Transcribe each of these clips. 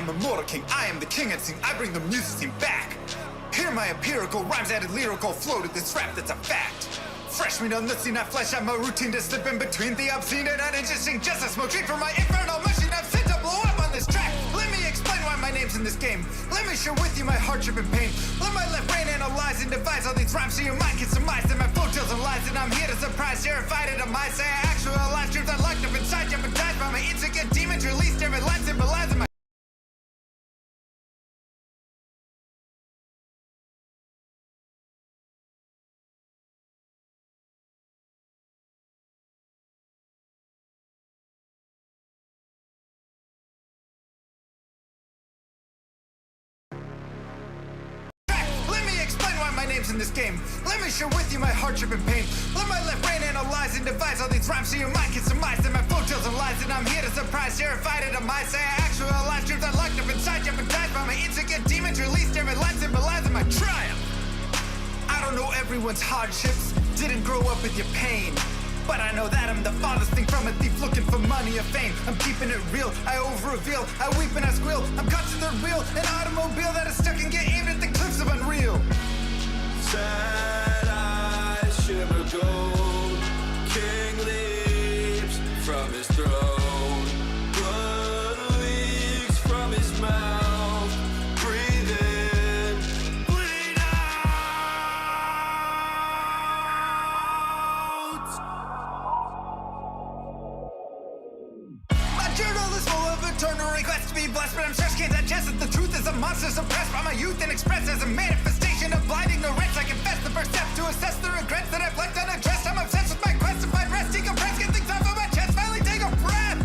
am immortal king, I am the king unseen, I bring the music scene back. Hear my empirical rhymes added lyrical flow to this rap that's a fact. Fresh meat on the scene, I flesh out my routine to slip in between the obscene and uninteresting. Just a smoke treat for my infernal machine, I've sent to blow up on this track. Let me explain why my name's in this game. Let me share with you my hardship and pain. Let my left brain analyze and devise all these rhymes so your mind can surmise that my flow tells and lies. And I'm here to surprise, terrified at a mind. Say I actualize truths I locked up inside, jeopardized by my insecure demons. Released every line symbolizing my in this game. Let me share with you my hardship and pain. Let my left brain analyze and devise all these rhymes so your mind can surmise that my flow tells and lies. And I'm here to surprise, terrified at a mind. Say I actualize truths I locked up inside, jeopardized by my insecure demons. Released every line symbolizing my triumph. I don't know everyone's hardships, didn't grow up with your pain, but I know that I'm the farthest thing from a thief looking for money or fame. I'm keeping it real, I over-reveal, I weep and I squeal. I'm caught to the wheel, an automobile that is stuck and get aimed at the cliffs of unreal. Sad eyes shimmer gold, king leaps from his throne, blood leaks from his mouth, breathe in, bleed out. My journal is full of eternal requests to be blessed, but I'm stressed, can't digest it. The truth is a monster suppressed by my youth and expressed as a manifestation of blind ignorance. I confess the first step to assess the regrets that I've left unaddressed. I'm obsessed with my quest to find rest, decompress, get things off of my chest, finally take a breath.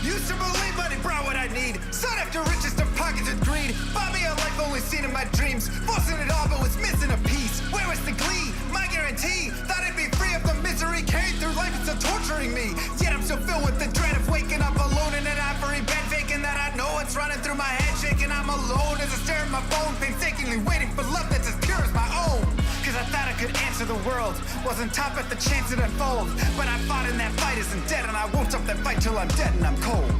Used to believe money brought what I need, sought after riches to pockets with greed. Bought me a life only seen in my dreams, forcing it all but was missing a piece. Where was the glee? My guarantee, thought I'd be free of the misery carried through life, it's still torturing me. Yet I'm still filled with the dread of waking up alone in an ivory bed, faking that I know what's running through my head, shaking I'm alone as I stare at my phone, painstakingly waiting for love that's as pure as my own. Cause I thought I could answer the world, wasn't top at the chance it unfold, but I fought in that fight isn't dead, and I won't stop that fight till I'm dead and I'm cold.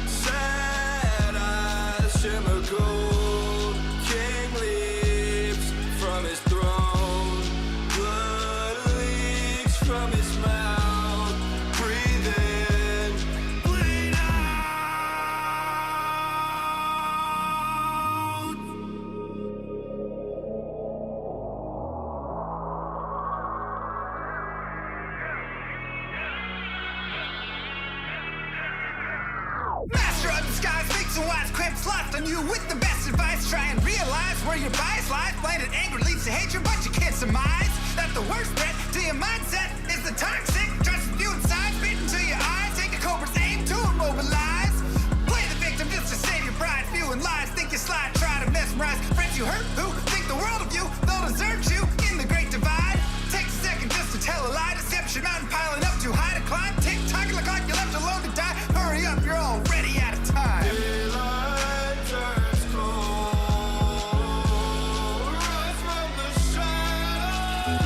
Sad eyes shimmer gold, king leaps from his throne, blood leaks from his mouth, breathe in, bleed out. Master of the skies, makes a wise cramps lost on you with the best advice. Try and realize where your bias lies. Blinded anger leads to hatred, but you can't surmise that the worst threat to your mindset is the toxic trust you inside, spit into your eyes. Take a cobra's aim to immobilize. Play the victim just to save your pride. Spewing lies, think you slide, try to mesmerize friends you hurt who think the world of you. They'll desert you in the great divide. Takes a second just to tell a lie. Deception mountain piling up too high to climb. Tick tock, look like you're left alone to die. Hurry up, you're already out of time. Daylight turns cold, rise from the shadows.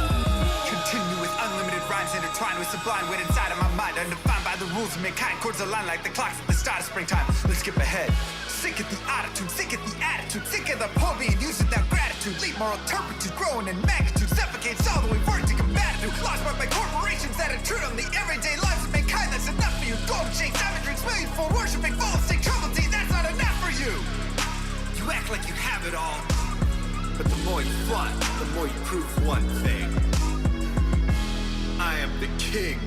Continue with unlimited rhymes intertwined with sublime wit inside of my mind, undefined by the rules of mankind. Chords align like the clocks at the start of springtime. Let's skip ahead. Sick of the attitude, sick of the attitude, sick of the poor being used without gratitude. Leave moral turpitude growing in magnitude, suffocates all the way work to combat it. Lost by corporations that intrude on the everyday lives of mankind. That's enough for you. Gold shaped diamond drinks, millions for worshiping, full of sick trouble tea. That's not enough for you. You act like you have it all, but the more you fought, the more you prove one thing. I am the king.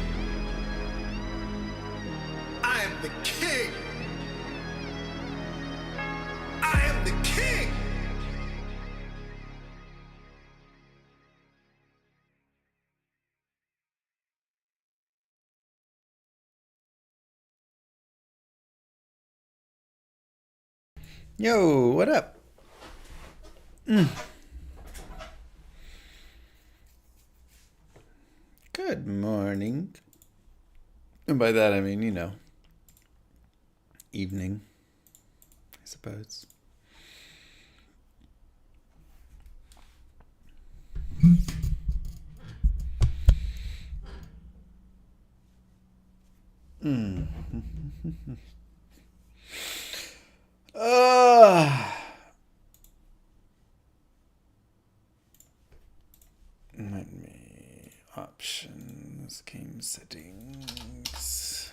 I am the king. I am the king. Yo, what up? Good morning. And by that I mean, you know, evening, I suppose. Let me options, game settings.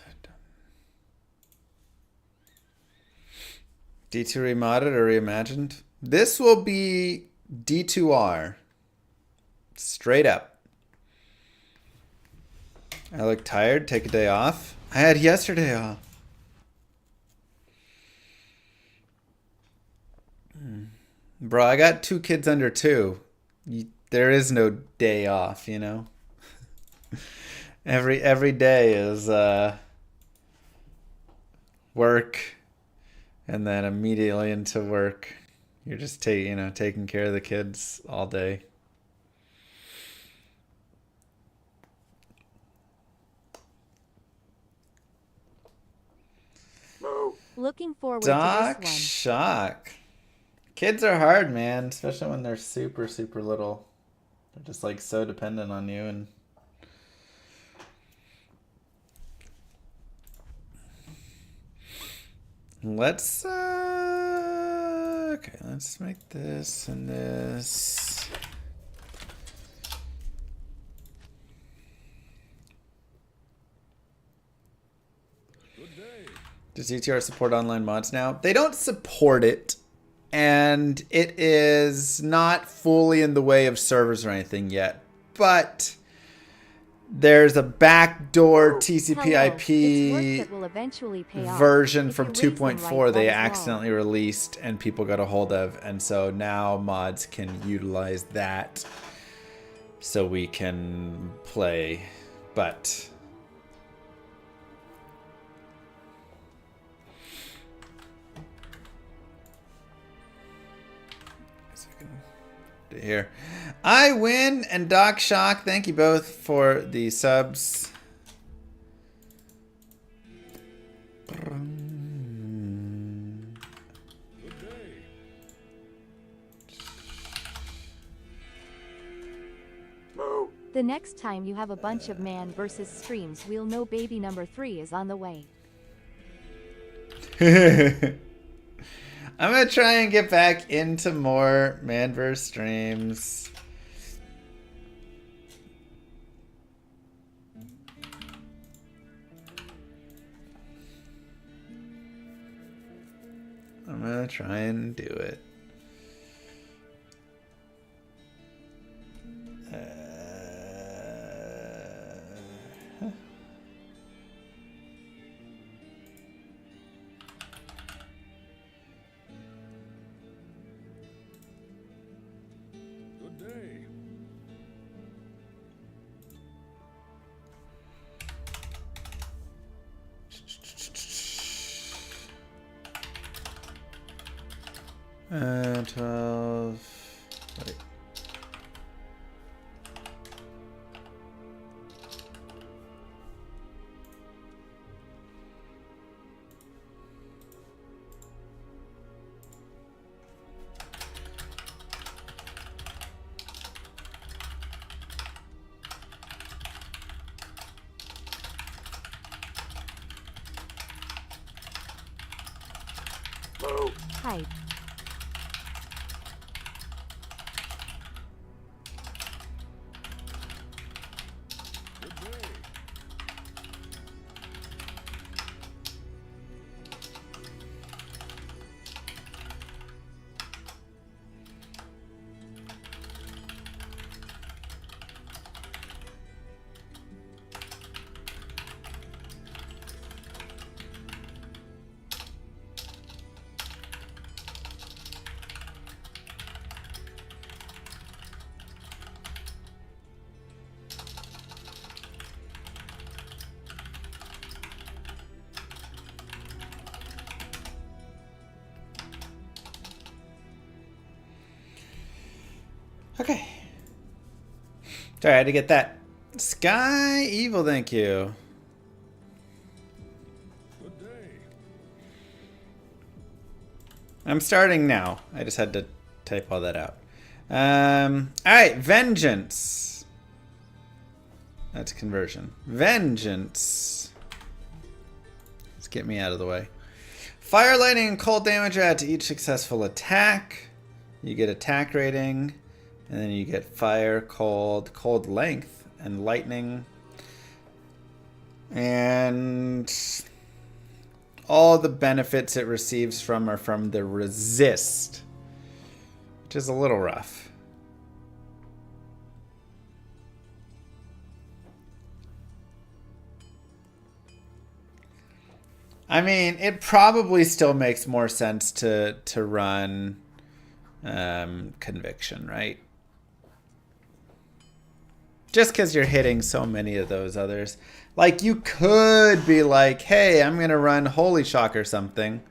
D2 remodded or reimagined? This will be D2R. Straight up. I look tired. Take a day off. I had yesterday off. Bro, I got 2 kids under 2. There is no day off, you know? Every day is work, and then immediately into work. You're just taking care of the kids all day. Looking forward Doc to this one. Shock. Kids are hard, man, especially when they're super, super little. They're just like so dependent on you. And let's okay, let's make this and this. Does ETR support online mods now? They don't support it, and it is not fully in the way of servers or anything yet. But there's a backdoor TCP/IP version from 2.4 they accidentally released and people got a hold of, and so now mods can utilize that so we can play. But here, I win and Doc Shock, thank you both for the subs. The next time you have a bunch of man versus streams, we'll know baby number 3 is on the way. I'm gonna try and get back into more Manverse streams. I'm gonna try and do it. And 12. Wait. Hype. Okay. Sorry, I had to get that. Sky Evil, thank you. Good day. I'm starting now. I just had to type all that out. Alright, Vengeance. That's conversion. Vengeance. Let's get me out of the way. Fire, lightning, and cold damage add to each successful attack. You get attack rating, and then you get fire, cold length, and lightning. And all the benefits it receives from are from the resist, which is a little rough. I mean, it probably still makes more sense to run conviction, right? Just because you're hitting so many of those others. Like, you could be like, hey, I'm going to run Holy Shock or something.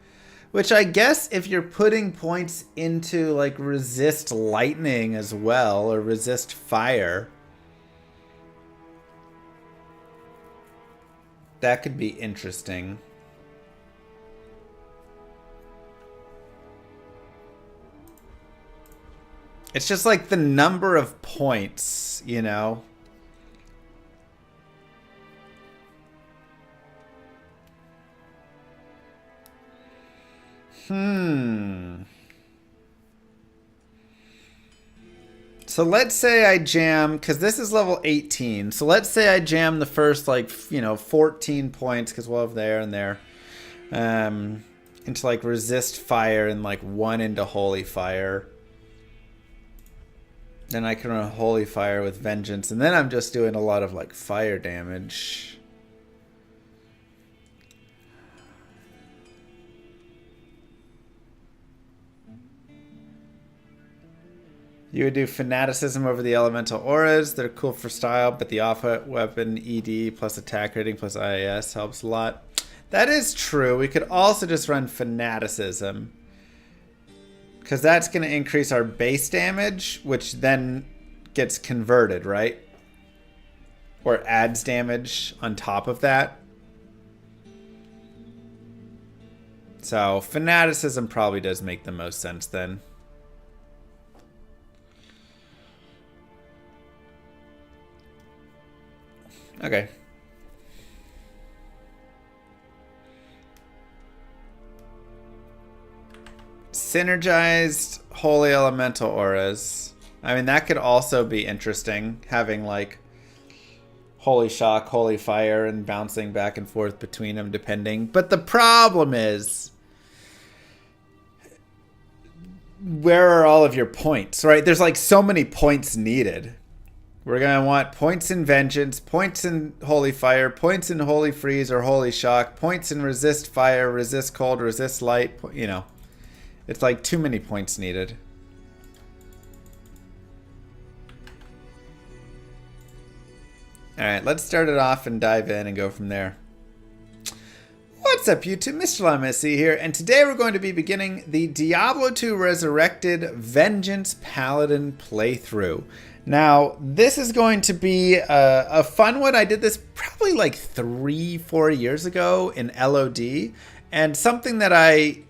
Which I guess if you're putting points into, like, resist lightning as well, or resist fire, that could be interesting. It's just like the number of points, you know? So let's say I jam, because this is level 18. So let's say I jam the first, like, 14 points, because we'll have there and there, into, like, resist fire and, like, 1 into holy fire. Then I can run holy fire with vengeance, and then I'm just doing a lot of, like, fire damage. You would do fanaticism over the elemental auras. They're cool for style, but the off-weapon ED plus attack rating plus IAS helps a lot. That is true. We could also just run fanaticism, because that's going to increase our base damage, which then gets converted, right? Or adds damage on top of that. So fanaticism probably does make the most sense then. Okay. Synergized holy elemental auras. I mean, that could also be interesting, having like holy shock, holy fire, and bouncing back and forth between them depending. But the problem is, where are all of your points, right? There's like so many points needed. We're going to want points in vengeance, points in holy fire, points in holy freeze or holy shock, points in resist fire, resist cold, resist light, you know. It's like too many points needed. All right, let's start it off and dive in and go from there. What's up, YouTube? Mr. LaMessy here, and today we're going to be beginning the Diablo 2 Resurrected Vengeance Paladin playthrough. Now, this is going to be a fun one. I did this probably like 3-4 years ago in LOD, and something that I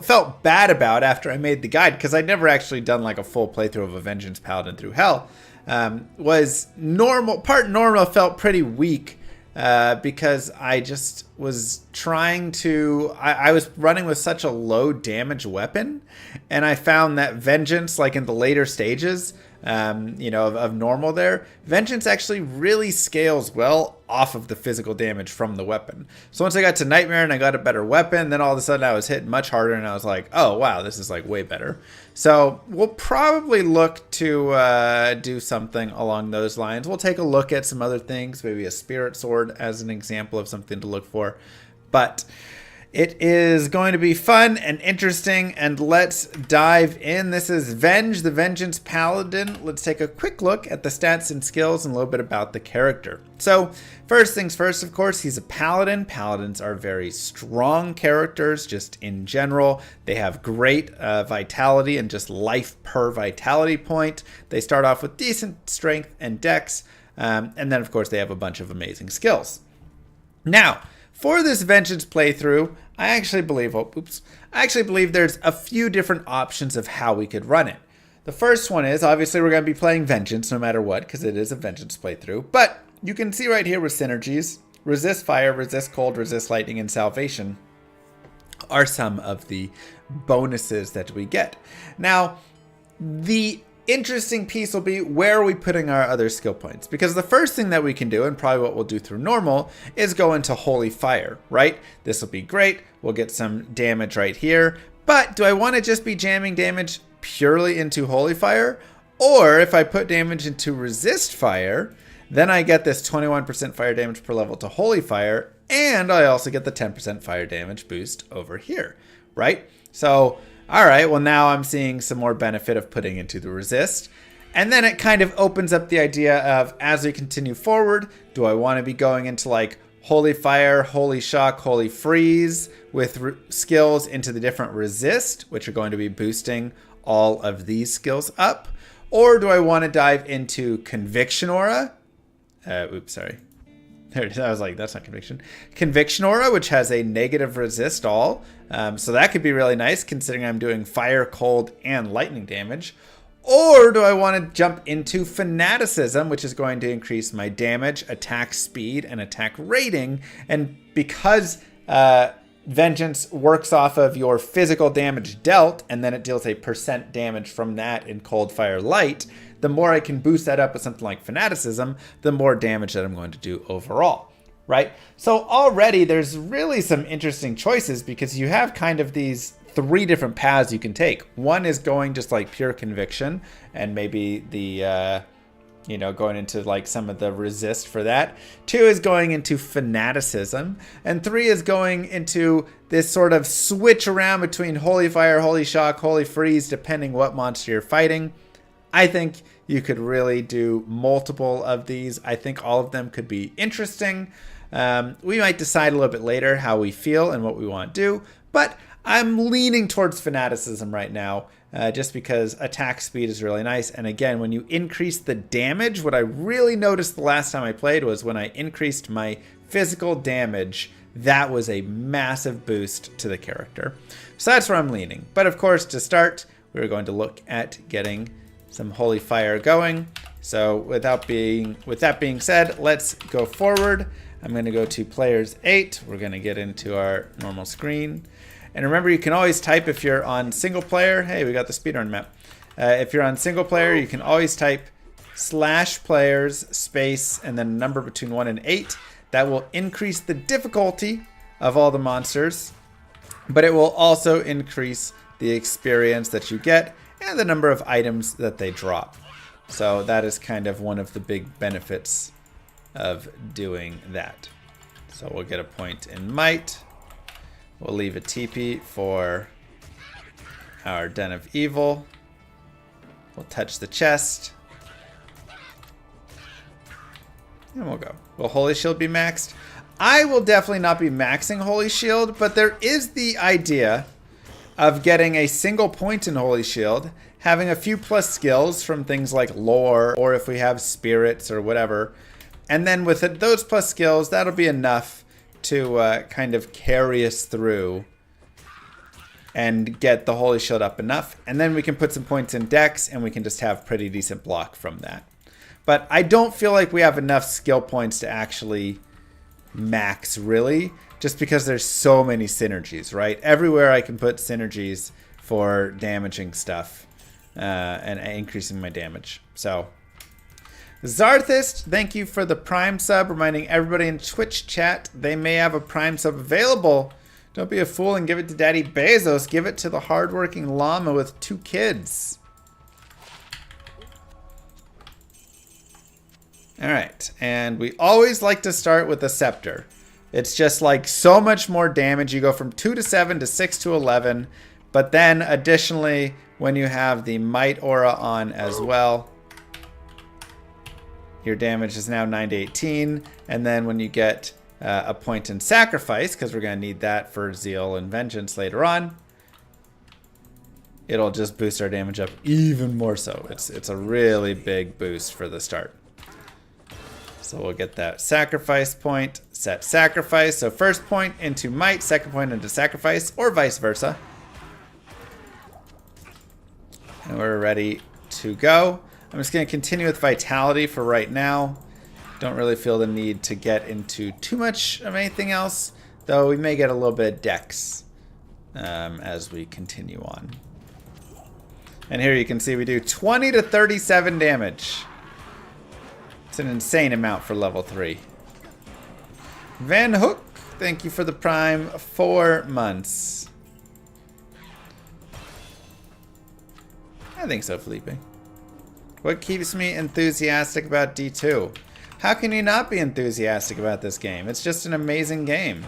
felt bad about after I made the guide, because I'd never actually done like a full playthrough of a Vengeance Paladin through Hell, was normal. Part normal felt pretty weak because I just was trying to... I was running with such a low damage weapon, and I found that Vengeance, like in the later stages, of normal there, Vengeance actually really scales well off of the physical damage from the weapon. So once I got to Nightmare and I got a better weapon, then all of a sudden I was hitting much harder, and I was like, oh wow, this is like way better. So we'll probably look to do something along those lines. We'll take a look at some other things, maybe a Spirit Sword as an example of something to look for. But it is going to be fun and interesting, and let's dive in. This is Venge, the Vengeance Paladin. Let's take a quick look at the stats and skills and a little bit about the character. So, first things first, of course, he's a paladin. Paladins are very strong characters, just in general. They have great vitality and just life per vitality point. They start off with decent strength and dex, and then, of course, they have a bunch of amazing skills. Now, for this Vengeance playthrough, I actually believe there's a few different options of how we could run it. The first one is, obviously we're going to be playing Vengeance no matter what, because it is a Vengeance playthrough, but you can see right here with synergies, resist fire, resist cold, resist lightning, and salvation are some of the bonuses that we get. Now, the interesting piece will be, where are we putting our other skill points? Because the first thing that we can do, and probably what we'll do through normal, is go into Holy Fire, right? This will be great. We'll get some damage right here. But do I want to just be jamming damage purely into Holy Fire? Or if I put damage into Resist Fire, then I get this 21% fire damage per level to Holy Fire, and I also get the 10% fire damage boost over here, right? So, all right, well now I'm seeing some more benefit of putting into the Resist. And then it kind of opens up the idea of, as we continue forward, do I want to be going into like Holy Fire, Holy Shock, Holy Freeze with skills into the different Resist, which are going to be boosting all of these skills up? Or do I want to dive into Conviction Aura? Oops, sorry. There it is. I was like, that's not Conviction. Conviction Aura, which has a negative resist all. So that could be really nice considering I'm doing fire, cold, and lightning damage. Or do I want to jump into Fanaticism, which is going to increase my damage, attack speed, and attack rating. And because Vengeance works off of your physical damage dealt, and then it deals a % damage from that in cold, fire, light, the more I can boost that up with something like Fanaticism, the more damage that I'm going to do overall, right? So already there's really some interesting choices because you have kind of these 3 different paths you can take. One is going just like pure conviction and maybe the, going into like some of the resist for that. 2 is going into fanaticism. And 3 is going into this sort of switch around between Holy Fire, Holy Shock, Holy Freeze, depending what monster you're fighting. I think you could really do multiple of these. I think all of them could be interesting. We might decide a little bit later how we feel and what we want to do, but I'm leaning towards fanaticism right now, just because attack speed is really nice. And again, when you increase the damage, what I really noticed the last time I played was when I increased my physical damage, that was a massive boost to the character. So that's where I'm leaning. But of course, to start, we're going to look at getting some Holy Fire going. So with that being said, let's go forward. I'm going to go to Players 8. We're going to get into our normal screen. And remember, you can always type if you're on single player. Hey, we got the speedrun map. If you're on single player, you can always type /players space and then a number between 1 and 8. That will increase the difficulty of all the monsters, but it will also increase the experience that you get and the number of items that they drop. So that is kind of one of the big benefits of doing that. So we'll get a point in might. We'll leave a TP for our Den of Evil. We'll touch the chest. And we'll go. Will Holy Shield be maxed? I will definitely not be maxing Holy Shield, but there is the idea of getting a single point in Holy Shield, having a few plus skills from things like lore, or if we have spirits or whatever. And then with those plus skills, that'll be enough to kind of carry us through and get the Holy Shield up enough. And then we can put some points in Dex, and we can just have pretty decent block from that. But I don't feel like we have enough skill points to actually max, really, just because there's so many synergies, right? Everywhere I can put synergies for damaging stuff and increasing my damage. So Zarthist, thank you for the Prime sub, reminding everybody in Twitch chat they may have a Prime sub available. Don't be a fool and give it to Daddy Bezos. Give it to the hardworking llama with 2 kids. All right, and we always like to start with the Scepter. It's just like so much more damage. You go from 2 to 7 to 6 to 11, but then additionally, when you have the Might Aura on as well, your damage is now 9 to 18, and then when you get a point in Sacrifice, because we're going to need that for Zeal and Vengeance later on, it'll just boost our damage up even more so. It's a really big boost for the start. So we'll get that Sacrifice point, set Sacrifice. So first point into Might, second point into Sacrifice, or vice versa. And we're ready to go. I'm just going to continue with Vitality for right now. Don't really feel the need to get into too much of anything else, though we may get a little bit of Dex as we continue on. And here you can see we do 20 to 37 damage. It's an insane amount for level 3. Van Hook, thank you for the Prime 4 months. I think so, Felipe. What keeps me enthusiastic about D2? How can you not be enthusiastic about this game? It's just an amazing game.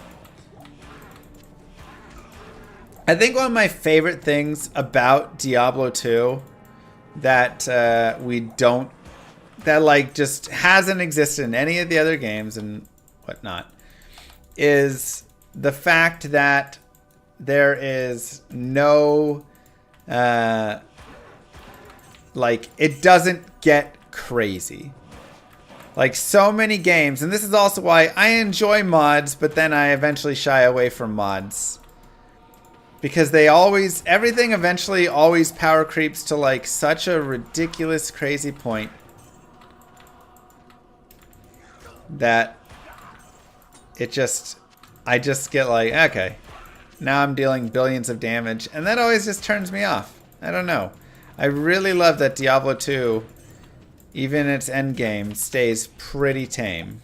I think one of my favorite things about Diablo 2 that that like just hasn't existed in any of the other games and whatnot is the fact that there is no like it doesn't get crazy. Like so many games, and this is also why I enjoy mods, but then I eventually shy away from mods. Because everything eventually always power creeps to like such a ridiculous, crazy point that I just get like, okay, now I'm dealing billions of damage, and that always just turns me off. I don't know. I really love that Diablo 2, even its end game, stays pretty tame.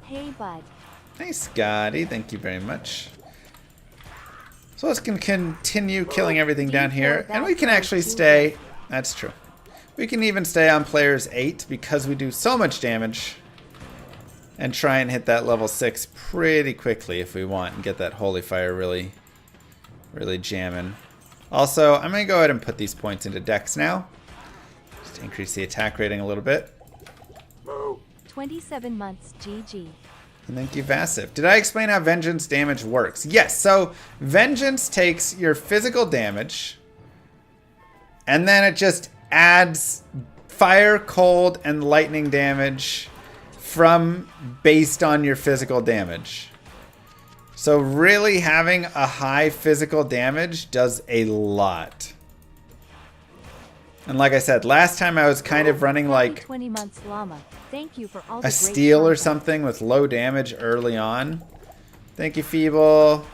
Hey, bud. Hey, Scotty. Thank you very much. So let's continue killing everything down here. And we can actually stay... That's true. We can even stay on players 8 because we do so much damage. And try and hit that level 6 pretty quickly if we want. And get that Holy Fire really, really jamming. Also, I'm going to go ahead and put these points into Dex now. Just to increase the attack rating a little bit. 27 months, GG. And thank you, Vassive. Did I explain how Vengeance damage works? Yes, so Vengeance takes your physical damage, and then it just adds fire, cold, and lightning damage based on your physical damage. So really having a high physical damage does a lot. And like I said, last time I was kind of running like 20 months llama. Thank you for all a steal or something with low damage early on. Thank you, Feeble.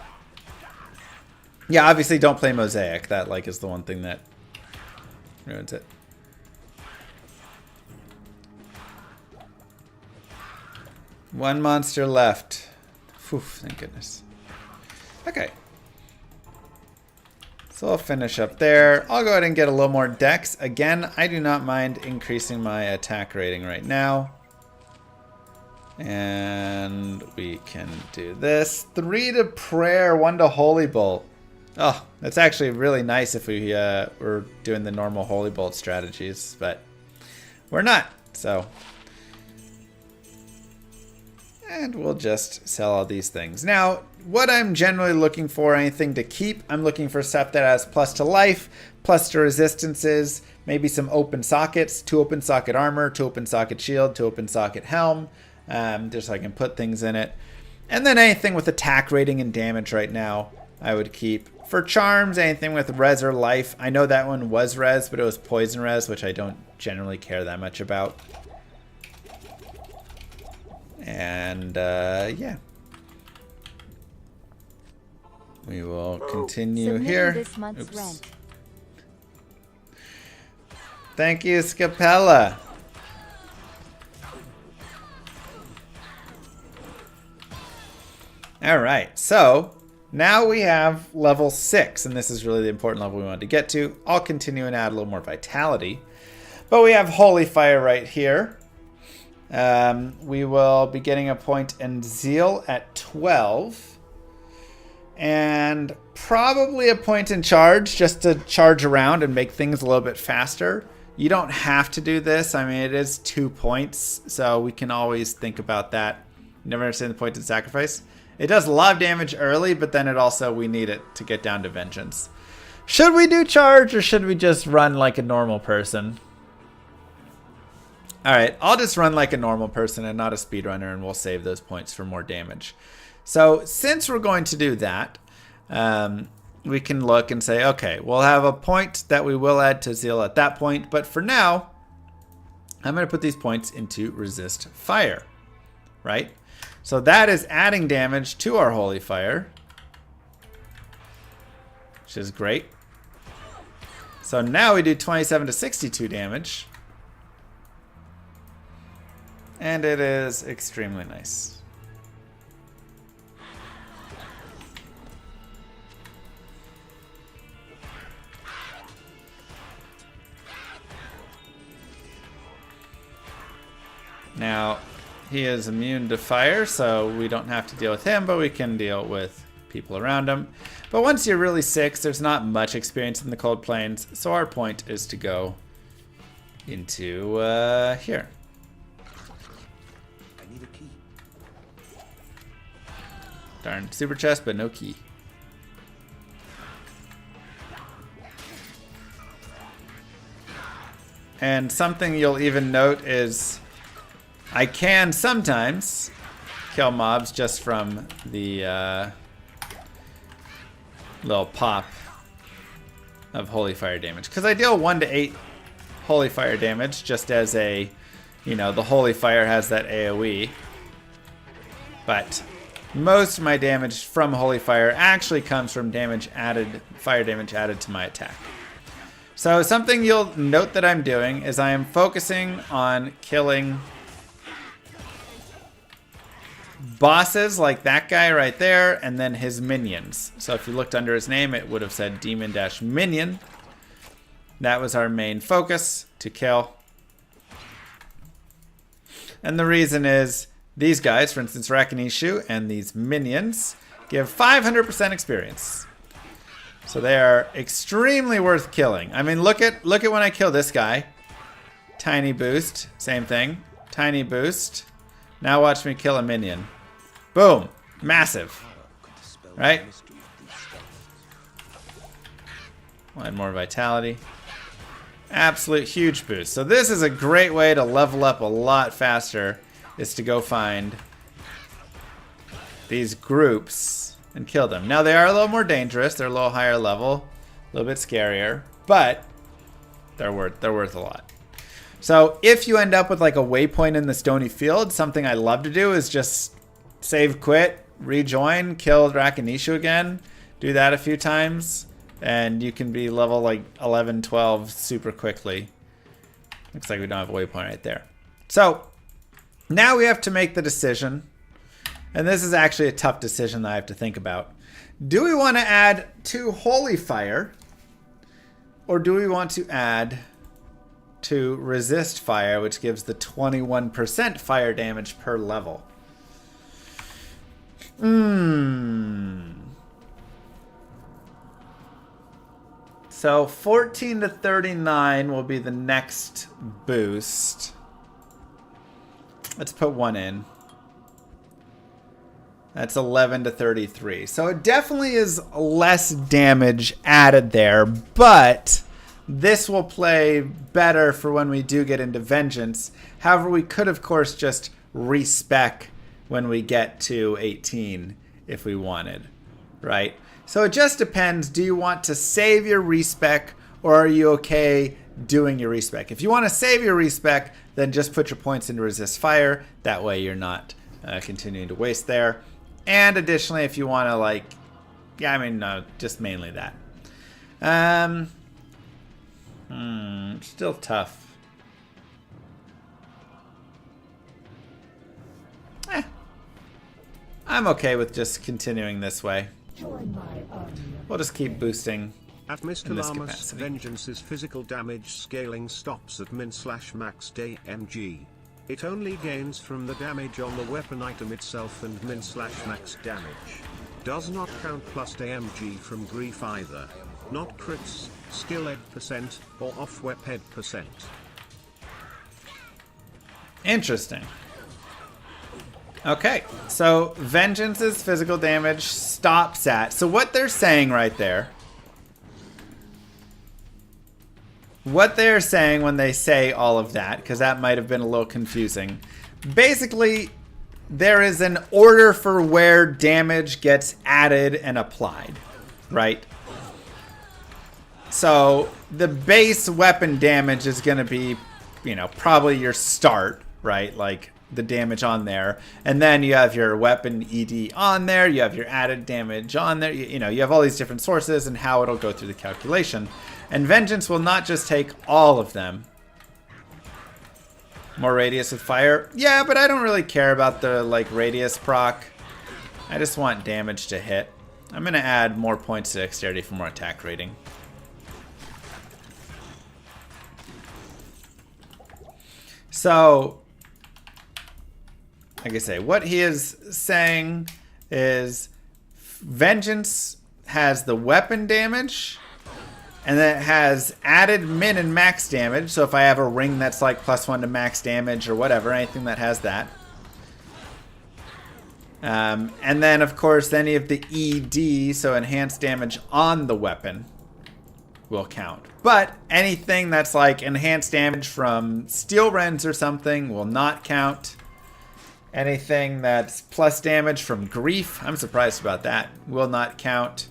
Yeah, obviously don't play Mosaic. That like is the one thing that ruins it. One monster left. Phew, thank goodness. Okay. So I'll finish up there. I'll go ahead and get a little more dex. Again, I do not mind increasing my attack rating right now. And we can do this. 3 to prayer, 1 to holy bolt. Oh, that's actually really nice if we were doing the normal holy bolt strategies, but we're not. So, and we'll just sell all these things. Now, what I'm generally looking for, anything to keep, I'm looking for stuff that has plus to life, plus to resistances, maybe some open sockets, 2 open socket armor, 2 open socket shield, 2 open socket helm, just so I can put things in it. And then anything with attack rating and damage right now, I would keep. For charms, anything with res or life, I know that one was res, but it was poison res, which I don't generally care that much about. And, yeah. We will continue here. This month's rent. Thank you, Scapella. All right, so now we have level 6, and this is really the important level we wanted to get to. I'll continue and add a little more vitality. But we have Holy Fire right here. We will be getting a point in Zeal at 12. And probably a point in charge, just to charge around and make things a little bit faster. You don't have to do this. I mean, it is 2 points, so we can always think about that. Never understand the point in sacrifice. It does a lot of damage early, but then we need it to get down to vengeance. Should we do charge, or should we just run like a normal person? Alright, I'll just run like a normal person and not a speedrunner, and we'll save those points for more damage. So since we're going to do that, we can look and say, okay, we'll have a point that we will add to Zeal at that point. But for now, I'm going to put these points into Resist Fire. right? So that is adding damage to our Holy Fire, which is great. So now we do 27 to 62 damage. And it is extremely nice. Now, he is immune to fire, so we don't have to deal with him, but we can deal with people around him. But once you're really 6, there's not much experience in the Cold Plains, so our point is to go into here. I need a key. Darn, super chest, but no key. And something you'll even note is I can sometimes kill mobs just from the little pop of Holy Fire damage. Because I deal 1 to 8 Holy Fire damage just as a, you know, the Holy Fire has that AoE. But most of my damage from Holy Fire actually comes from fire damage added to my attack. So something you'll note that I'm doing is I am focusing on killing bosses like that guy right there, and then his minions. So if you looked under his name, it would have said Demon-Minion. That was our main focus, to kill. And the reason is these guys, for instance Rakinishu, and these minions give 500% experience. So they are extremely worth killing. I mean, look at when I kill this guy. Tiny boost, same thing. Tiny boost. Now watch me kill a minion. Boom. Massive. Right? We'll add more vitality. Absolute huge boost. So this is a great way to level up a lot faster, is to go find these groups and kill them. Now they are a little more dangerous. They're a little higher level. A little bit scarier. But they're worth a lot. So if you end up with like a waypoint in the stony field, something I love to do is just save, quit, rejoin, kill Rakinishu again. Do that a few times, and you can be level like 11, 12 super quickly. Looks like we don't have a waypoint right there. So now we have to make the decision, and this is actually a tough decision that I have to think about. Do we want to add 2 Holy Fire, or do we want to add to resist fire, which gives the 21% fire damage per level? So 14 to 39 will be the next boost. Let's put 1 in. That's 11 to 33. So it definitely is less damage added there, but this will play better for when we do get into Vengeance. However, we could, of course, just respec when we get to 18 if we wanted, right? So it just depends. Do you want to save your respec, or are you okay doing your respec? If you want to save your respec, then just put your points into resist fire. That way you're not continuing to waste there. And additionally, if you want to, like, yeah, I mean, no, just mainly that. Still tough. I'm okay with just continuing this way. We'll just keep boosting At Mr. in this Lamas, capacity. Vengeance's physical damage scaling stops at min/max damg. It only gains from the damage on the weapon item itself and min/max damage. Does not count plus damg from grief either. Not crits, skill ed %, or off wep ed %. Interesting. Okay, so Vengeance's physical damage stops at... So what they're saying right there... What they're saying when they say all of that, because that might have been a little confusing. Basically, there is an order for where damage gets added and applied, right? So the base weapon damage is going to be, you know, probably your start, right? Like the damage on there. And then you have your weapon ED on there. You have your added damage on there. You know, you have all these different sources and how it'll go through the calculation. And Vengeance will not just take all of them. More radius with fire. Yeah, but I don't really care about the like radius proc. I just want damage to hit. I'm going to add more points to dexterity for more attack rating. So, like I say, what he is saying is Vengeance has the weapon damage, and then it has added min and max damage. So if I have a ring that's like +1 to max damage or whatever, anything that has that. And then, of course, any of the ED, so enhanced damage on the weapon, will count. But anything that's like enhanced damage from steel rends or something will not count. Anything that's plus damage from grief, I'm surprised about that, will not count.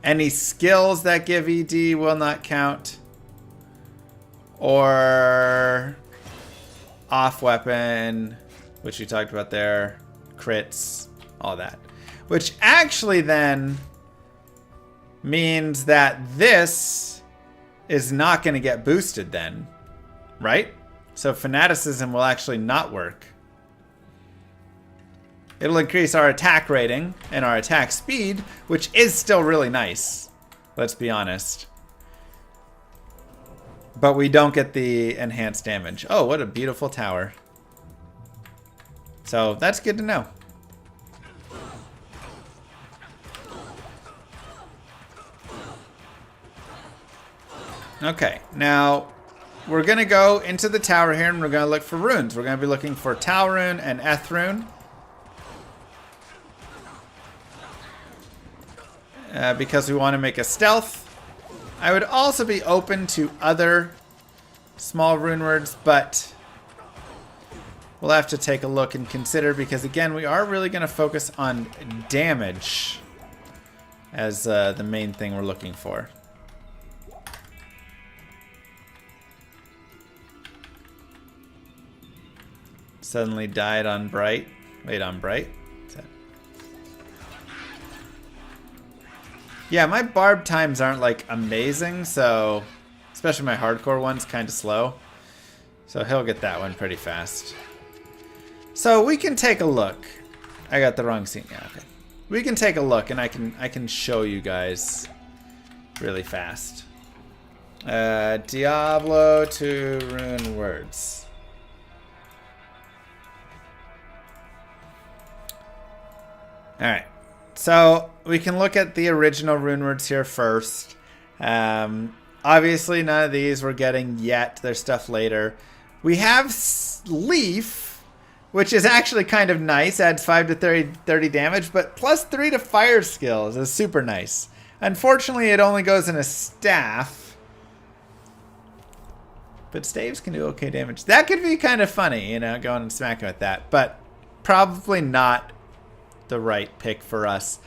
Any skills that give ED will not count. Or off weapon, which we talked about there. Crits, all that. Which actually then means that this is not going to get boosted then, right? So fanaticism will actually not work. It'll increase our attack rating and our attack speed, which is still really nice, let's be honest. But we don't get the enhanced damage. Oh, what a beautiful tower. So that's good to know. Okay, now we're going to go into the tower here and we're going to look for runes. We're going to be looking for Tal rune and Eth rune. Because we want to make a stealth. I would also be open to other small rune words, but we'll have to take a look and consider, because again, we are really going to focus on damage as the main thing we're looking for. Suddenly died on bright. Wait, on bright? Yeah, my barb times aren't like amazing, so especially my hardcore one's kind of slow. So he'll get that one pretty fast. So we can take a look. I got the wrong scene. Yeah, okay. We can take a look and I can show you guys really fast. Diablo to rune words. Alright. So we can look at the original rune words here first. Obviously, none of these we're getting yet. There's stuff later. We have Leaf, which is actually kind of nice. Adds 5 to 30 damage, but plus 3 to fire skills is super nice. Unfortunately, it only goes in a staff. But staves can do okay damage. That could be kind of funny, you know, going and smacking with that. But probably not the right pick for us.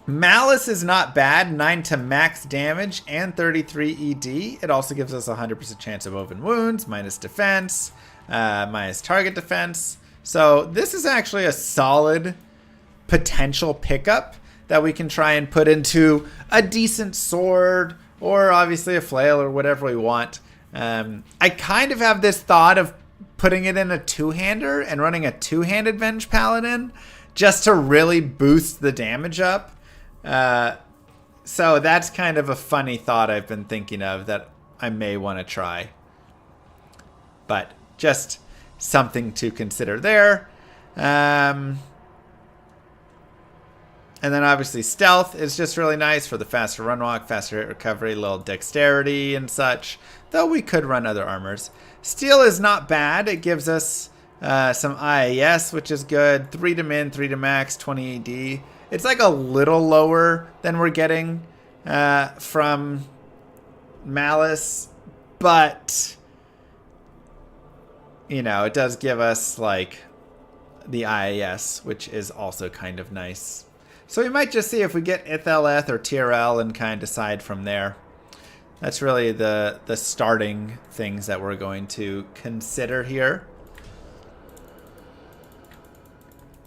Malice is not bad. 9 to max damage and 33 ED. It also gives us a 100% chance of open wounds, minus defense, minus target defense. So this is actually a solid potential pickup that we can try and put into a decent sword, or obviously a flail, or whatever we want. I kind of have this thought of putting it in a two-hander and running a two-handed Venge Paladin just to really boost the damage up. So that's kind of a funny thought I've been thinking of that I may want to try. But just something to consider there. And then obviously stealth is just really nice for the faster run walk, faster hit recovery, little dexterity and such. Though we could run other armors. Steel is not bad. It gives us some IAS, which is good. 3 to min, 3 to max, 20 AD. It's like a little lower than we're getting from Malice. But, you know, it does give us like the IAS, which is also kind of nice. So we might just see if we get Itheleth or TRL and kind of decide from there. That's really the starting things that we're going to consider here.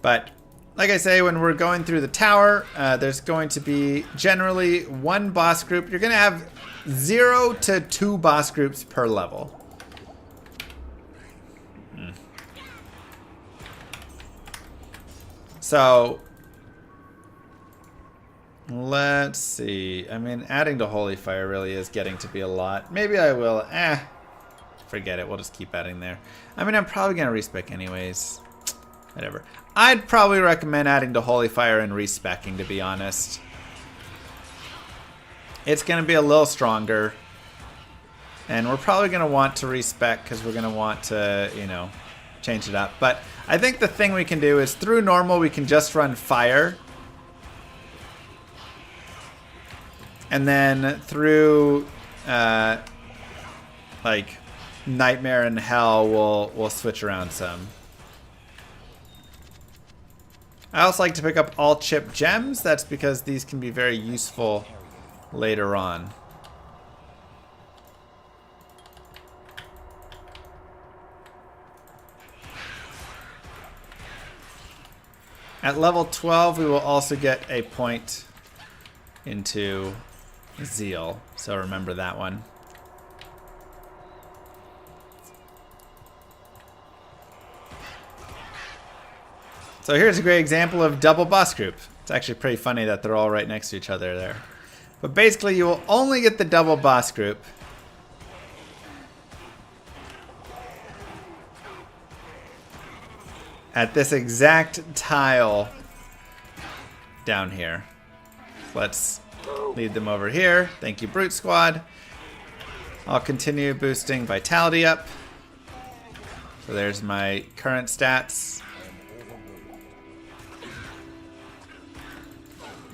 But like I say, when we're going through the tower, there's going to be generally one boss group. You're going to have 0 to 2 boss groups per level. So, let's see. I mean, adding to Holy Fire really is getting to be a lot. Maybe I will. Forget it. We'll just keep adding there. I mean, I'm probably going to respec anyways. Whatever. I'd probably recommend adding to Holy Fire and respecking, to be honest. It's going to be a little stronger. And we're probably going to want to respec because we're going to want to, you know, change it up. But I think the thing we can do is through normal, we can just run fire. And then through, like, Nightmare and Hell, we'll switch around some. I also like to pick up all chip gems. That's because these can be very useful later on. At level 12, we will also get a point into Zeal. So remember that one. So here's a great example of double boss group. It's actually pretty funny that they're all right next to each other there. But basically you will only get the double boss group at this exact tile down here. Let's lead them over here. Thank you, Brute Squad. I'll continue boosting Vitality up. So there's my current stats.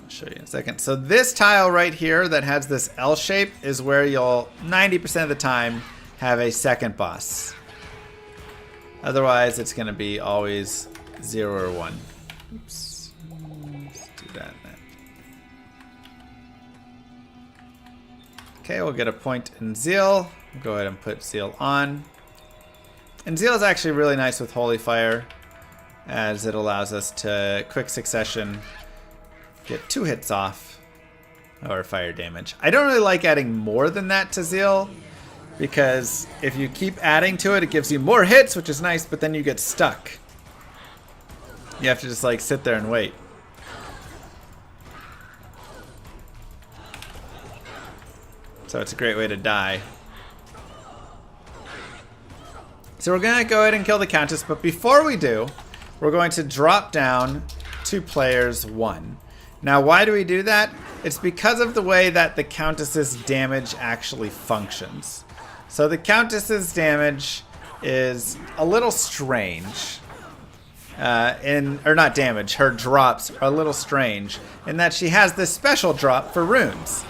Show you in a second. So this tile right here that has this L shape is where you'll 90% of the time have a second boss. Otherwise, it's going to be always 0 or 1. Oops. Let's do that then. Okay, we'll get a point in Zeal. We'll go ahead and put Zeal on. And Zeal is actually really nice with Holy Fire, as it allows us to quick succession get 2 hits off or fire damage. I don't really like adding more than that to Zeal, because if you keep adding to it, it gives you more hits, which is nice, but then you get stuck. You have to just like sit there and wait. So it's a great way to die. So we're gonna go ahead and kill the Countess, but before we do, we're going to drop down to players 1. Now, why do we do that? It's because of the way that the Countess's damage actually functions. So the Countess's damage is a little strange. Or not damage, her drops are a little strange in that she has this special drop for runes.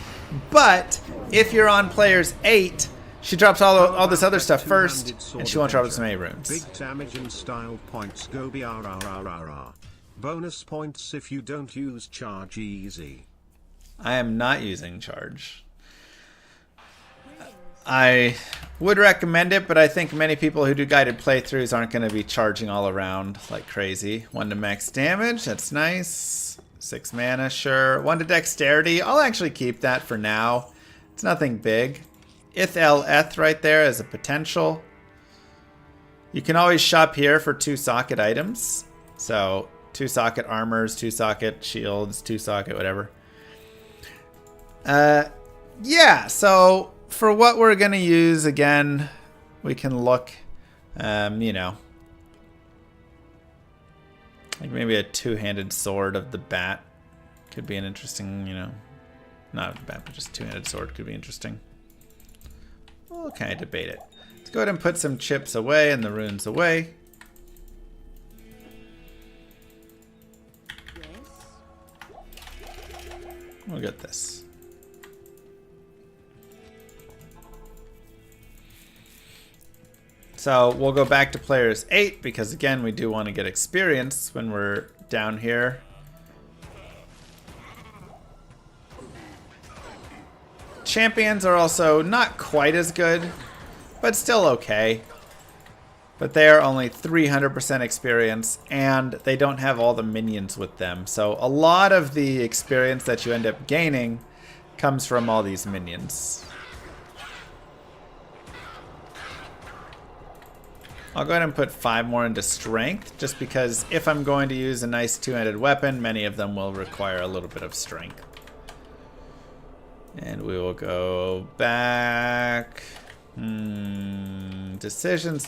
But if you're on players 8, she drops all this other stuff first, and she won't drop as many runes. Big damage and style points go BRRRRR. Bonus points if you don't use charge easy. I am not using charge. I would recommend it, but I think many people who do guided playthroughs aren't going to be charging all around like crazy. 1 to max damage, that's nice. 6 mana, sure. 1 to dexterity, I'll actually keep that for now. It's nothing big. Eth right there as a potential. You can always shop here for 2 socket items. So 2 socket armors, 2 socket shields, 2 socket whatever. Yeah, so for what we're going to use, again, we can look, you know, like maybe a 2-handed sword of the bat could be an interesting, you know, not a bat, but just 2-handed sword could be interesting. We'll kind of debate it. Let's go ahead and put some chips away and the runes away. We'll get this. So we'll go back to players 8 because again we do want to get experience when we're down here. Champions are also not quite as good, but still okay. But they are only 300% experience, and they don't have all the minions with them. So a lot of the experience that you end up gaining comes from all these minions. I'll go ahead and put 5 more into strength, just because if I'm going to use a nice two-handed weapon, many of them will require a little bit of strength. And we will go back. Decisions.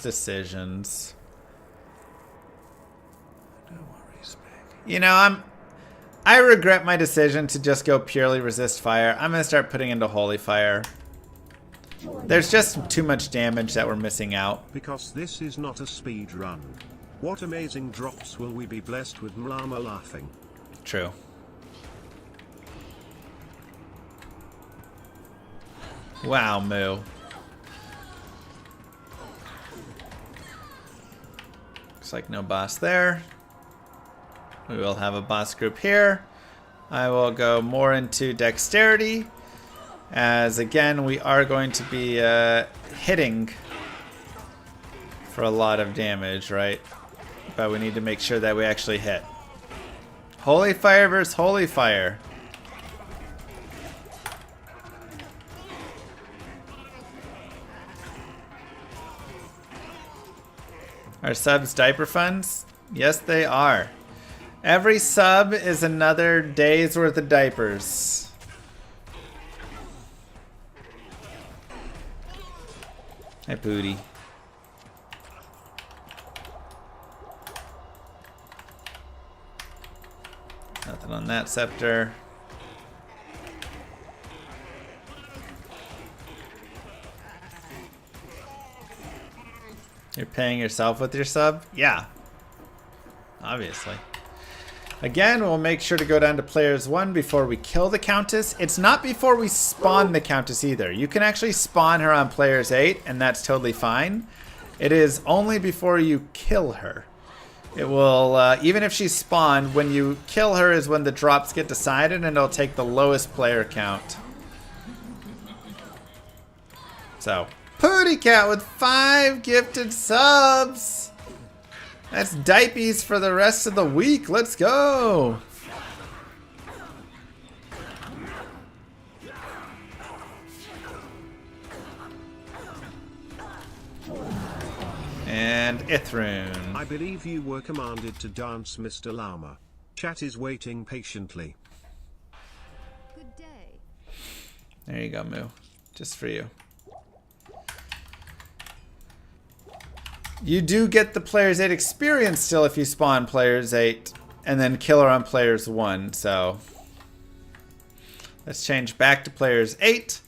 You know, I regret my decision to just go purely resist fire. I'm gonna start putting into holy fire. There's just too much damage that we're missing out. Because this is not a speed run. What amazing drops will we be blessed with? Mlama laughing. True. Wow, Moo. Looks like no boss there. We will have a boss group here. I will go more into dexterity, as again we are going to be hitting for a lot of damage, right? But we need to make sure that we actually hit. Holy fire versus holy fire. Are subs diaper funds? Yes, they are. Every sub is another day's worth of diapers. Hi, Booty. Nothing on that scepter. You're paying yourself with your sub? Yeah. Obviously. Again, we'll make sure to go down to players 1 before we kill the Countess. It's not before we spawn the Countess either. You can actually spawn her on players 8, and that's totally fine. It is only before you kill her. It will, even if she's spawned, when you kill her is when the drops get decided, and it'll take the lowest player count. So, Pooty Cat with 5 gifted subs! That's diapies for the rest of the week. Let's go! And Ithroon. I believe you were commanded to dance, Mr. Llama. Chat is waiting patiently. Good day. There you go, Moo. Just for you. You do get the players 8 experience still if you spawn players 8 and then kill her on players 1. So let's change back to players 8.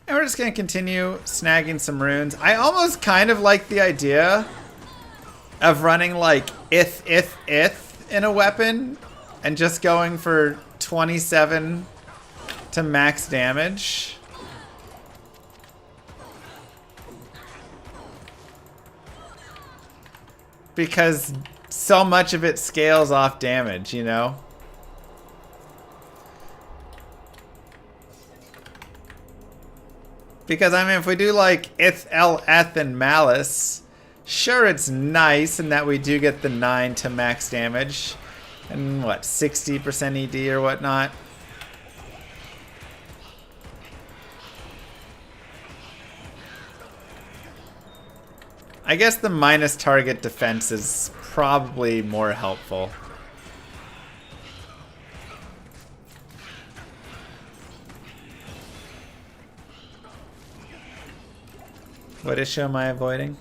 And we're just going to continue snagging some runes. I almost kind of like the idea of running like ith in a weapon and just going for 27 to max damage. Because so much of it scales off damage, you know? Because, I mean, if we do like Ith, El, Eth, and Malice, sure, it's nice in that we do get the 9 to max damage. And what, 60% ED or whatnot? I guess the minus target defense is probably more helpful. What issue am I avoiding?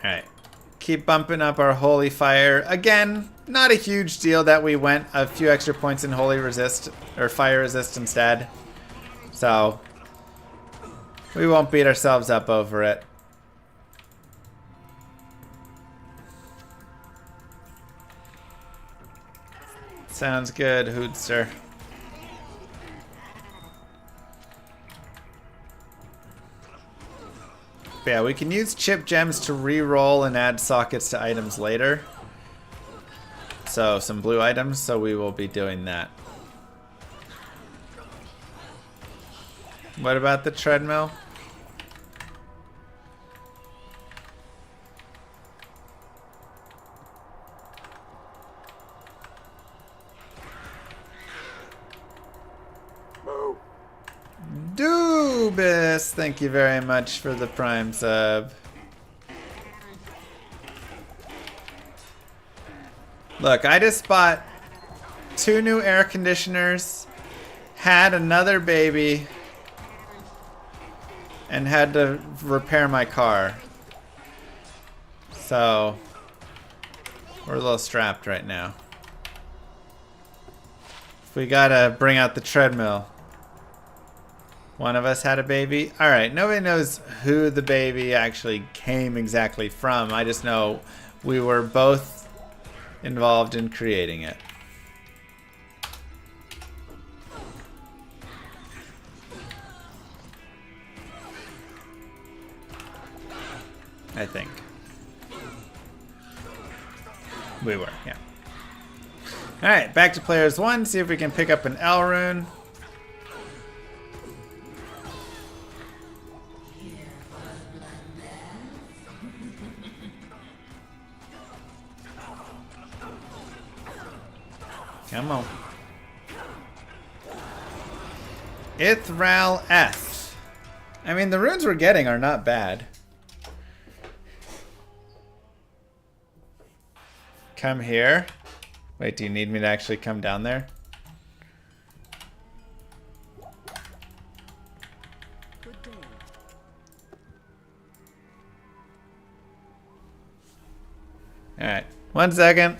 Alright. Keep bumping up our holy fire. Again, not a huge deal that we went a few extra points in holy resist or fire resist instead. So we won't beat ourselves up over it. Sounds good, Hootster. But yeah, we can use chip gems to re-roll and add sockets to items later. So, some blue items, so we will be doing that. What about the treadmill? Doobus, thank you very much for the Prime sub. Look, I just bought 2 new air conditioners, had another baby, and had to repair my car. So, we're a little strapped right now. We gotta bring out the treadmill. One of us had a baby. Alright, nobody knows who the baby actually came exactly from. I just know we were both involved in creating it. I think. We were, yeah. Alright, back to players 1. See if we can pick up an L rune. Come on. Ithral F. I mean, the runes we're getting are not bad. Come here. Wait, do you need me to actually come down there? Alright, 1 second.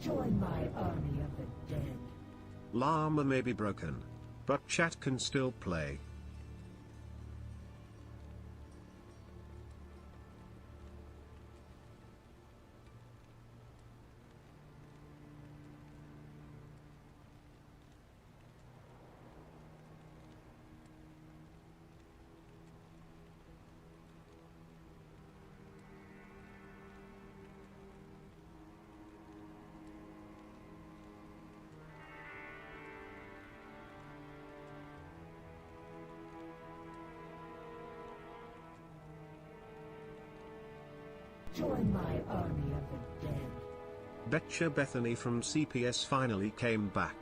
Join my army of the dead. Llama may be broken, but chat can still play. Join my army of the dead. Betcha Bethany from CPS finally came back.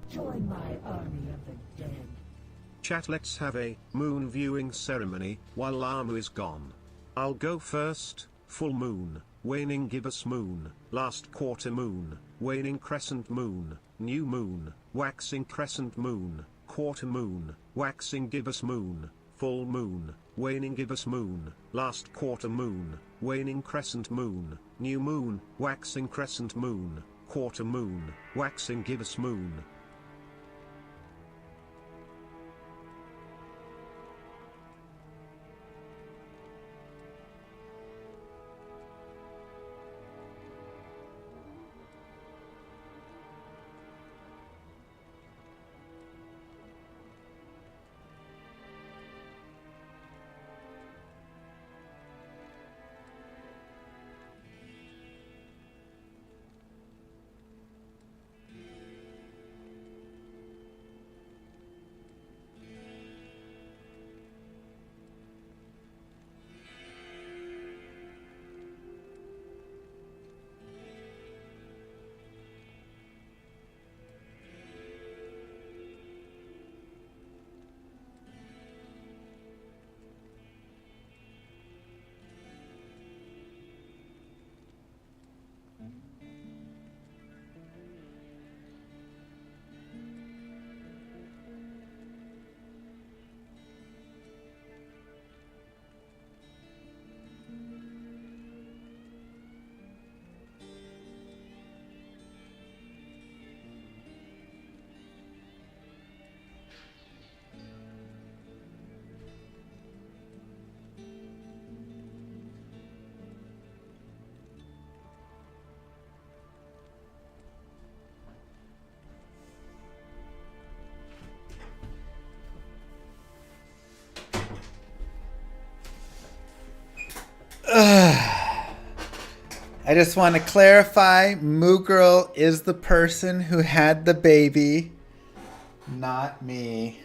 Join my army of the dead. Chat, let's have a moon viewing ceremony while Lamu is gone. I'll go first. Full moon, waning gibbous moon, last quarter moon, waning crescent moon, new moon, waxing crescent moon, quarter moon, waxing gibbous moon, full moon, waning gibbous moon, last quarter moon, waning crescent moon, new moon, waxing crescent moon, quarter moon, waxing gibbous moon. I just want to clarify, Moo Girl is the person who had the baby, not me.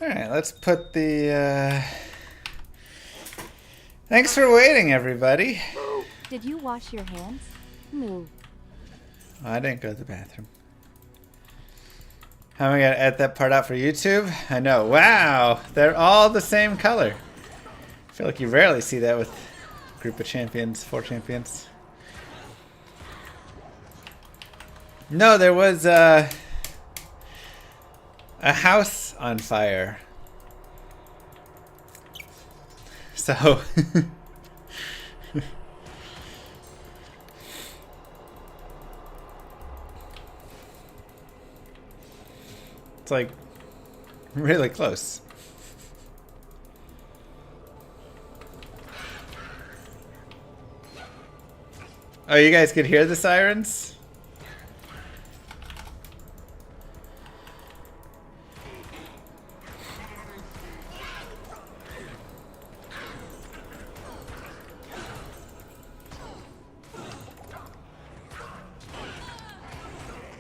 All right, let's put the... Thanks for waiting, everybody. Did you wash your hands? Moo. Oh, I didn't go to the bathroom. How am I going to edit that part out for YouTube? I know. Wow, they're all the same color. I feel like you rarely see that with a group of champions, 4 champions. No, there was a house on fire. So... It's like really close. Oh, you guys could hear the sirens?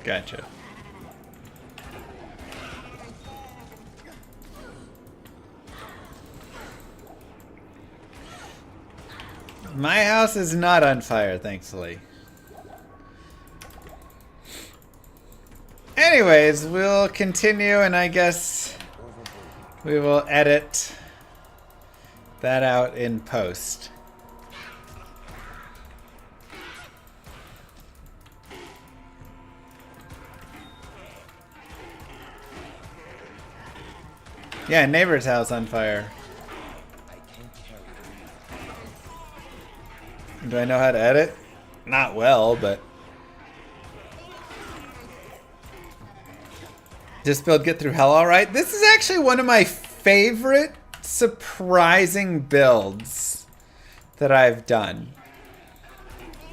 Gotcha. My house is not on fire, thankfully. Anyways, we'll continue, and I guess we will edit that out in post. Yeah, neighbor's house on fire. Do I know how to edit? Not well, but... Just build get through hell alright. This is actually one of my favorite surprising builds that I've done.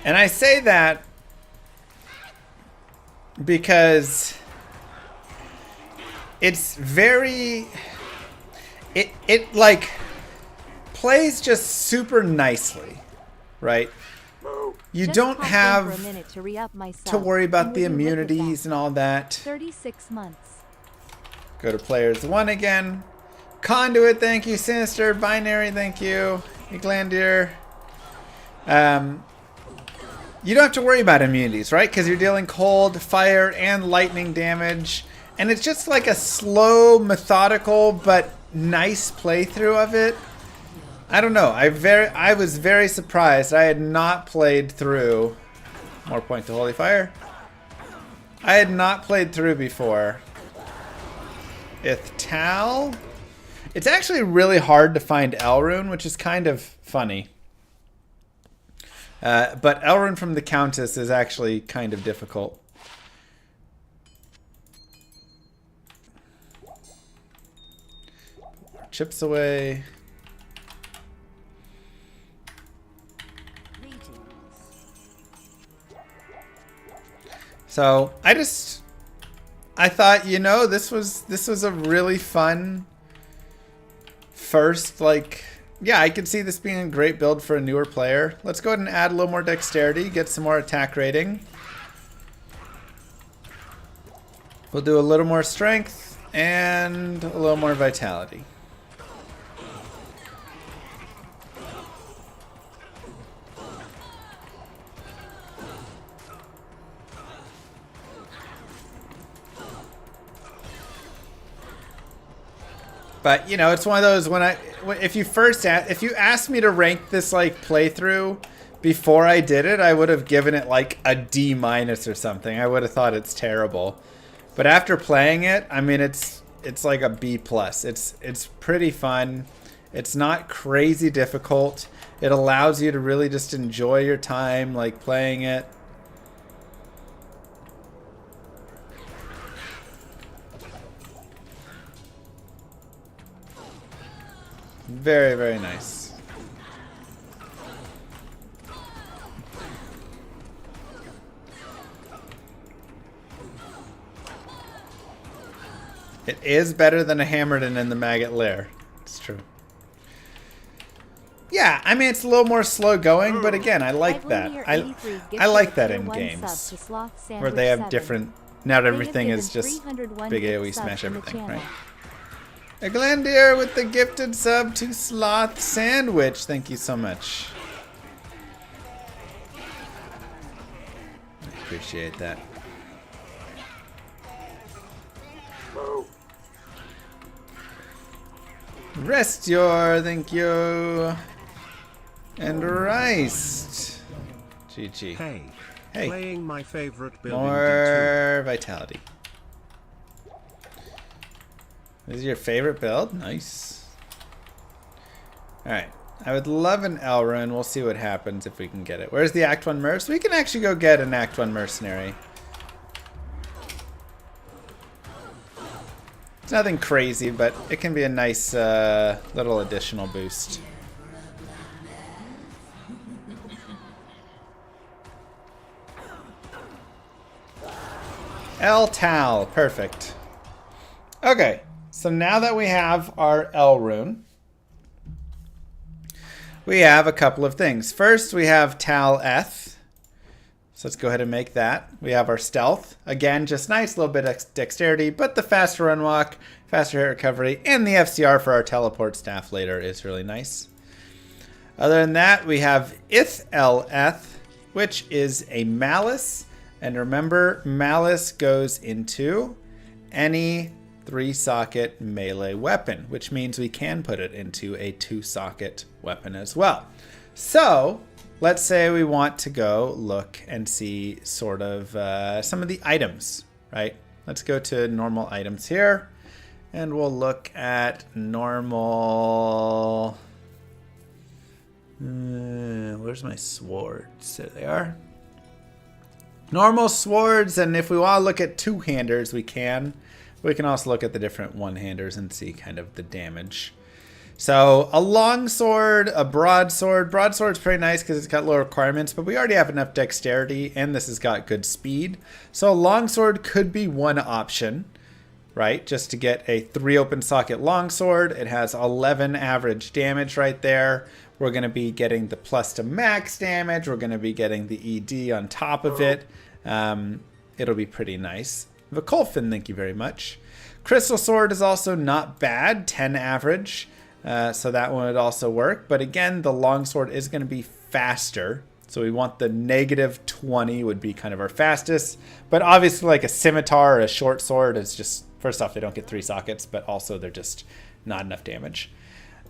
And I say that because it's very... It like plays just super nicely. Right? You Just don't popped in have for a minute to re-up myself. to worry about And the would you look at immunities that? and all that. 36 months. Go to players 1 again. Conduit, thank you. Sinister, Binary, thank you. Eglandir. You don't have to worry about immunities, right? Because you're dealing cold, fire, and lightning damage. And it's just like a slow, methodical, but nice playthrough of it. I don't know. I was very surprised. I had not played through... More point to Holy Fire. I had not played through before. Ithtal. It's actually really hard to find Elrune, which is kind of funny. But Elrune from the Countess is actually kind of difficult. Chips away. So I thought, you know, this was a really fun first, like, yeah, I could see this being a great build for a newer player. Let's go ahead and add a little more dexterity, get some more attack rating. We'll do a little more strength and a little more vitality. But, you know, it's one of those if you asked me to rank this like playthrough before I did it, I would have given it like a D- or something. I would have thought it's terrible. But after playing it, I mean, it's like a B+. It's pretty fun. It's not crazy difficult. It allows you to really just enjoy your time like playing it. Very, very nice. It is better than a Hammerden in the Maggot Lair. It's true. Yeah, I mean, it's a little more slow going, but again, I like that. I like that in games where they have different... Not everything is just big AoE smash everything, right? Eglandir with the gifted sub to Sloth Sandwich. Thank you so much. Appreciate that. Rest your, thank you. And Rice. GG. Hey. Hey. Playing my favorite build More vitality. This is your favorite build? Nice. Alright. I would love an Elrune. We'll see what happens if we can get it. Where's the Act 1 Merc? We can actually go get an Act 1 Mercenary. It's nothing crazy, but it can be a nice little additional boost. Ithtal. Perfect. Okay. So now that we have our Elrune, we have a couple of things. First, we have Tal Eth. So let's go ahead and make that. We have our Stealth. Again, just nice little bit of dexterity, but the faster run walk, faster hit recovery, and the FCR for our teleport staff later is really nice. Other than that, we have Ithel Eth, which is a Malice. And remember, Malice goes into any 3-socket melee weapon, which means we can put it into a 2-socket weapon as well. So let's say we want to go look and see sort of some of the items, right? Let's go to normal items here, and we'll look at normal. Where's my swords? There they are. Normal swords, and if we want to look at 2-handers, we can. We can also look at the different 1-handers and see kind of the damage. So a long sword, a broadsword. Broadsword's pretty nice because it's got low requirements, but we already have enough dexterity, and this has got good speed. So a longsword could be one option, right? Just to get a 3 open socket longsword. It has 11 average damage right there. We're going to be getting the plus to max damage. We're going to be getting the ED on top of it. It'll be pretty nice. Vicolfin, thank you very much. Crystal Sword is also not bad, 10 average. So that one would also work. But again, the longsword is going to be faster. So we want the negative 20 would be kind of our fastest. But obviously like a scimitar or a short sword is just, first off, they don't get 3 sockets, but also they're just not enough damage.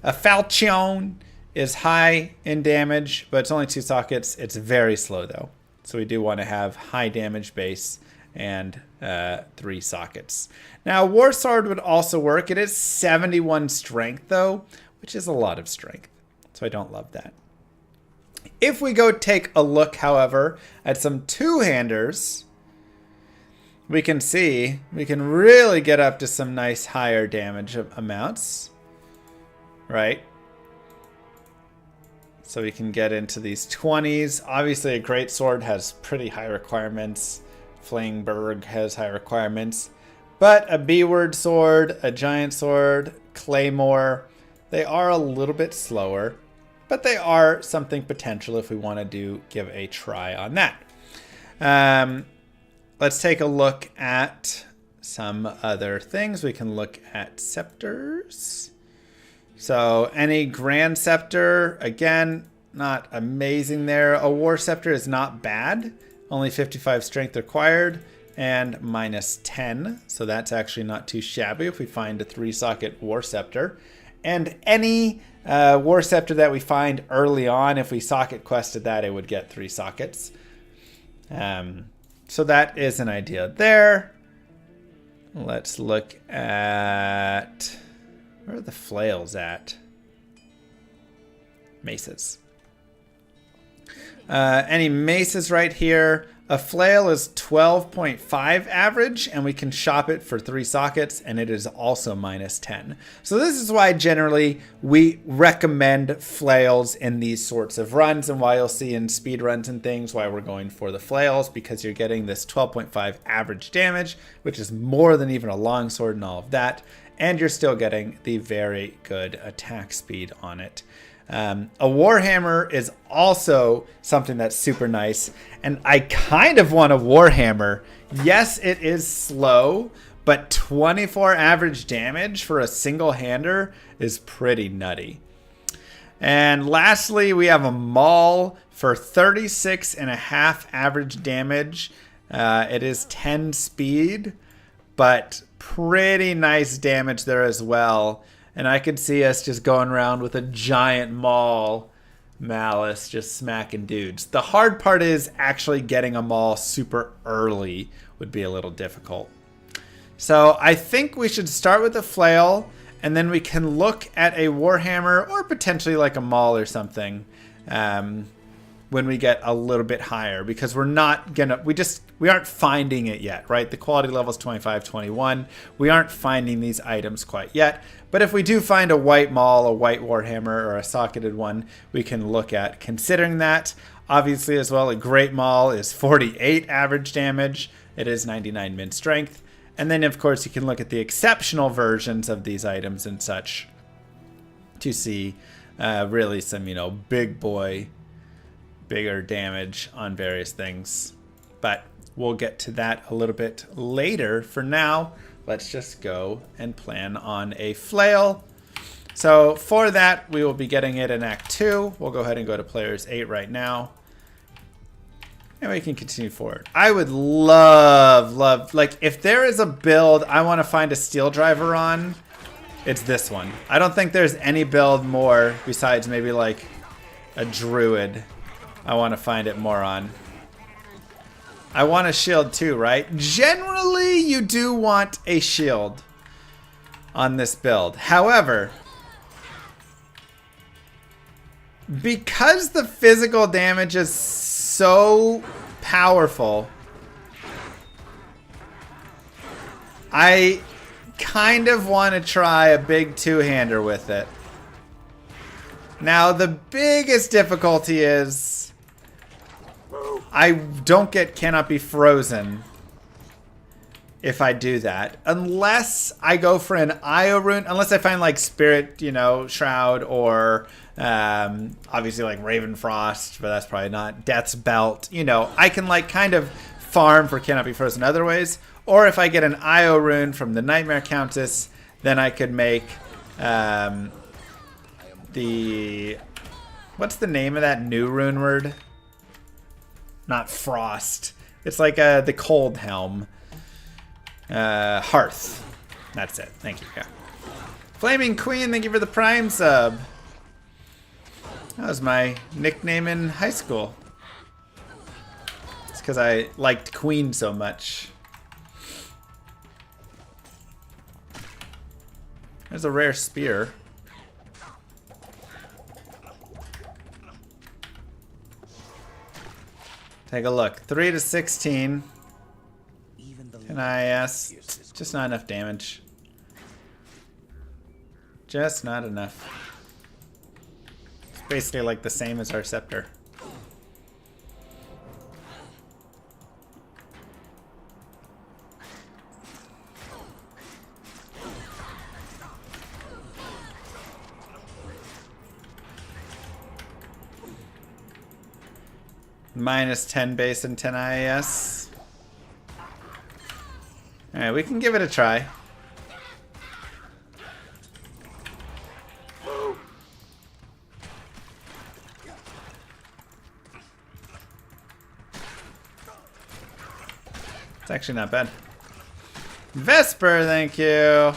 A falchion is high in damage, but it's only 2 sockets. It's very slow though. So we do want to have high damage base and 3 sockets. Now, War Sword would also work. It is 71 strength, though, which is a lot of strength. So I don't love that. If we go take a look, however, at some two-handers, we can see we can really get up to some nice higher damage amounts, right? So we can get into these 20s. Obviously, a great sword has pretty high requirements. Flingberg has high requirements. But a B-word sword, a giant sword, claymore, they are a little bit slower. But they are something potential if we want to give a try on that. Let's take a look at some other things. We can look at scepters. So any Grand Scepter, again, not amazing there. A War Scepter is not bad. Only 55 strength required and minus 10. So that's actually not too shabby if we find a 3-socket War Scepter. And any War Scepter that we find early on, if we socket quested that, it would get 3 sockets. So that is an idea there. Let's look at... where are the flails at? Maces. Any maces right here. A flail is 12.5 average, and we can shop it for 3 sockets, and it is also minus 10. So this is why generally we recommend flails in these sorts of runs, and why you'll see in speed runs and things why we're going for the flails, because you're getting this 12.5 average damage, which is more than even a longsword and all of that, and you're still getting the very good attack speed on it. A Warhammer is also something that's super nice, and I kind of want a Warhammer. Yes, it is slow, but 24 average damage for a single-hander is pretty nutty. And lastly, we have a Maul for 36.5 average damage. It is 10 speed, but pretty nice damage there as well. And I could see us just going around with a giant Maul Malice just smacking dudes. The hard part is actually getting a Maul super early would be a little difficult. So I think we should start with a flail, and then we can look at a Warhammer or potentially like a Maul or something when we get a little bit higher, because we're not gonna, we aren't finding it yet, right? The quality level is 25, 21. We aren't finding these items quite yet. But if we do find a white Maul, a white Warhammer, or a socketed one, we can look at considering that. Obviously as well, a great Maul is 48 average damage. It is 99 min strength. And then of course you can look at the exceptional versions of these items and such to see really some, you know, bigger damage on various things. But we'll get to that a little bit later. For now, let's just go and plan on a flail. So for that, we will be getting it in Act 2. We'll go ahead and go to Players 8 right now. And we can continue forward. I would love, like if there is a build I want to find a steel driver on, it's this one. I don't think there's any build more besides maybe like a druid I want to find it more on. I want a shield too, right? Generally, you do want a shield on this build. However, because the physical damage is so powerful, I kind of want to try a big two-hander with it. Now, the biggest difficulty is I cannot be frozen if I do that. Unless I go for an Io rune, unless I find like Spirit, you know, Shroud, or obviously like Ravenfrost, but that's probably not. Death's Belt, you know, I can like kind of farm for cannot be frozen other ways. Or if I get an IO rune from the Nightmare Countess, then I could make the... What's the name of that new rune word? Not Frost. It's like the Cold Helm. Hearth. That's it. Thank you. Yeah. Flaming Queen, thank you for the Prime sub. That was my nickname in high school. It's because I liked Queen so much. There's a rare spear. Take a look. 3 to 16. NIS. Just not enough damage. Just not enough. It's basically like the same as our scepter. Minus 10 base and 10 IAS. Alright, we can give it a try. It's actually not bad. Vesper, thank you.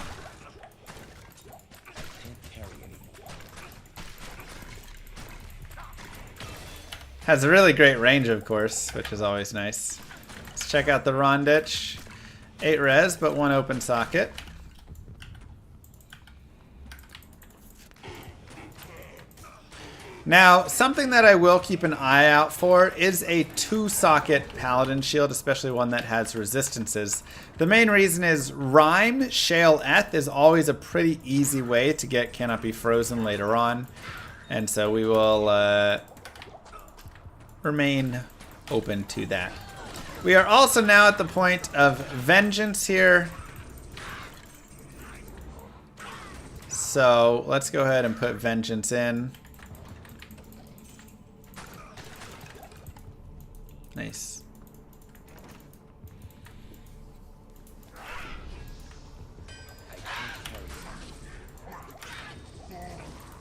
Has a really great range, of course, which is always nice. Let's check out the Ronditch. 8 res, but 1 open socket. Now, something that I will keep an eye out for is a 2-socket Paladin shield, especially one that has resistances. The main reason is Rhyme, Shale Eth is always a pretty easy way to get Cannot Be Frozen later on. And so we will remain open to that. We are also now at the point of Vengeance here. So let's go ahead and put Vengeance in. Nice.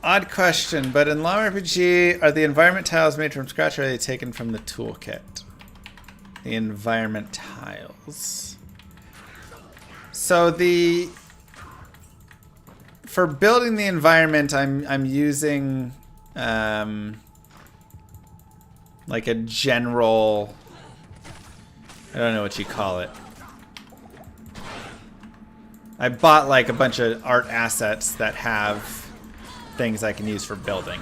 Odd question, but in LAW RPG, are the environment tiles made from scratch or are they taken from the toolkit? The environment tiles. So for building the environment, I'm using like a general, I don't know what you call it. I bought like a bunch of art assets that have things I can use for building.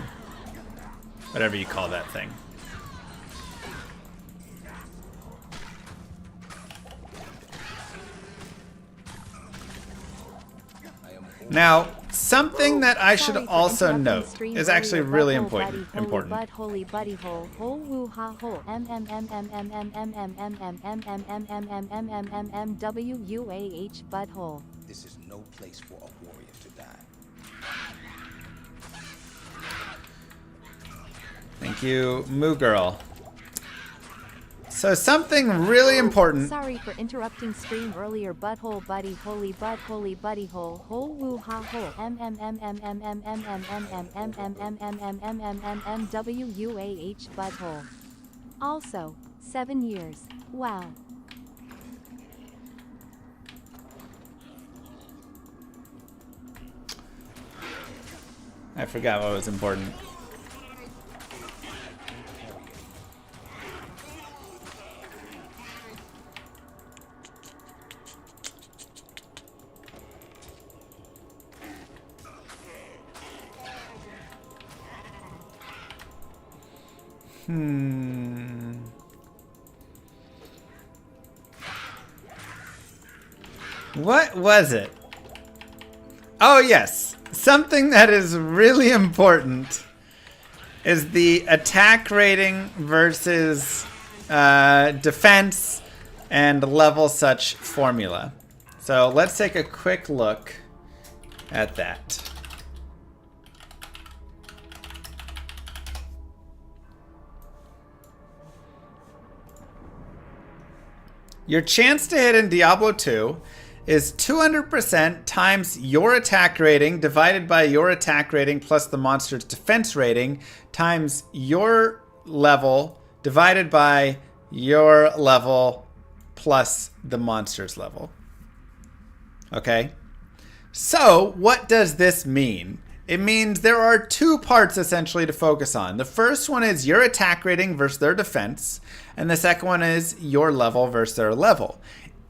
Whatever you call that thing. Now, something that I should also note is actually really important. Holy buddy hole, hole woo ha hole, MWUAH butthole. This is no place for a warrior to die. Thank you, Moo Girl. So something really important. Sorry for interrupting stream earlier. Butthole buddy holy butt holy buddy hole hole woo ha hole MWUAH butthole. Also, 7 years. Wow. I forgot what was important. What was it? Oh yes, something that is really important is the attack rating versus defense and level such formula. So let's take a quick look at that. Your chance to hit in Diablo 2 is 200% times your attack rating divided by your attack rating plus the monster's defense rating times your level divided by your level plus the monster's level. Okay? So, what does this mean? It means there are two parts essentially to focus on. The first one is your attack rating versus their defense, and the second one is your level versus their level.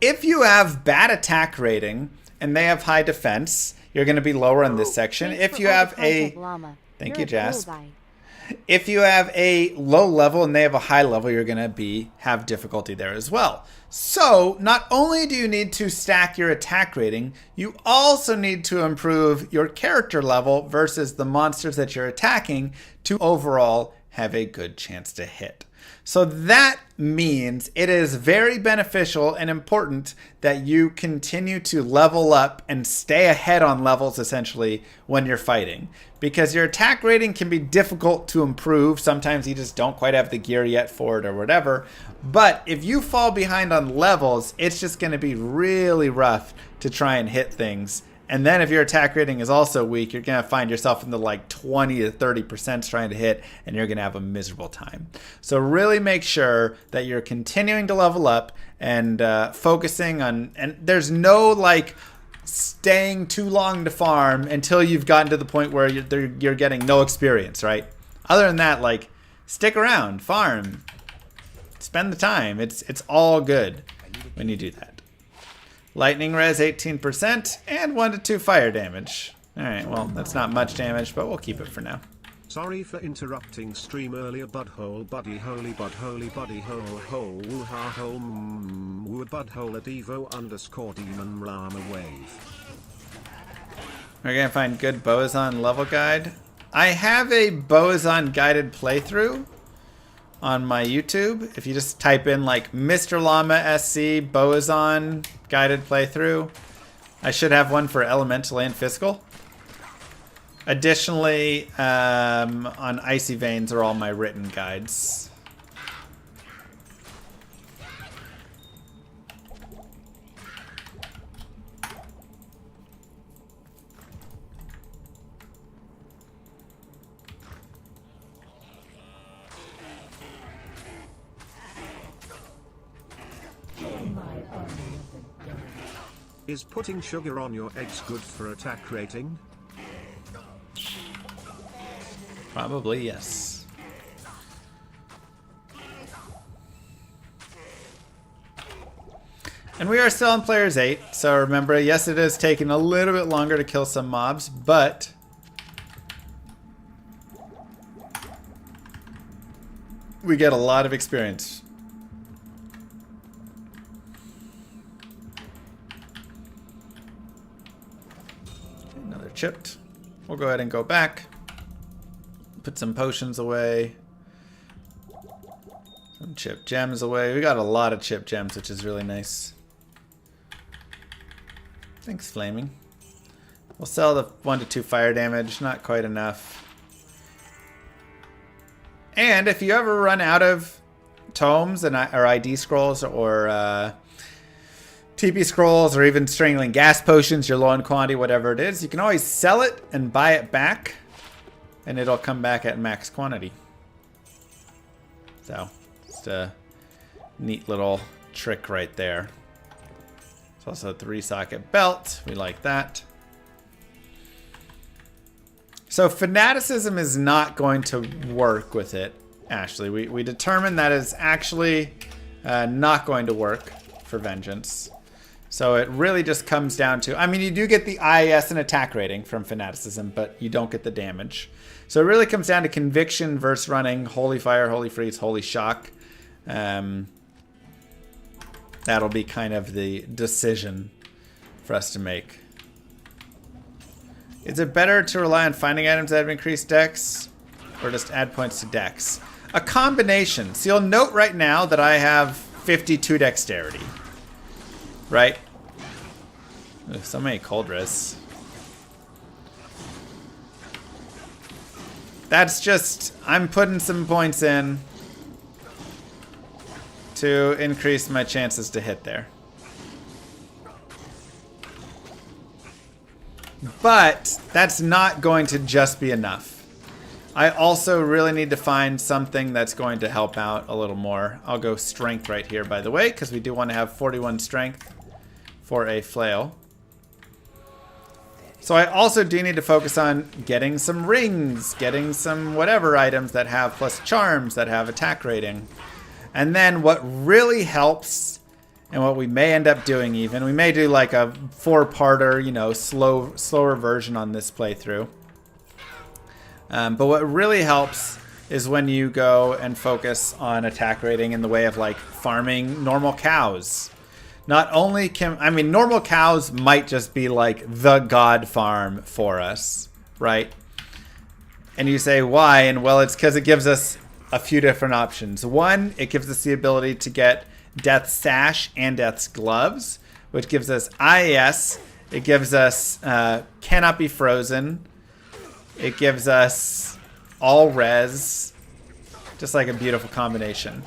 If you have bad attack rating and they have high defense, you're going to be lower in this section. If you have a... Thank you, Jas. If you have a low level and they have a high level, you're going to have difficulty there as well. So, not only do you need to stack your attack rating, you also need to improve your character level versus the monsters that you're attacking to overall have a good chance to hit. So that means it is very beneficial and important that you continue to level up and stay ahead on levels essentially when you're fighting. Because your attack rating can be difficult to improve. Sometimes you just don't quite have the gear yet for it or whatever. But if you fall behind on levels, it's just going to be really rough to try and hit things. And then if your attack rating is also weak, you're going to find yourself in the like 20 to 30% trying to hit, and you're going to have a miserable time. So really make sure that you're continuing to level up and focusing on, and there's no like staying too long to farm until you've gotten to the point where you're getting no experience, right? Other than that, like stick around, farm, spend the time. It's all good when you do that. Lightning res 18% and 1 to 2 fire damage. Alright, well, that's not much damage, but we'll keep it for now. Sorry for interrupting stream earlier, butthole buddy holy buddy hole ha hole wood butthole at evo _ demon rama wave. We're gonna find good Boazon level guide. I have a Boazon guided playthrough on my YouTube. If you just type in like Mr. Llama SC Boazon guided playthrough, I should have one for Elemental and Physical. Additionally, on Icy Veins are all my written guides. Is putting sugar on your eggs good for attack rating? Probably, yes. And we are still on Players 8, so remember, yes, it is taking a little bit longer to kill some mobs, but we get a lot of experience. Another chipped. We'll go ahead and go back. Put some potions away. Some chip gems away. We got a lot of chip gems, which is really nice. Thanks, Flaming. We'll sell the 1 to 2 fire damage. Not quite enough. And if you ever run out of tomes and or ID scrolls or TP scrolls or even strangling gas potions, you're low on quantity, whatever it is, you can always sell it and buy it back, and it'll come back at max quantity. So, just a neat little trick right there. It's also a 3-socket belt. We like that. So fanaticism is not going to work with it, Ashley. We determined that is actually not going to work for Vengeance. So it really just comes down to, I mean, you do get the IS and attack rating from fanaticism, but you don't get the damage. So it really comes down to conviction versus running Holy Fire, Holy Freeze, Holy Shock. That'll be kind of the decision for us to make. Is it better to rely on finding items that have increased dex or just add points to dex? A combination. So you'll note right now that I have 52 dexterity. Right? Ooh, so many cold res. That's just, I'm putting some points in. to increase my chances to hit there. But that's not going to just be enough. I also really need to find something that's going to help out a little more. I'll go strength right here, by the way, because we do want to have 41 strength for a flail. So I also do need to focus on getting some rings, getting some whatever items that have plus charms, that have attack rating. And then what really helps, and what we may end up doing even, we may do like a 4-parter, you know, slower version on this playthrough. But what really helps is when you go and focus on attack rating in the way of like farming normal cows. Not only can, I mean, normal cows might just be like the god farm for us, right? And you say, why? And well, it's because it gives us a few different options. One, it gives us the ability to get Death's Sash and Death's Gloves, which gives us IAS. It gives us Cannot Be Frozen. It gives us all res, just like a beautiful combination.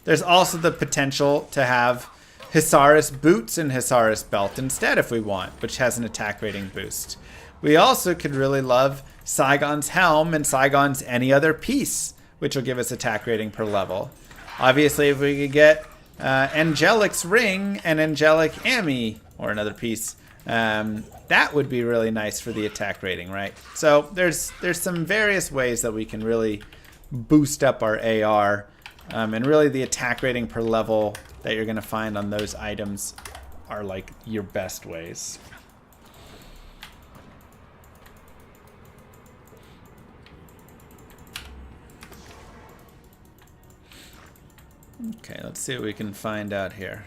There's also the potential to have Hisaris Boots and Hisaris Belt instead if we want, which has an attack rating boost. We also could really love Saigon's Helm and Saigon's Any Other Piece, which will give us attack rating per level. Obviously, if we could get Angelic's Ring and Angelic Ami, or another piece, that would be really nice for the attack rating, right? So there's some various ways that we can really boost up our AR, and really the attack rating per level that you're going to find on those items are like your best ways. Okay, let's see what we can find out here.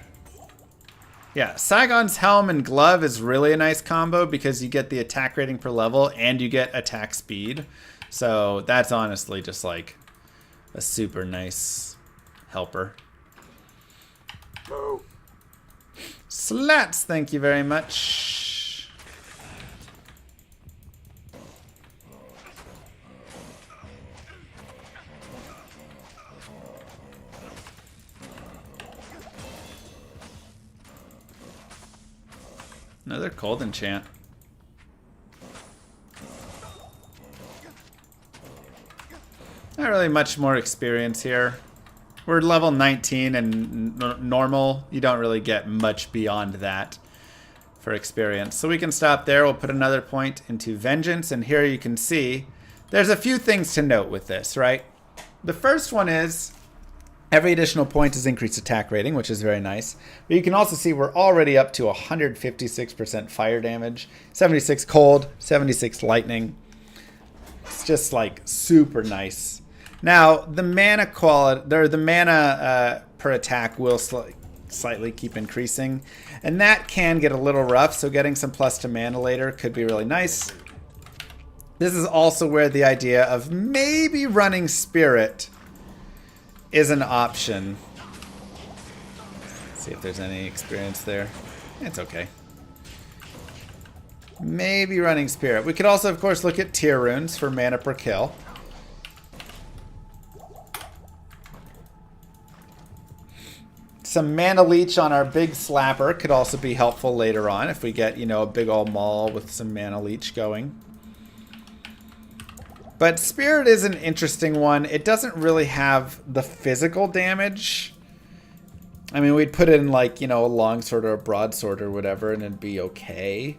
Yeah, Saigon's Helm and Glove is really a nice combo because you get the attack rating per level and you get attack speed. So that's honestly just like a super nice helper. Slats, thank you very much. Another cold enchant. Not really much more experience here. We're level 19 and normal. You don't really get much beyond that for experience. So we can stop there. We'll put another point into Vengeance. And here you can see there's a few things to note with this, right? The first one is every additional point is increased attack rating, which is very nice. But you can also see we're already up to 156% fire damage, 76 cold, 76 lightning. It's just like super nice. Now the mana quality, or the mana per attack will slightly keep increasing, and that can get a little rough. So getting some plus to mana later could be really nice. This is also where the idea of maybe running Spirit is an option. Let's see if there's any experience there. It's okay. Maybe running Spirit. We could also, of course, look at tier runes for mana per kill. Some mana leech on our big slapper could also be helpful later on if we get, you know, a big old maul with some mana leech going. But Spirit is an interesting one. It doesn't really have the physical damage. I mean, we'd put it in like, you know, a longsword or a broadsword or whatever and it'd be okay.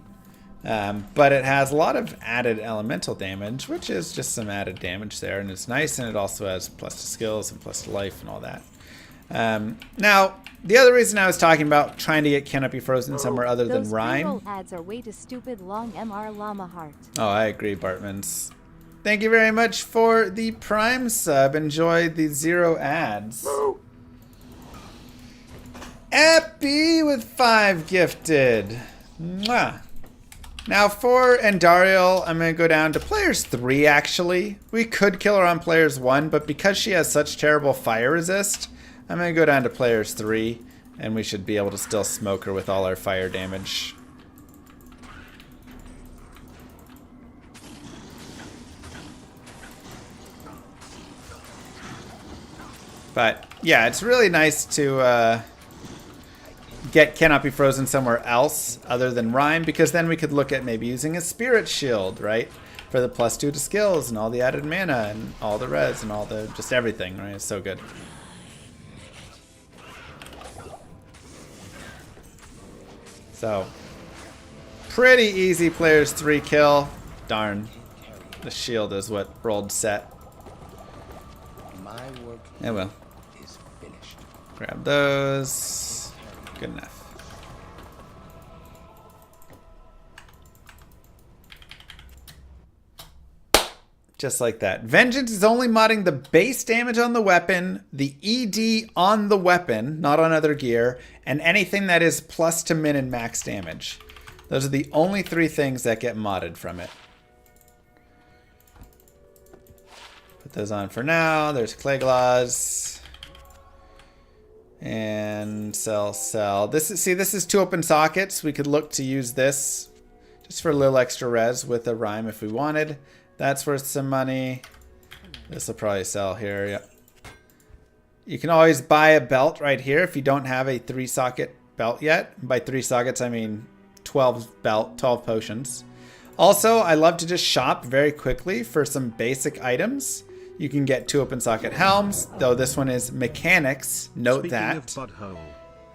But it has a lot of added elemental damage, which is just some added damage there. And it's nice, and it also has plus to skills and plus to life and all that. Now, the other reason I was talking about trying to get Cannot Be Frozen somewhere other than Rhine. Those ads are way too stupid. Long MR Llama Heart. Oh, I agree, Bartmans. Thank you very much for the Prime sub. Enjoy the 0 ads. Epi with 5 gifted. Mwah. Now for Andariel, I'm going to go down to players 3 actually. We could kill her on players 1, but because she has such terrible fire resist, I'm going to go down to players 3, and we should be able to still smoke her with all our fire damage. But yeah, it's really nice to get Cannot Be Frozen somewhere else other than Rhyme, because then we could look at maybe using a Spirit Shield, right? For the +2 to skills and all the added mana and all the res and all the just everything, right? It's so good. So, pretty easy players 3 kill. Darn, the shield is what rolled set. My work Yeah, well. is finished. Grab those. Good enough. Just like that. Vengeance is only modding the base damage on the weapon, the ED on the weapon, not on other gear, and anything that is plus to min and max damage. Those are the only 3 things that get modded from it. Put those on for now. There's Clayglaws. And sell. This is 2 open sockets. We could look to use this just for a little extra res with a Rhyme if we wanted. That's worth some money. This will probably sell here. Yep. You can always buy a belt right here if you don't have a 3-socket belt yet. By 3 sockets, I mean 12 potions. Also, I love to just shop very quickly for some basic items. You can get 2 open socket helms, though this one is mechanics. Note Speaking that. of butthole,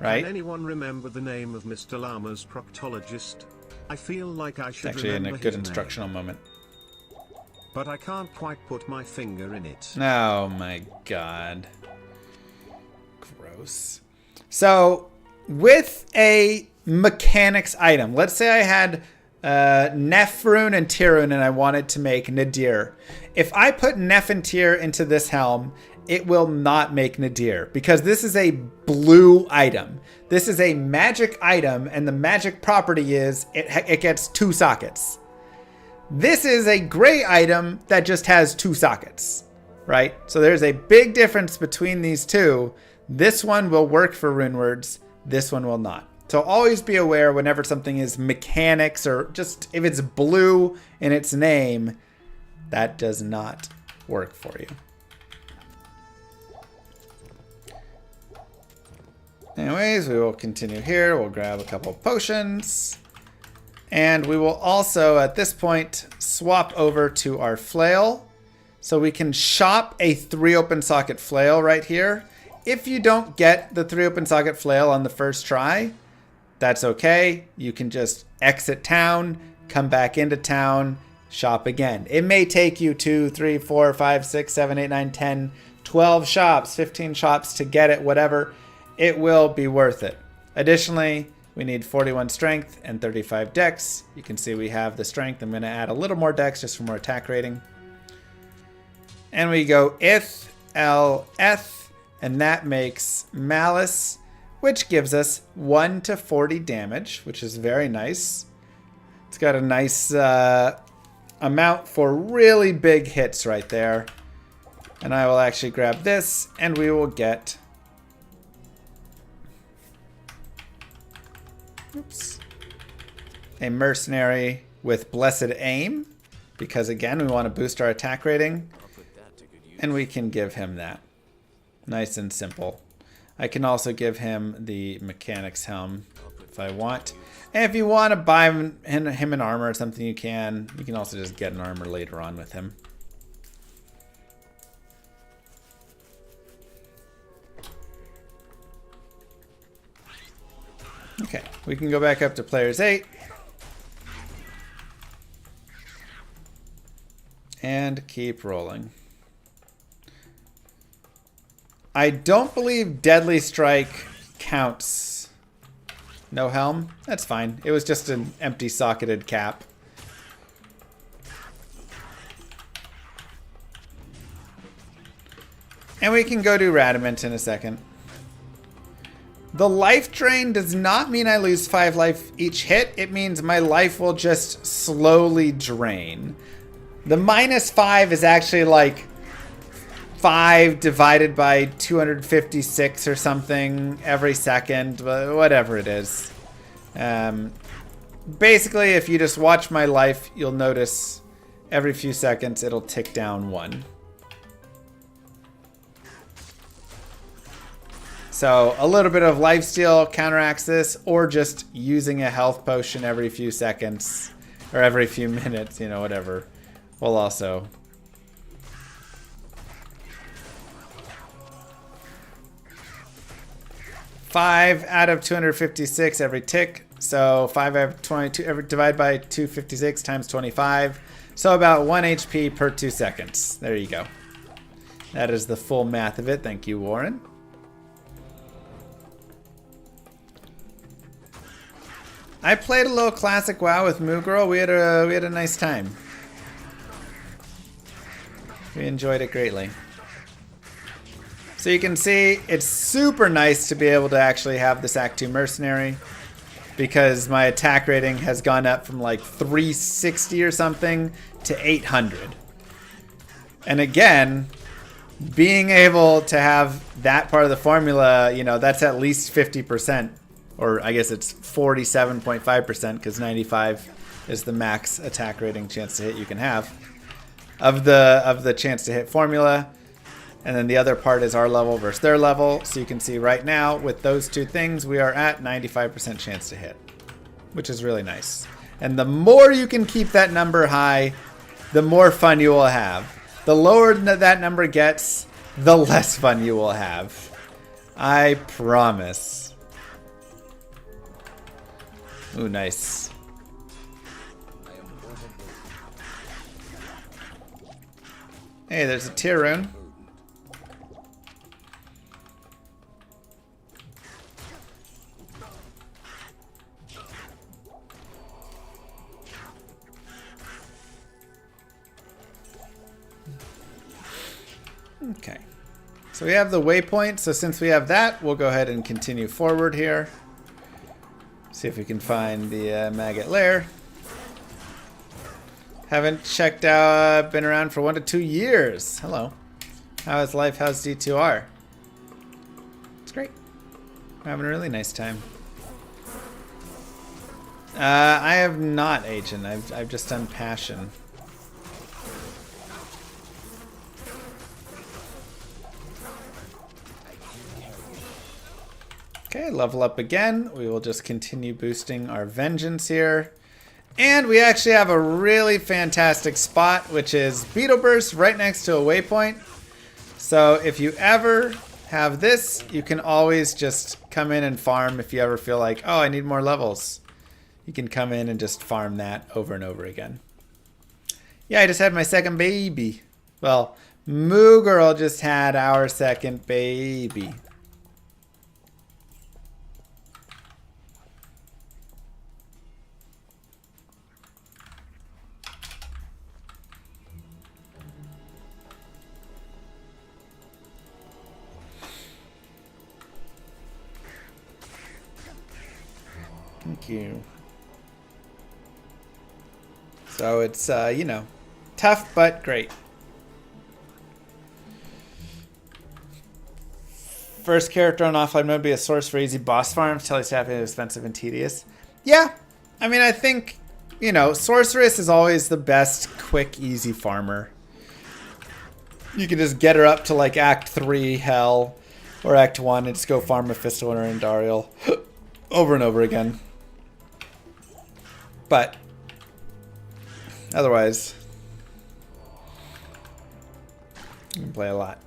Right? Can anyone remember the name of Mr. Llama's proctologist? I feel like I It's should actually in remember a good his instructional name, moment. but I can't quite put my finger in it. Oh my god. Gross. So, with a mechanics item, let's say I had Neff rune and Tyr rune and I wanted to make Nadir. If I put Neff and Tyr into this helm, it will not make Nadir because this is a blue item. This is a magic item and the magic property is it gets 2 sockets. This is a gray item that just has 2 sockets, right? So there's a big difference between these two. This one will work for runewords. This one will not. So always be aware whenever something is mechanics or just if it's blue in its name, that does not work for you. Anyways, we will continue here. We'll grab a couple potions. And we will also, at this point, swap over to our flail. So we can shop a 3 open socket flail right here. If you don't get the 3 open socket flail on the first try, that's okay. You can just exit town, come back into town, shop again. It may take you 2, 3, 4, 5, 6, 7, 8, 9, 10, 12 shops, 15 shops to get it, whatever. It will be worth it. Additionally, we need 41 strength and 35 dex. You can see we have the strength. I'm going to add a little more dex just for more attack rating. And we go ith, el, eth, and that makes malice, which gives us 1 to 40 damage, which is very nice. It's got a nice amount for really big hits right there. And I will actually grab this, and we will get... Oops. A mercenary with blessed aim, because again, we want to boost our attack rating. And we can give him that. Nice and simple. I can also give him the mechanics helm if I want. And if you want to buy him an armor or something, you can. You can also just get an armor later on with him. Okay, we can go back up to players 8. And keep rolling. I don't believe Deadly Strike counts. No helm? That's fine. It was just an empty socketed cap. And we can go do Radamant in a second. The life drain does not mean I lose 5 life each hit. It means my life will just slowly drain. The -5 is actually like 5 divided by 256 or something every second, whatever it is. Basically, if you just watch my life, you'll notice every few seconds it'll tick down 1. So a little bit of lifesteal counteracts this, or just using a health potion every few seconds or every few minutes, you know, whatever, will also. Five out of 256 every tick. So 5 out of 22 divide by 256 times 25. So about 1 HP per 2 seconds. There you go. That is the full math of it. Thank you, Warren. I played a little classic WoW with Moo Girl. We had a nice time. We enjoyed it greatly. So you can see it's super nice to be able to actually have this Act 2 Mercenary, because my attack rating has gone up from like 360 or something to 800. And again, being able to have that part of the formula, you know, that's at least 50%, or I guess it's 47.5%, because 95 is the max attack rating chance to hit you can have of the chance to hit formula. And then the other part is our level versus their level. So you can see right now with those two things, we are at 95% chance to hit, which is really nice. And the more you can keep that number high, the more fun you will have. The lower that number gets, the less fun you will have. I promise. Ooh, nice. Hey, there's a tier rune. Okay, so we have the waypoint. So since we have that, we'll go ahead and continue forward here. See if we can find the maggot lair. Haven't checked out, been around for 1 to 2 years. Hello. How is life? How's D2R? It's great. We're having a really nice time. I have not Agent. I've just done Passion. Okay, level up again. We will just continue boosting our vengeance here. And we actually have a really fantastic spot, which is Beetle Burst right next to a waypoint. So if you ever have this, you can always just come in and farm if you ever feel like, oh, I need more levels. You can come in and just farm that over and over again. Yeah, I just had my second baby. Well, Moo Girl just had our second baby. Thank you. So it's, you know, tough but great. First character on offline mode be a source for easy boss farms. Tell he's happy, expensive, and tedious. Yeah, I mean, I think, you know, Sorceress is always the best, quick, easy farmer. You can just get her up to like Act 3 Hell or Act 1 and just go farm a Fist Winner and Duriel over and over again. But otherwise, you can play a lot.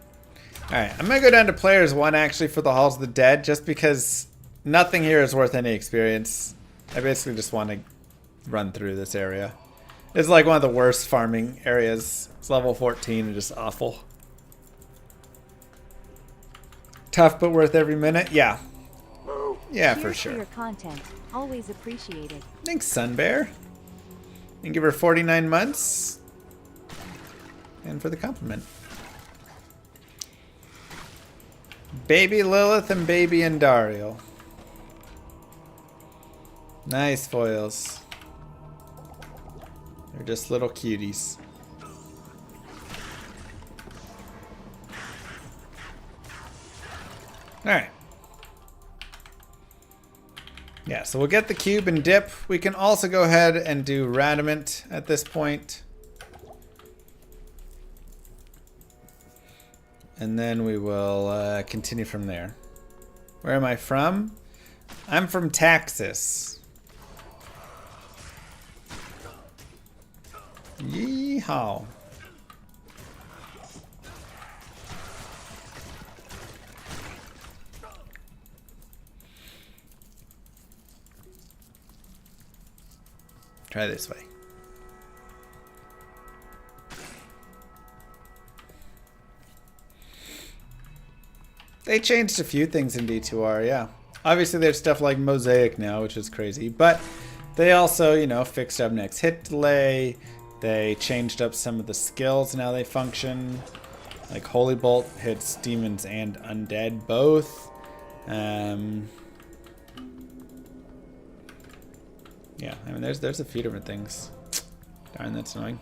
Alright, I'm going to go down to Players 1 actually for the Halls of the Dead, just because nothing here is worth any experience. I basically just want to run through this area. It's like one of the worst farming areas. It's level 14 and just awful. Tough but worth every minute? Yeah. Yeah, Cheers for sure. For your content. Always appreciated. Thanks, Sunbear. And give her 49 months. And for the compliment. Baby Lilith and Baby Andariel. Nice foils. They're just little cuties. Alright. Yeah, so we'll get the cube and dip. We can also go ahead and do Radamant at this point. And then we will continue from there. Where am I from? I'm from Texas. Yeehaw. Try this way. They changed a few things in D2R, yeah. Obviously there's stuff like Mosaic now, which is crazy, but they also, you know, fixed up next hit delay. They changed up some of the skills, now they function. Like Holy Bolt hits demons and undead both. Yeah, I mean there's a few different things. Darn, that's annoying.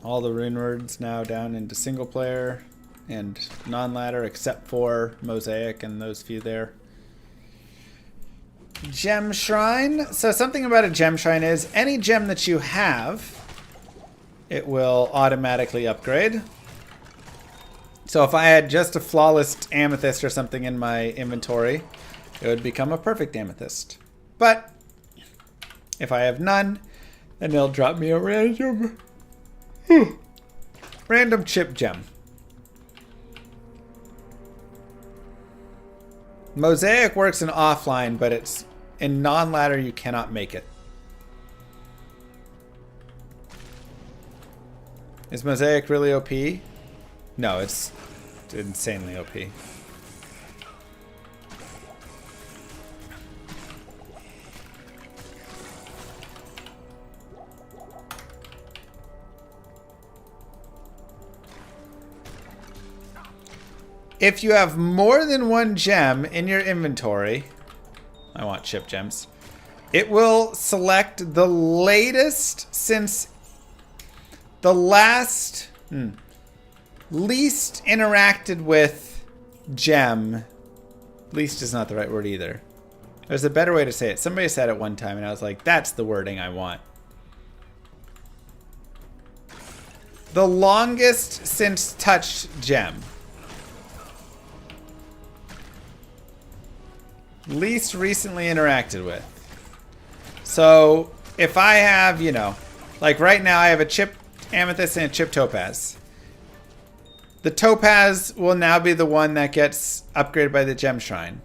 All the rune words now down into single player and non-ladder except for Mosaic and those few there. Gem Shrine. So something about a Gem Shrine is any gem that you have, it will automatically upgrade. So if I had just a flawless amethyst or something in my inventory, it would become a perfect amethyst. But if I have none, then it'll drop me a random chip gem. Mosaic works in offline, but it's in non-ladder you cannot make it. Is Mosaic really OP? No, it's insanely OP. If you have more than one gem in your inventory, I want chip gems, it will select the latest since the last least interacted with gem. Least is not the right word either. There's a better way to say it. Somebody said it one time and I was like, that's the wording I want. The longest since touched gem. Least recently interacted with. So if I have, you know, like right now I have a chip amethyst and a chip topaz. The topaz will now be the one that gets upgraded by the gem shrine.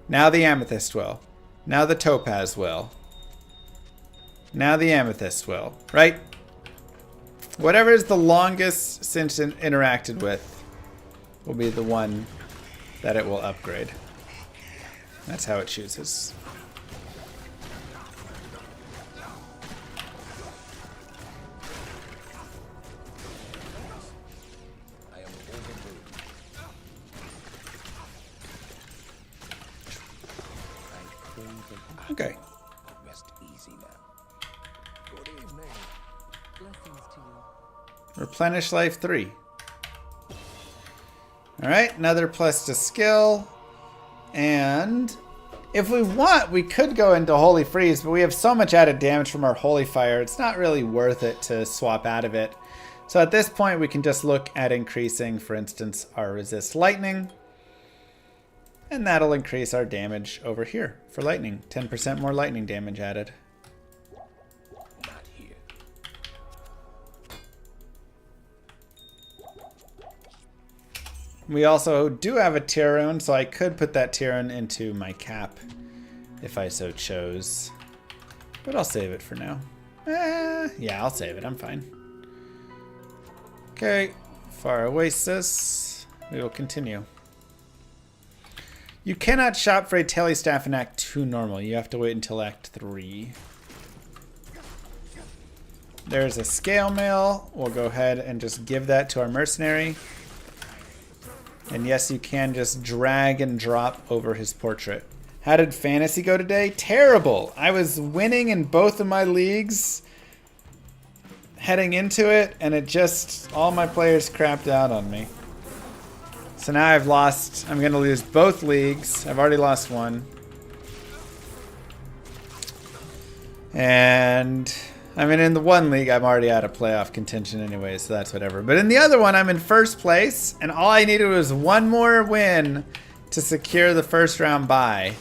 Now the amethyst will. Now the topaz will. Now the amethyst will. Right? Whatever is the longest since interacted with will be the one that it will upgrade. That's how it chooses. Okay. Rest easy now. Good evening. Blessings to you. Replenish life 3. Alright, another plus to skill. And if we want, we could go into Holy Freeze, but we have so much added damage from our Holy Fire, it's not really worth it to swap out of it. So at this point, we can just look at increasing, for instance, our Resist Lightning. And that'll increase our damage over here for lightning. 10% more lightning damage added. Not here. We also do have a Tyrone, so I could put that Tyrone into my cap if I so chose. But I'll save it for now. Yeah, I'll save it. I'm fine. Okay, Far Oasis. We will continue. You cannot shop for a Tele Staff in Act 2 normal. You have to wait until Act 3. There's a scale mail. We'll go ahead and just give that to our mercenary. And yes, you can just drag and drop over his portrait. How did fantasy go today? Terrible. I was winning in both of my leagues heading into it, and it just, all my players crapped out on me. So now I've lost, I'm going to lose both leagues. I've already lost one. And I mean, in the one league, I'm already out of playoff contention anyway, so that's whatever. But in the other one, I'm in first place, and all I needed was one more win to secure the first round bye.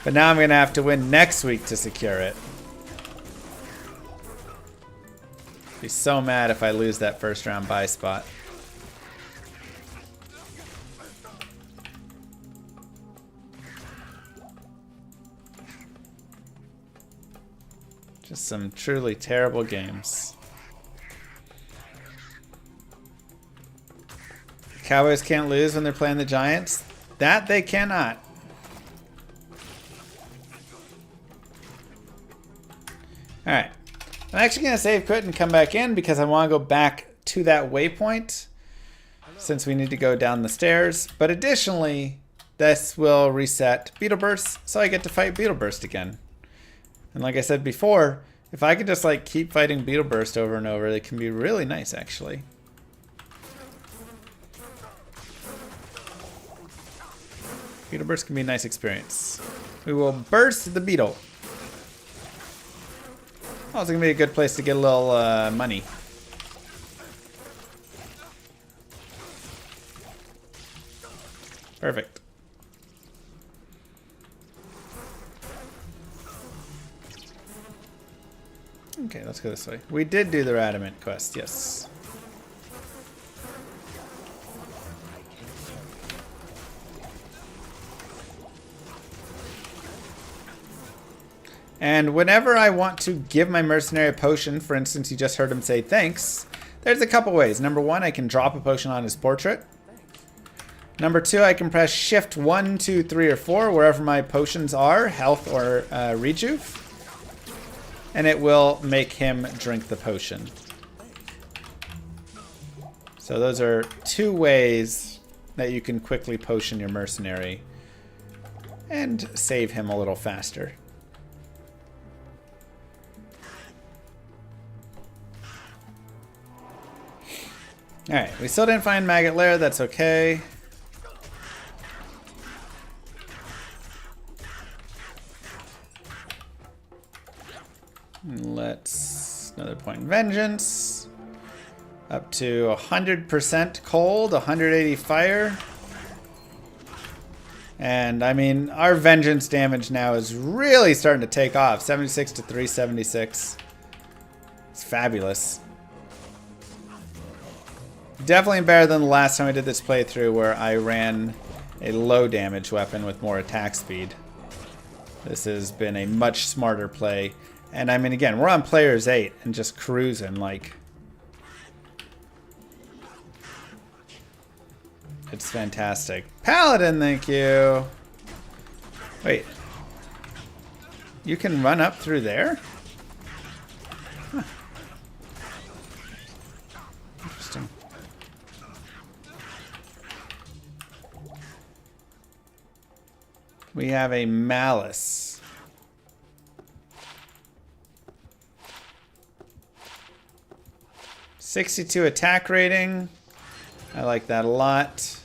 But now I'm going to have to win next week to secure it. Be so mad if I lose that first round bye spot. Just some truly terrible games. Cowboys can't lose when they're playing the Giants. That they cannot. Alright. I'm actually going to save quit and come back in because I want to go back to that waypoint since we need to go down the stairs. But additionally, this will reset Beetle Burst, so I get to fight Beetle Burst again. And like I said before, if I could just like keep fighting Beetle Burst over and over, it can be really nice actually. Beetle Burst can be a nice experience. We will burst the beetle. Oh, it's gonna be a good place to get a little money. Perfect. Okay, let's go this way. We did do the Radamant quest, yes. And whenever I want to give my mercenary a potion, for instance, you just heard him say thanks, there's a couple ways. Number one, I can drop a potion on his portrait. Number two, I can press shift 1, 2, 3, or 4, wherever my potions are, health or rejuve. And it will make him drink the potion. So those are two ways that you can quickly potion your mercenary and save him a little faster. Alright, we still didn't find Maggot Lair, that's okay. Let's another point in vengeance. Up to 100% cold, 180 fire. And I mean, our vengeance damage now is really starting to take off. 76 to 376. It's fabulous. Definitely better than the last time I did this playthrough where I ran a low damage weapon with more attack speed. This has been a much smarter play. And I mean, again, we're on players 8 and just cruising like... It's fantastic. Paladin, thank you. Wait. You can run up through there? Huh. Interesting. We have a Malice. '62 attack rating. I like that a lot.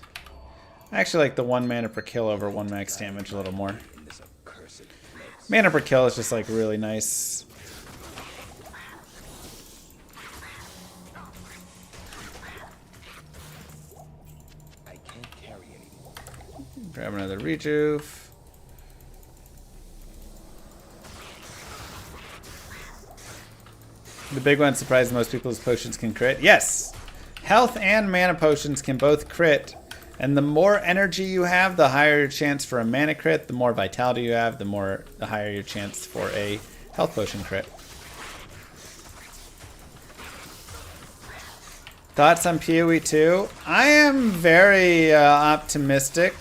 I actually like the 1 mana per kill over 1 max damage a little more. Mana per kill is just like really nice. Grab another rejuve. The big one surprised most people is potions can crit. Yes! Health and mana potions can both crit. And the more energy you have, the higher your chance for a mana crit. The more vitality you have, the higher your chance for a health potion crit. Thoughts on PoE 2? I am very optimistic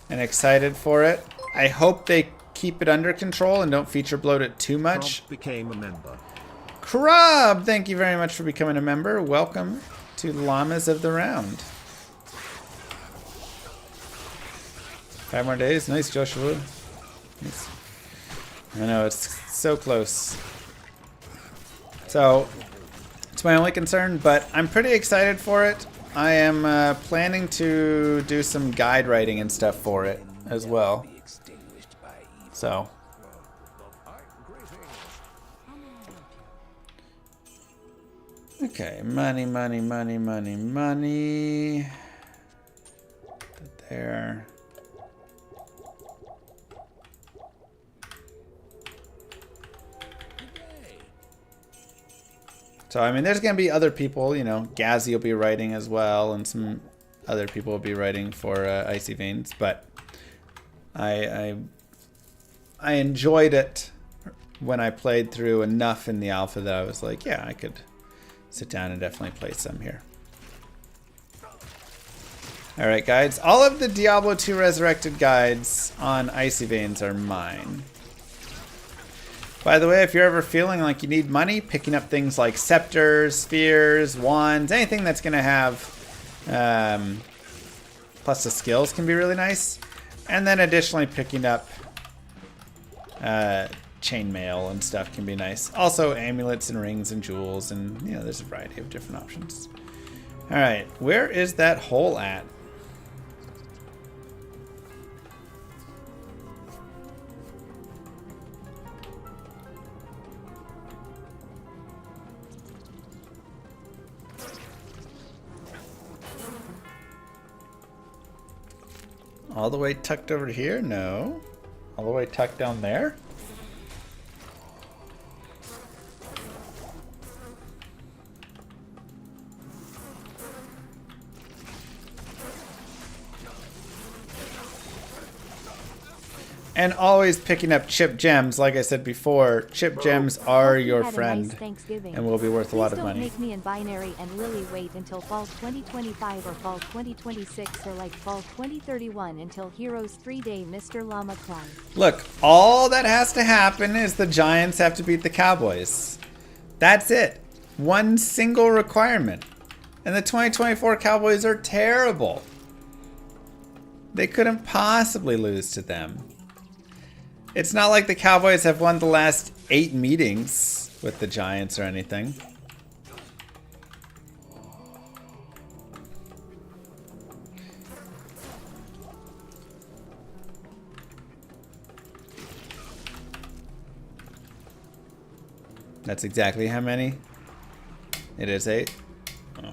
and excited for it. I hope they keep it under control and don't feature bloat it too much. Rob became a member. Krub, thank you very much for becoming a member. Welcome to Llamas of the Round. 5 more days. Nice, Joshua. Nice. I know, it's so close. So, it's my only concern, but I'm pretty excited for it. I am planning to do some guide writing and stuff for it as well. So. Okay, money, money, money, money, money. There. So, I mean, there's going to be other people, you know, Gazzy will be writing as well, and some other people will be writing for Icy Veins, but I enjoyed it when I played through enough in the alpha that I was like, yeah, I could sit down and definitely play some here. Alright, guides. All of the Diablo 2 Resurrected guides on Icy Veins are mine. By the way, if you're ever feeling like you need money, picking up things like scepters, spheres, wands, anything that's going to have plus the skills can be really nice. And then additionally picking up chainmail and stuff can be nice. Also amulets and rings and jewels, and you know, there's a variety of different options. Alright, where is that hole at? All the way tucked over here? No. All the way tucked down there? And always picking up chip gems. Like I said before, chip gems are your friend and will be worth a lot of money. Please don't make me in binary and Lily wait until fall 2025 or fall 2026 or like fall 2031 until Heroes 3-Day Mr. Llama Cry. Look, all that has to happen is the Giants have to beat the Cowboys. That's it. One single requirement. And the 2024 Cowboys are terrible. They couldn't possibly lose to them. It's not like the Cowboys have won the last 8 meetings with the Giants or anything. That's exactly how many? It is 8? Oh.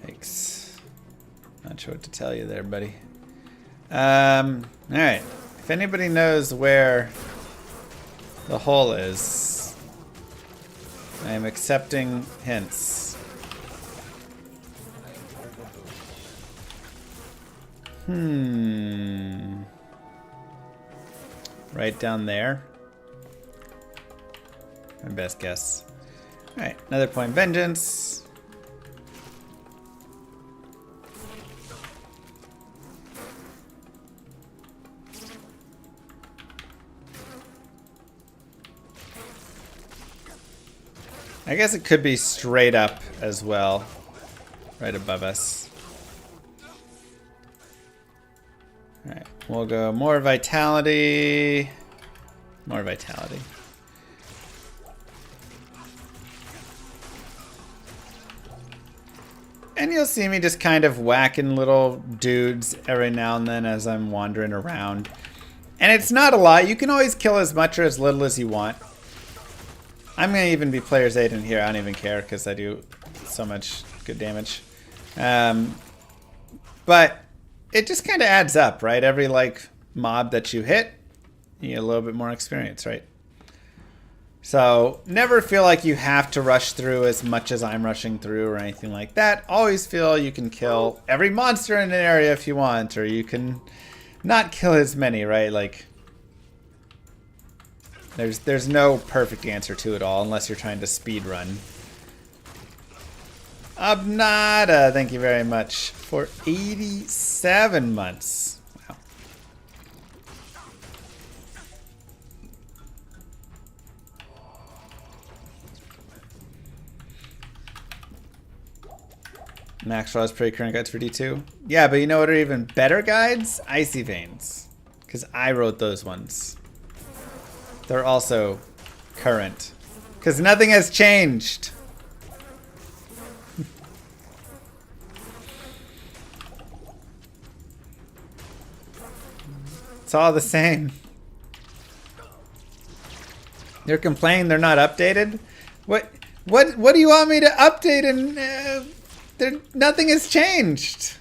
Thanks. Not sure what to tell you there, buddy. Alright. If anybody knows where the hole is, I am accepting hints. Right down there. My best guess. Alright, another point of vengeance. I guess it could be straight up as well, right above us. Alright, we'll go more vitality. More vitality. And you'll see me just kind of whacking little dudes every now and then as I'm wandering around. And it's not a lot. You can always kill as much or as little as you want. I'm going to even be player's aid in here. I don't even care because I do so much good damage. But it just kind of adds up, right? Every like mob that you hit, you get a little bit more experience, right? So never feel like you have to rush through as much as I'm rushing through or anything like that. Always feel you can kill every monster in an area if you want, or you can not kill as many, right? Like there's no perfect answer to it all unless you're trying to speed run. Abnada, thank you very much for 87 months. Wow. Max Raw's pretty current guides for D2. Yeah, but you know what are even better guides? Icy Veins. Because I wrote those ones. They're also current. Because nothing has changed. It's all the same. They're complaining they're not updated? What do you want me to update? And nothing has changed.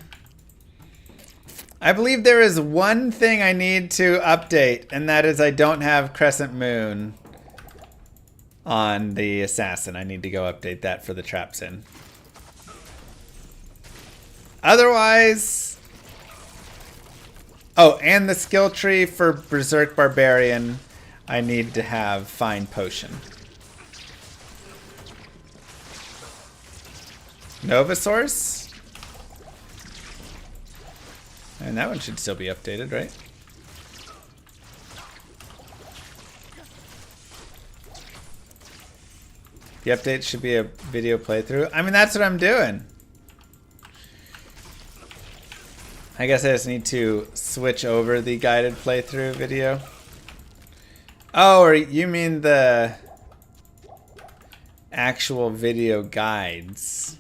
I believe there is one thing I need to update, and that is I don't have Crescent Moon on the Assassin. I need to go update that for the Traps in. Otherwise... Oh, and the skill tree for Berserk Barbarian, I need to have Fine Potion. Nova Source? And that one should still be updated, right? The update should be a video playthrough. I mean, that's what I'm doing. I guess I just need to switch over the guided playthrough video. Oh, or you mean the actual video guides.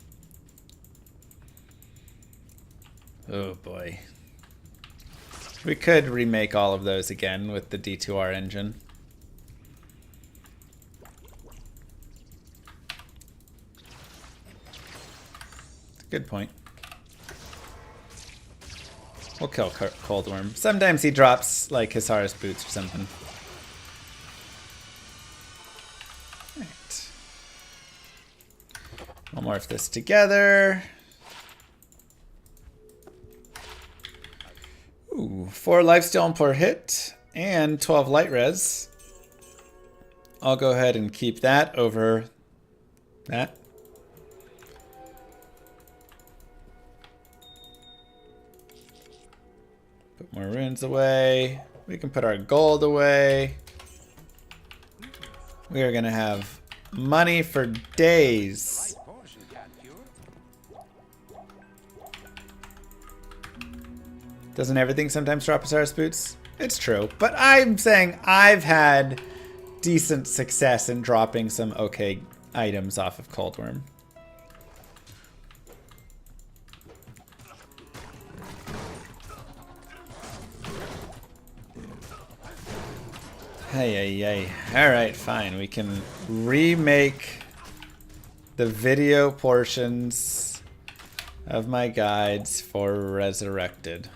Oh boy. We could remake all of those again with the D2R engine. Good point. We'll kill Coldworm. Sometimes he drops like Hisara's boots or something. Alright. We'll morph this together. Ooh, 4 lifesteal per hit and 12 light res. I'll go ahead and keep that over that. Put more runes away. We can put our gold away. We are going to have money for days. Doesn't everything sometimes drop Osiris boots? It's true, but I'm saying I've had decent success in dropping some okay items off of Coldworm. Hey. Alright, fine. We can remake the video portions of my guides for Resurrected.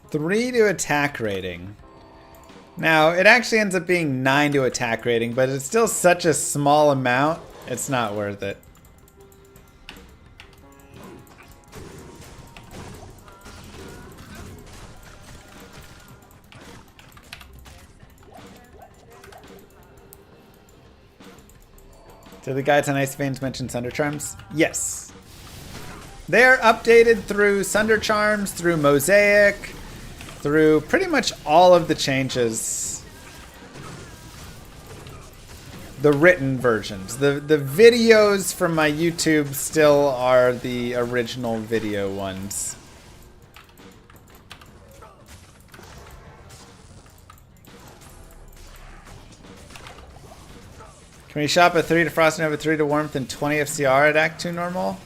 Three to attack rating. Now, it actually ends up being 9 to attack rating, but it's still such a small amount, it's not worth it. Do the guides on Ice Veins mention Sunder Charms? Yes. They are updated through Sunder Charms, through Mosaic, through pretty much all of the changes. The written versions. The videos from my YouTube still are the original video ones. Can we shop a 3 to Frost and have a 3 to Warmth and 20 FCR at Act 2 normal?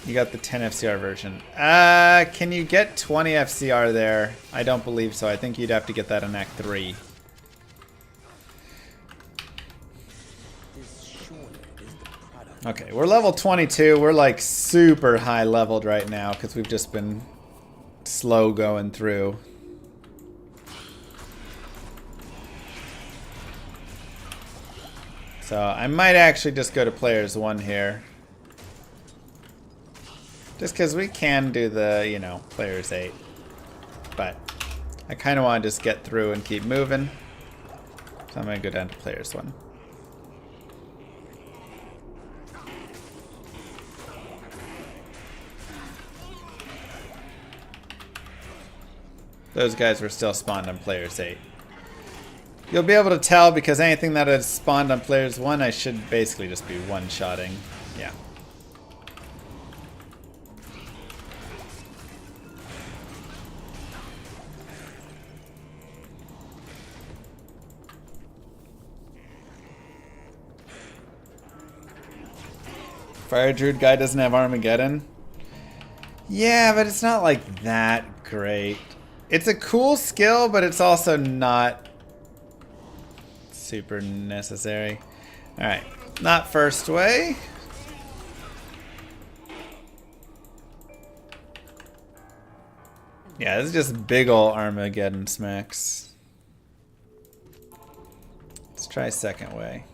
You got the 10 FCR version. Can you get 20 FCR there? I don't believe so. I think you'd have to get that in Act 3. Okay, we're level 22. We're like super high leveled right now because we've just been slow going through. So I might actually just go to players 1 here. Just because we can do the, you know, players 8. But I kind of want to just get through and keep moving. So I'm going to go down to players 1. Those guys were still spawned on players 8. You'll be able to tell because anything that has spawned on players 1, I should basically just be one-shotting. Yeah. Fire Druid guy doesn't have Armageddon. Yeah, but it's not like that great. It's a cool skill, but it's also not super necessary. Alright, not first way. Yeah, this is just big ol' Armageddon smacks. Let's try second way.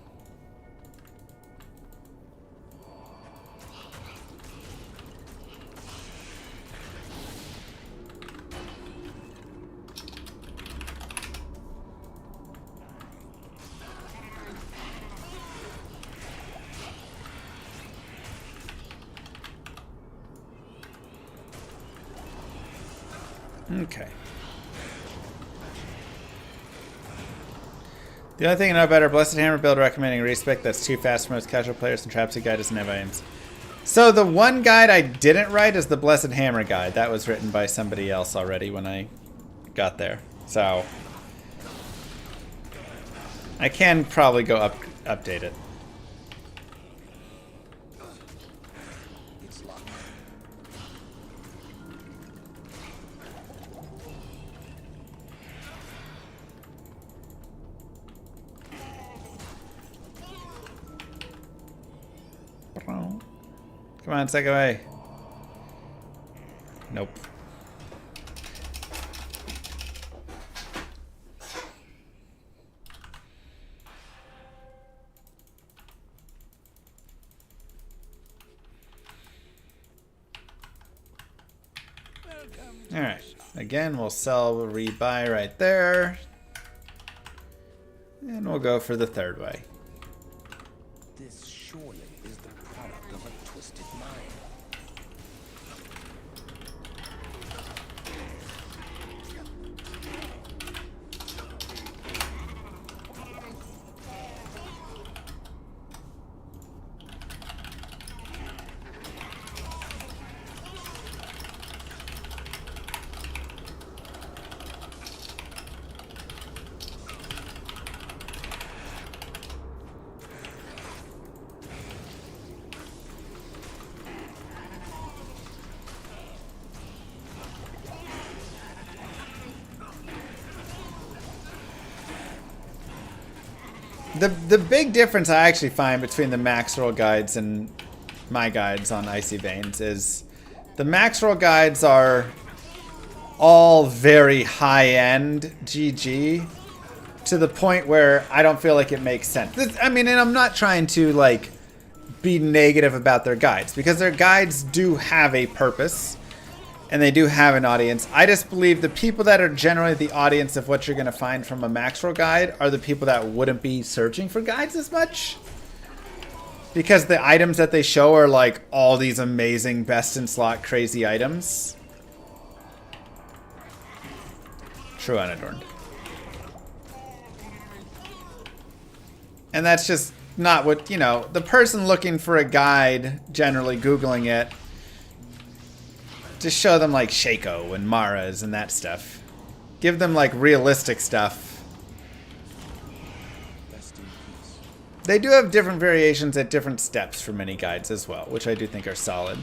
Okay. The only thing I know about our Blessed Hammer build recommending respec that's too fast for most casual players and Trapsy guide doesn't have items. So the one guide I didn't write is the Blessed Hammer guide. That was written by somebody else already when I got there. So I can probably go update it. Come on, second way. Nope. Alright. Again, we'll sell, rebuy right there. And we'll go for the third way. This surely is the product of a twisted mind. The big difference I actually find between the max roll guides and my guides on Icy Veins is the max roll guides are all very high-end GG to the point where I don't feel like it makes sense. I mean, and I'm not trying to like be negative about their guides because their guides do have a purpose and they do have an audience. I just believe the people that are generally the audience of what you're going to find from a max roll guide are the people that wouldn't be searching for guides as much. Because the items that they show are like all these amazing best in slot crazy items. True unadorned. And that's just not what, you know, the person looking for a guide, generally Googling it, just show them like Shaco and Mara's and that stuff. Give them like realistic stuff. They do have different variations at different steps for many guides as well, which I do think are solid.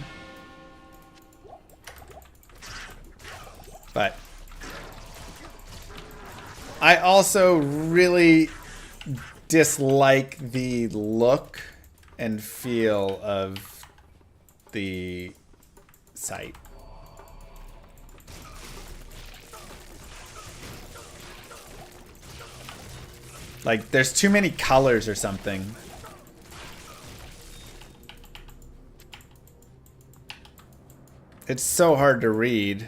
But I also really dislike the look and feel of the site. Like, there's too many colors or something. It's so hard to read.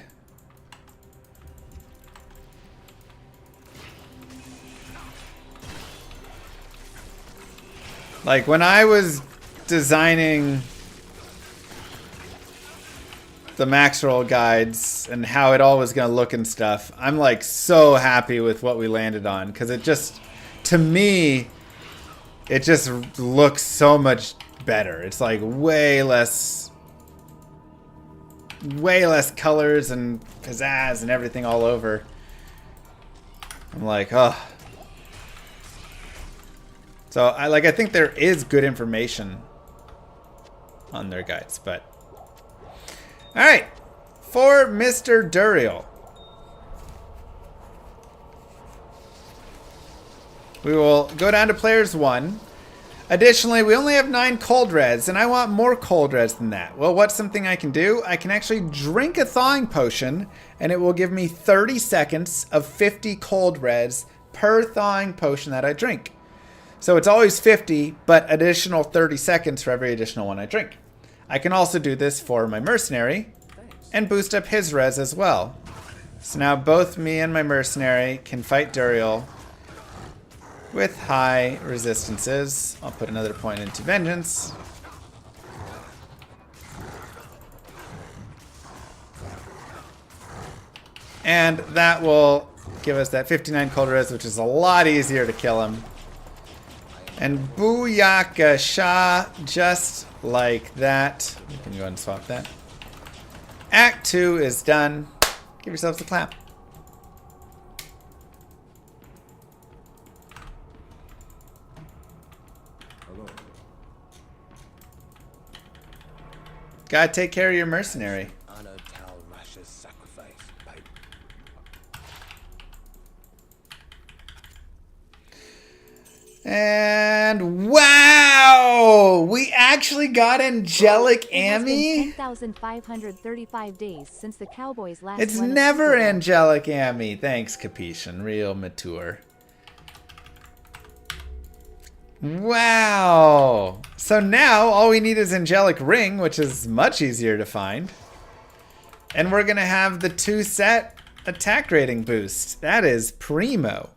Like, when I was designing the max roll guides and how it all was going to look and stuff, I'm like so happy with what we landed on because it just, to me, it just looks so much better. It's like way less colors and pizzazz and everything all over. I'm like, oh. So I think there is good information on their guides, but all right, for Mr. Duriel, we will go down to players 1. Additionally, we only have 9 cold reds, and I want more cold reds than that. Well, what's something I can do? I can actually drink a thawing potion, and it will give me 30 seconds of 50 cold reds per thawing potion that I drink. So it's always 50, but additional 30 seconds for every additional one I drink. I can also do this for my mercenary and boost up his res as well. So now both me and my mercenary can fight Duriel with high resistances. I'll put another point into vengeance. And that will give us that 59 cold res, which is a lot easier to kill him. And booyaka sha, just like that. We can go ahead and swap that. Act 2 is done. Give yourselves a clap. Gotta take care of your mercenary. Honor Tal Rasha's sacrifice, babe. And wow! We actually got Angelic It has been Amy? 10,535 days since the Cowboys last It's won a never Super Bowl. Angelic Amy. Thanks, Capuchin. Real mature. Wow! So now all we need is Angelic Ring, which is much easier to find. And we're gonna have the 2-set attack rating boost. That is primo.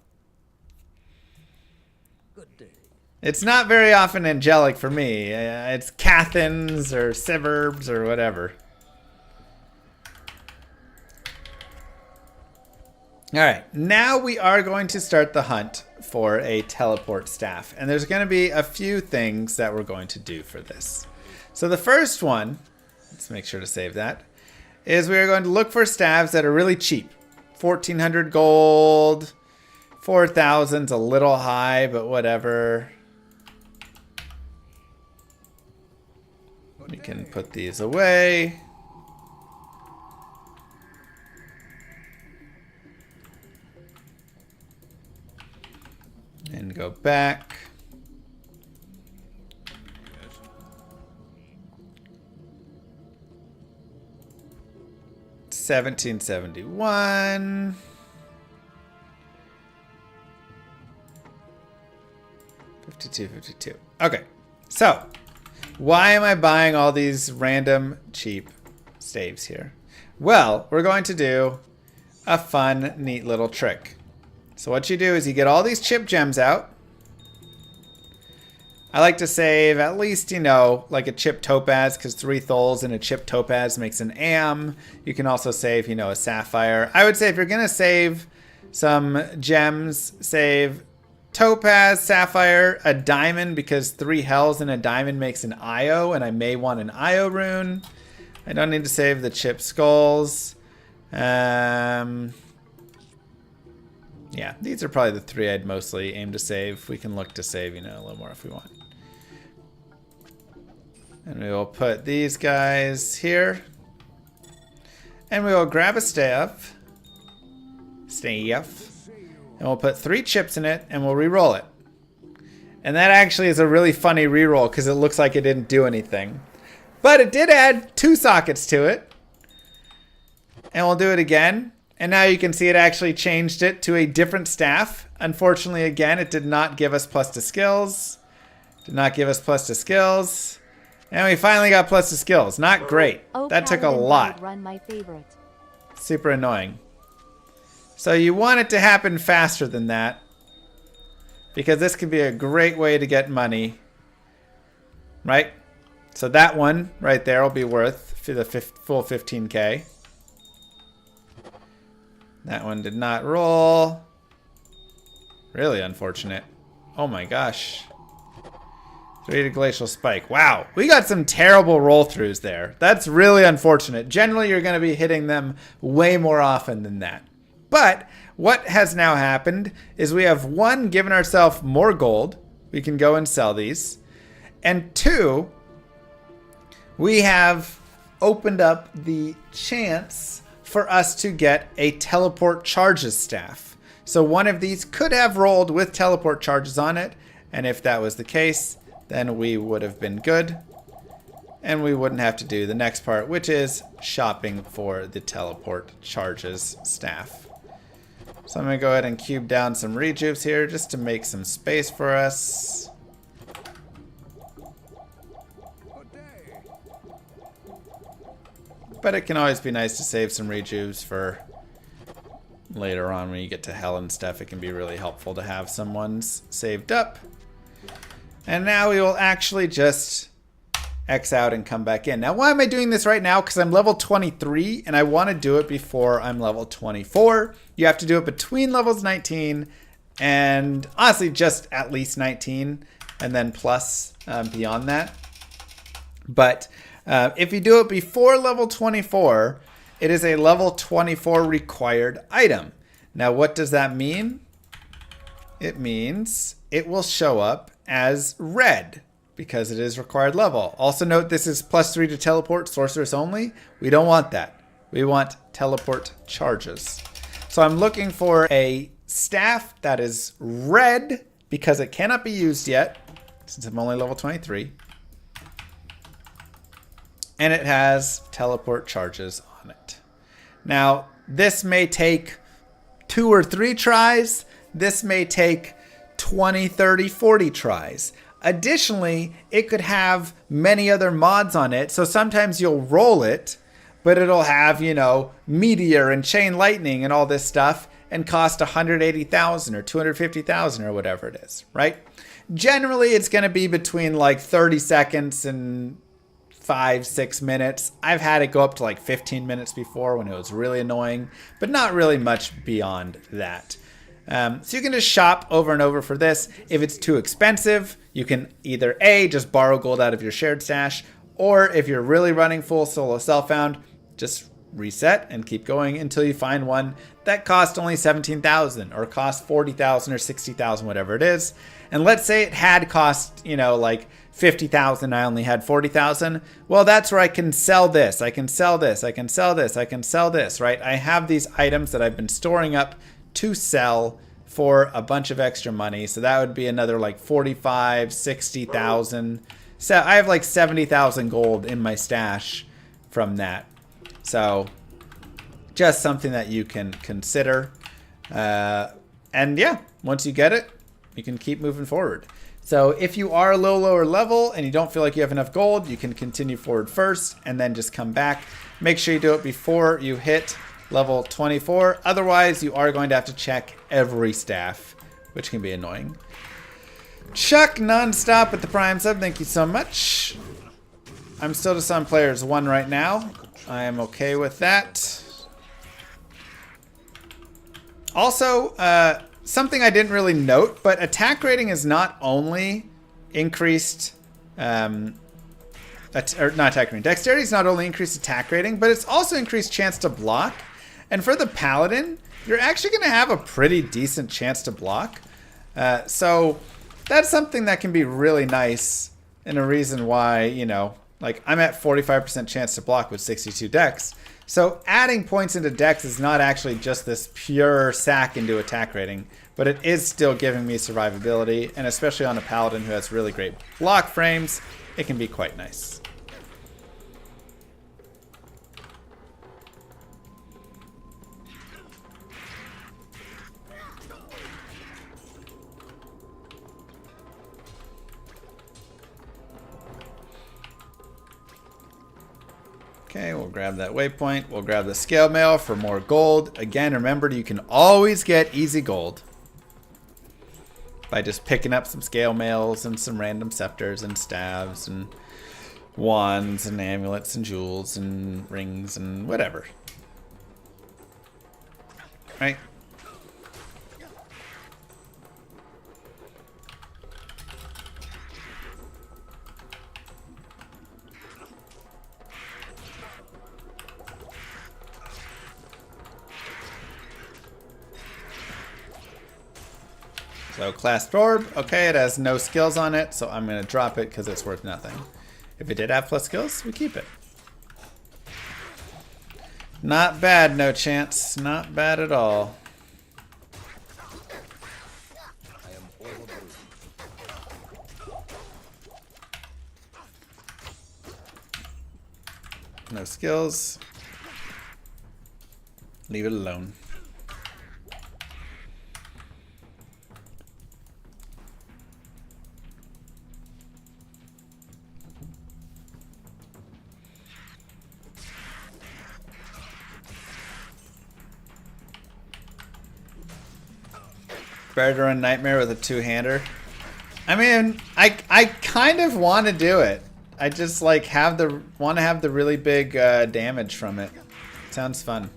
It's not very often angelic for me. It's Cathins or Siverbs or whatever. Alright, now we are going to start the hunt for a teleport staff. And there's going to be a few things that we're going to do for this. So the first one, let's make sure to save that, is we are going to look for staffs that are really cheap. 1,400 gold, 4,000's a little high, but whatever. We can put these away. And go back. $17.71. $52.52. Okay, so why am I buying all these random cheap staves here? Well, we're going to do a fun, neat little trick. So what you do is you get all these chip gems out. I like to save at least, you know, like a chip topaz, because 3 thols in a chip topaz makes an am. You can also save, you know, a sapphire. I would say if you're going to save some gems, save topaz, sapphire, a diamond, because 3 hells in a diamond makes an IO, and I may want an IO rune. I don't need to save the chip skulls. Yeah, these are probably the 3 I'd mostly aim to save. We can look to save, you know, a little more if we want. And we will put these guys here. And we will grab a staff. And we'll put 3 chips in it, and we'll re-roll it. And that actually is a really funny re-roll, because it looks like it didn't do anything. But it did add 2 sockets to it. And we'll do it again. And now you can see it actually changed it to a different staff. Unfortunately, again, it did not give us plus to skills. Did not give us plus to skills. And we finally got plus to skills. Not great. Oh, that took a Paladin lot. Run my favorite. Super annoying. So you want it to happen faster than that, because this could be a great way to get money. Right? So that one right there will be worth the full 15k. That one did not roll. Really unfortunate. Oh my gosh. 3 to Glacial Spike. Wow. We got some terrible roll-throughs there. That's really unfortunate. Generally, you're going to be hitting them way more often than that. But what has now happened is we have 1, given ourselves more gold. We can go and sell these. And 2, we have opened up the chance for us to get a teleport charges staff. So one of these could have rolled with teleport charges on it, and if that was the case, then we would have been good, and we wouldn't have to do the next part, which is shopping for the teleport charges staff. So I'm going to go ahead and cube down some rejuves here just to make some space for us. But it can always be nice to save some rejuves for later on when you get to hell and stuff. It can be really helpful to have some ones saved up. And now we will actually just X out and come back in. Now, why am I doing this right now? Because I'm level 23 and I want to do it before I'm level 24. You have to do it between levels 19 and honestly just at least 19 and then plus beyond that. But if you do it before level 24, it is a level 24 required item. Now, what does that mean? It means it will show up as red because it is required level. Also note this is +3 to teleport, sorceress only. We don't want that. We want teleport charges. So I'm looking for a staff that is red because it cannot be used yet since I'm only level 23. And it has teleport charges on it. Now, this may take 2 or 3 tries. This may take 20, 30, 40 tries. Additionally, it could have many other mods on it. So sometimes you'll roll it, but it'll have, you know, meteor and chain lightning and all this stuff and cost 180,000 or 250,000 or whatever it is, right? Generally, it's going to be between like 30 seconds and 5-6 minutes. I've had it go up to like 15 minutes before when it was really annoying, but not really much beyond that. So you can just shop over and over for this. If it's too expensive, you can either A, just borrow gold out of your shared stash, or if you're really running full solo self-found, just reset and keep going until you find one that costs only 17,000 or costs 40,000 or 60,000, whatever it is. And let's say it had cost, you know, like 50,000, I only had 40,000. Well, that's where I can sell this. I can sell this. I can sell this. I can sell this, right? I have these items that I've been storing up to sell for a bunch of extra money. So that would be another like 45, 60,000. So I have like 70,000 gold in my stash from that. So just something that you can consider. And yeah, once you get it, you can keep moving forward. So if you are a little lower level and you don't feel like you have enough gold, you can continue forward first and then just come back. Make sure you do it before you hit level 24. Otherwise, you are going to have to check every staff, which can be annoying. Chuck nonstop at the Prime sub. Thank you so much. I'm still just on players 1 right now. I am okay with that. Also, something I didn't really note, but attack rating is not only increased, or not attack rating. Dexterity is not only increased attack rating, but it's also increased chance to block. And for the Paladin, you're actually going to have a pretty decent chance to block. So that's something that can be really nice and a reason why, you know, like I'm at 45% chance to block with 62 dex. So adding points into dex is not actually just this pure sack into attack rating, but it is still giving me survivability, and especially on a Paladin who has really great block frames, it can be quite nice. Okay, we'll grab that waypoint. We'll grab the scale mail for more gold. Again, remember, you can always get easy gold by just picking up some scale mails and some random scepters and staves and wands and amulets and jewels and rings and whatever. Right? So clasped orb, okay, it has no skills on it, so I'm going to drop it because it's worth nothing. If it did have plus skills, we keep it. Not bad, no chance. Not bad at all. I am overburdened. No skills. Leave it alone. Better to run Nightmare with a two-hander. I mean, I kind of want to do it. I just like want to have the really big damage from it. Sounds fun.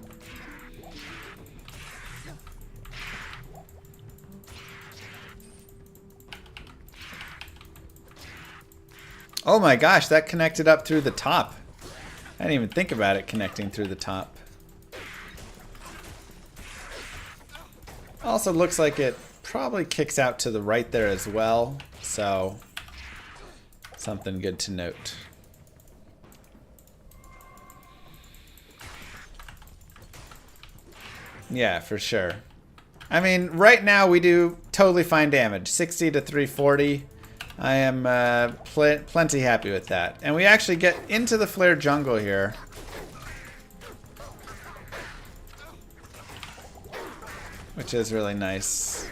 Oh my gosh, that connected up through the top. I didn't even think about it connecting through the top. Also looks like it probably kicks out to the right there as well, so something good to note. Yeah, for sure. I mean, right now we do totally fine damage, 60 to 340. I am plenty happy with that. And we actually get into the flare jungle here. Which is really nice.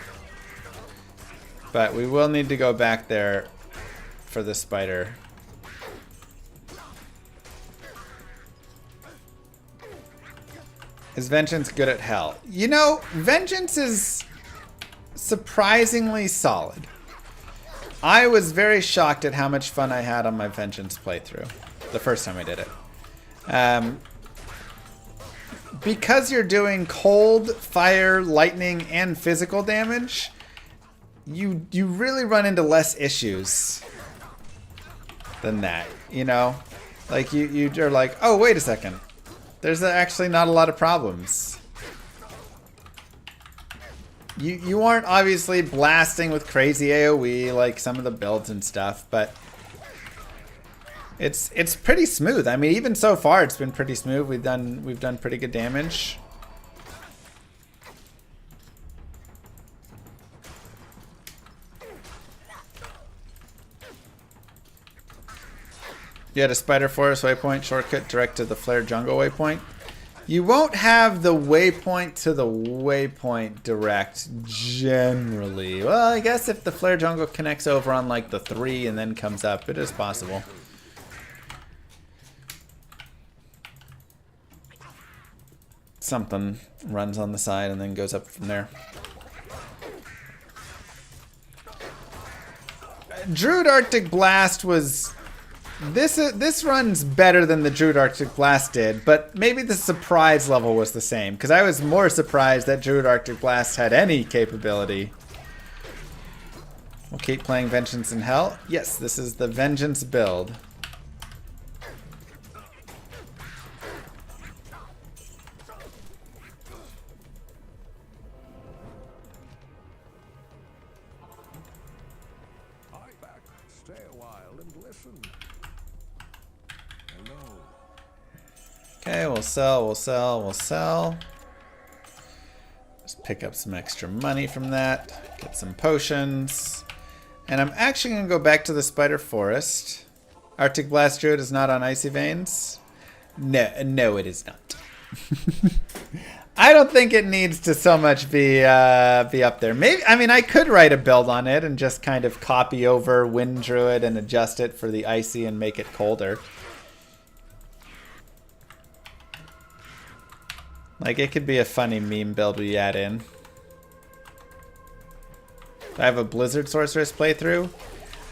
But we will need to go back there for the spider. Is Vengeance good at hell? You know, Vengeance is surprisingly solid. I was very shocked at how much fun I had on my Vengeance playthrough the first time I did it. Because you're doing cold, fire, lightning, and physical damage, you really run into less issues than that, you know? Like, you're like, oh, wait a second. There's actually not a lot of problems. You aren't obviously blasting with crazy AoE like some of the builds and stuff, but it's pretty smooth. I mean, even so far, it's been pretty smooth. We've done pretty good damage. You had a Spider Forest waypoint shortcut direct to the Flare Jungle waypoint. You won't have the waypoint to the waypoint direct generally. Well, I guess if the Flare Jungle connects over on like the 3 and then comes up, it is possible. Something runs on the side and then goes up from there. Druid Arctic Blast was... This runs better than the Druid Arctic Blast did, but maybe the surprise level was the same, because I was more surprised that Druid Arctic Blast had any capability. We'll keep playing Vengeance in Hell. Yes, this is the Vengeance build. Okay, we'll sell, we'll sell, we'll sell. Just pick up some extra money from that. Get some potions. And I'm actually going to go back to the Spider Forest. Arctic Blast Druid is not on Icy Veins. No, it is not. I don't think it needs to so much be up there. Maybe, I mean, I could write a build on it and just kind of copy over Wind Druid and adjust it for the Icy and make it colder. Like, it could be a funny meme build we add in. Do I have a Blizzard Sorceress playthrough?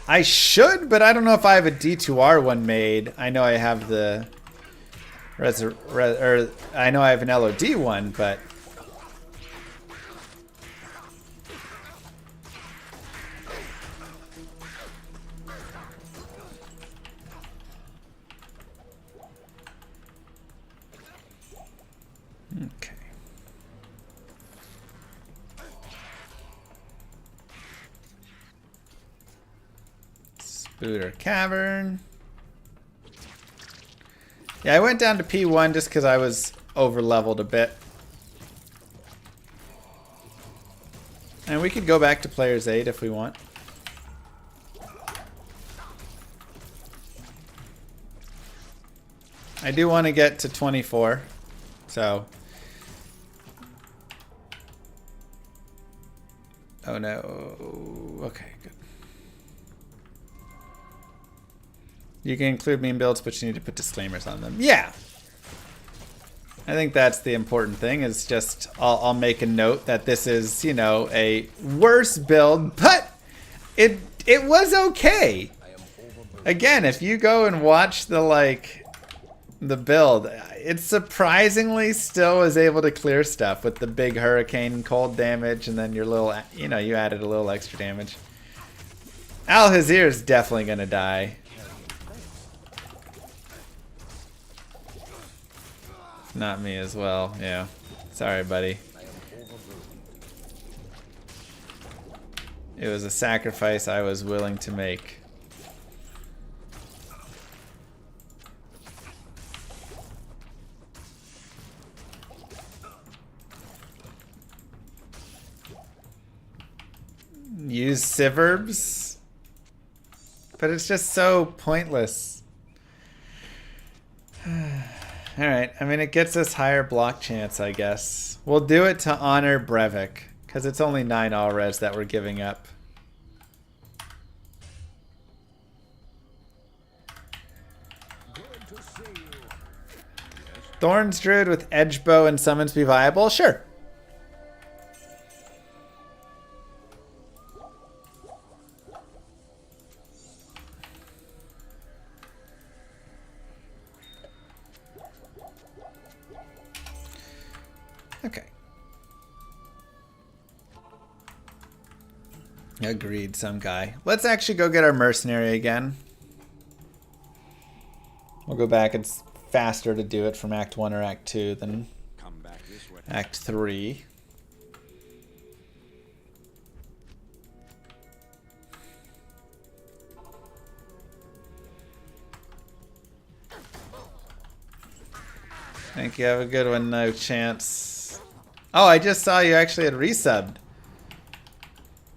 I should, but I don't know if I have a D2R one made. I know I have the... I know I have an LOD one, but... Okay. Spooder Cavern. Yeah, I went down to P1 just because I was over leveled a bit. And we could go back to players 8 if we want. I do want to get to 24, so. Oh no, okay, good. You can include meme builds, but you need to put disclaimers on them. Yeah! I think that's the important thing, is just, I'll make a note that this is, you know, a worse build, but it was okay. Again, if you go and watch the, like, the build, it surprisingly still was able to clear stuff with the big hurricane cold damage, and then your little, you know, you added a little extra damage. Al-Hazir is definitely gonna die. Not me as well, yeah. Sorry, buddy. It was a sacrifice I was willing to make. Use Siverbs, but it's just so pointless. Alright, I mean, it gets us higher block chance, I guess. We'll do it to honor Brevik, because it's only 9 all-res that we're giving up. Thorns Druid with Edgebow and Summons be viable? Sure. Okay. Agreed, some guy. Let's actually go get our mercenary again. We'll go back. It's faster to do it from Act 1 or Act 2 than Act 3. Thank you. Have a good one. No chance. Oh, I just saw you actually had resubbed.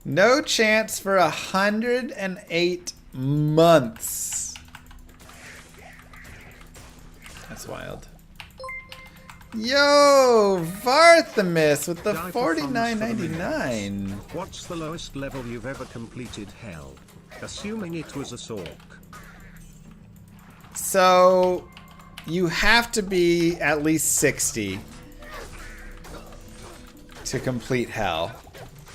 No chance for 108 months. That's wild. Yo, Varthamis with the $49.99. What's the lowest level you've ever completed, Hell? Assuming it was a Sork. So, you have to be at least 60 to complete Hell,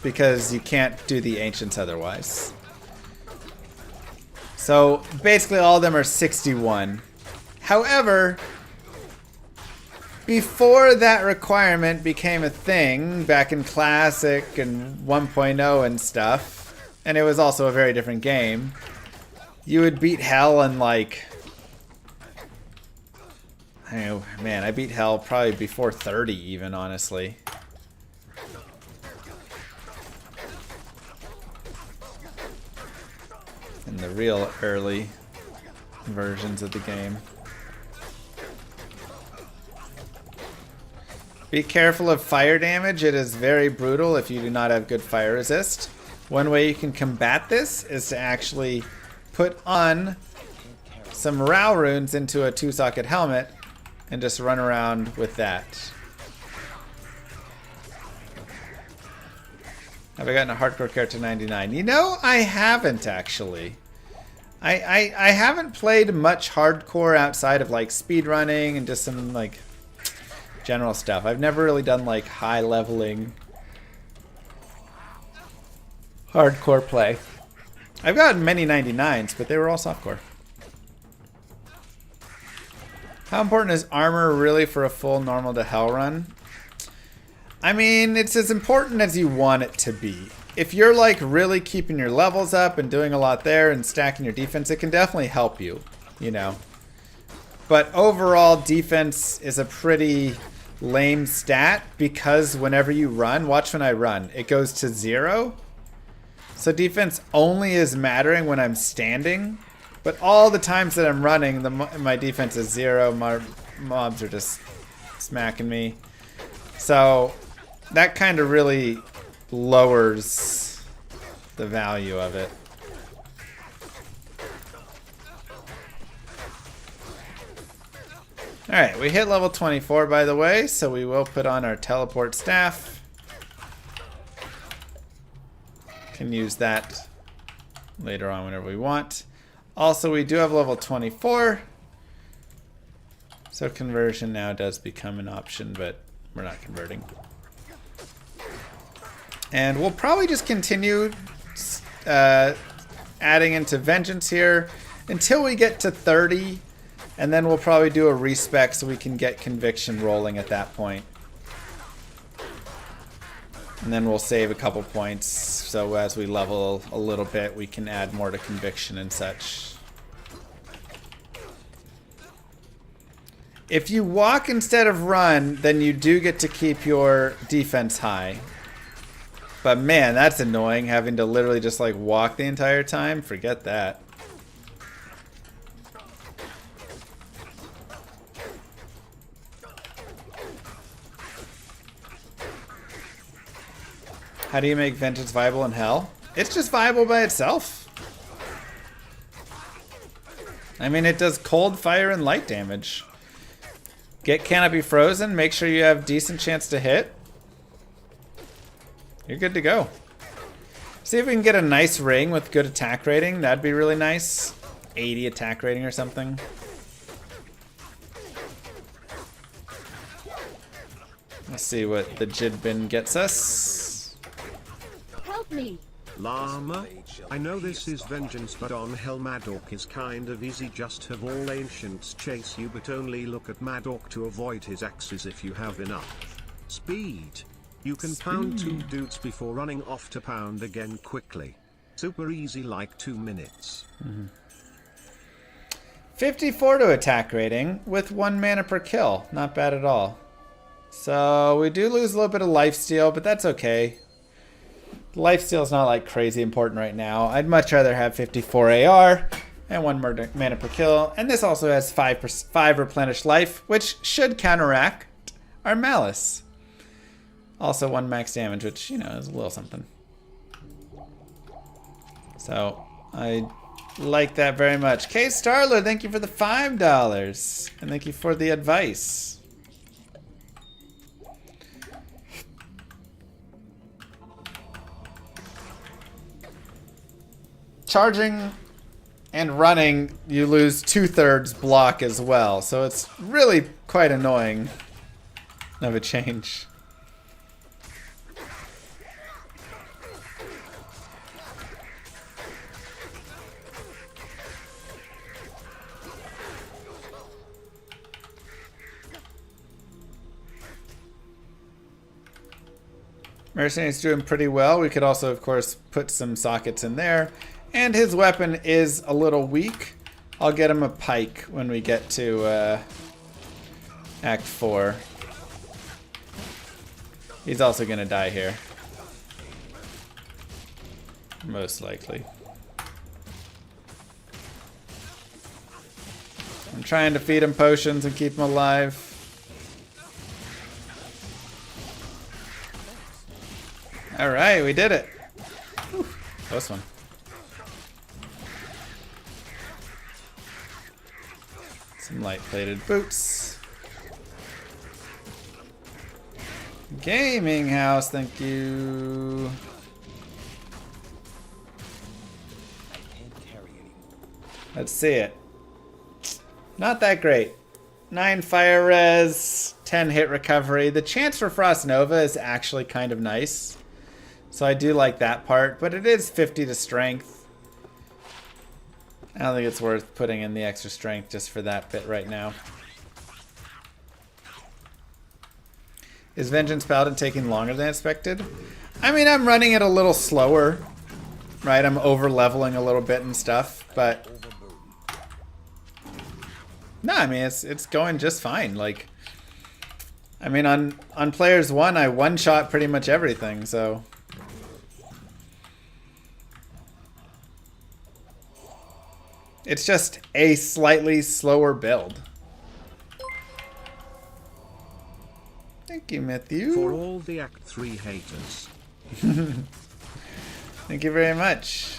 because you can't do the Ancients otherwise. So, basically all of them are 61. However, before that requirement became a thing, back in Classic and 1.0 and stuff, and it was also a very different game, you would beat Hell in like... Oh, man, I beat Hell probably before 30 even, honestly. In the real early versions of the game. Be careful of fire damage. It is very brutal if you do not have good fire resist. One way you can combat this is to actually put on some Rao runes into a 2-socket helmet and just run around with that. Have I gotten a hardcore character 99? You know, I haven't actually. I haven't played much hardcore outside of like speedrunning and just some like general stuff. I've never really done like high leveling hardcore play. I've gotten many 99s, but they were all softcore. How important is armor really for a full normal to hell run? I mean, it's as important as you want it to be. If you're like really keeping your levels up and doing a lot there and stacking your defense, it can definitely help you, you know. But overall, defense is a pretty lame stat because whenever you run, watch when I run, it goes to 0. So defense only is mattering when I'm standing. But all the times that I'm running, my defense is 0. My mobs are just smacking me. So that kind of really lowers the value of it. Alright, we hit level 24 by the way, so we will put on our teleport staff. Can use that later on whenever we want. Also, we do have level 24. So conversion now does become an option, but we're not converting. And we'll probably just continue adding into Vengeance here until we get to 30. And then we'll probably do a respec so we can get Conviction rolling at that point. And then we'll save a couple points, so as we level a little bit, we can add more to Conviction and such. If you walk instead of run, then you do get to keep your defense high. But man, that's annoying, having to literally just like walk the entire time. Forget that. How do you make Vengeance viable in Hell? It's just viable by itself. I mean, it does cold, fire, and light damage. Get Canopy Frozen, make sure you have decent chance to hit. You're good to go. See if we can get a nice ring with good attack rating. That'd be really nice. 80 attack rating or something. Let's see what the Jidbin gets us. Help me! Llama, I know this is Vengeance, but on Hell Madok is kind of easy. Just have all ancients chase you, but only look at Madok to avoid his axes if you have enough speed. You can pound 2 dudes before running off to pound again quickly. Super easy, like 2 minutes. 54 to attack rating with 1 mana per kill. Not bad at all. So we do lose a little bit of lifesteal, but that's okay. Lifesteal is not like crazy important right now. I'd much rather have 54 AR and 1 mana per kill. And this also has 5 replenished life, which should counteract our Malice. Also 1 max damage, which, you know, is a little something. So I like that very much. K Starler, thank you for the $5. And thank you for the advice. Charging and running, you lose 2/3 block as well. So it's really quite annoying of a change. Mercenary's doing pretty well. We could also, of course, put some sockets in there. And his weapon is a little weak. I'll get him a pike when we get to Act 4. He's also going to die here. Most likely. I'm trying to feed him potions and keep him alive. Alright, we did it. Whew, close one. Some light-plated boots. Gaming house, thank you. Let's see it. Not that great. 9 fire res, 10 hit recovery. The chance for Frost Nova is actually kind of nice. So I do like that part, but it is 50 to strength. I don't think it's worth putting in the extra strength just for that bit right now. Is Vengeance Paladin taking longer than expected? I mean, I'm running it a little slower, right? I'm over leveling a little bit and stuff, but no, I mean, it's going just fine. Like, I mean, on Players 1, I one-shot pretty much everything, so. It's just a slightly slower build. Thank you, Matthew. For all the Act 3 haters. Thank you very much.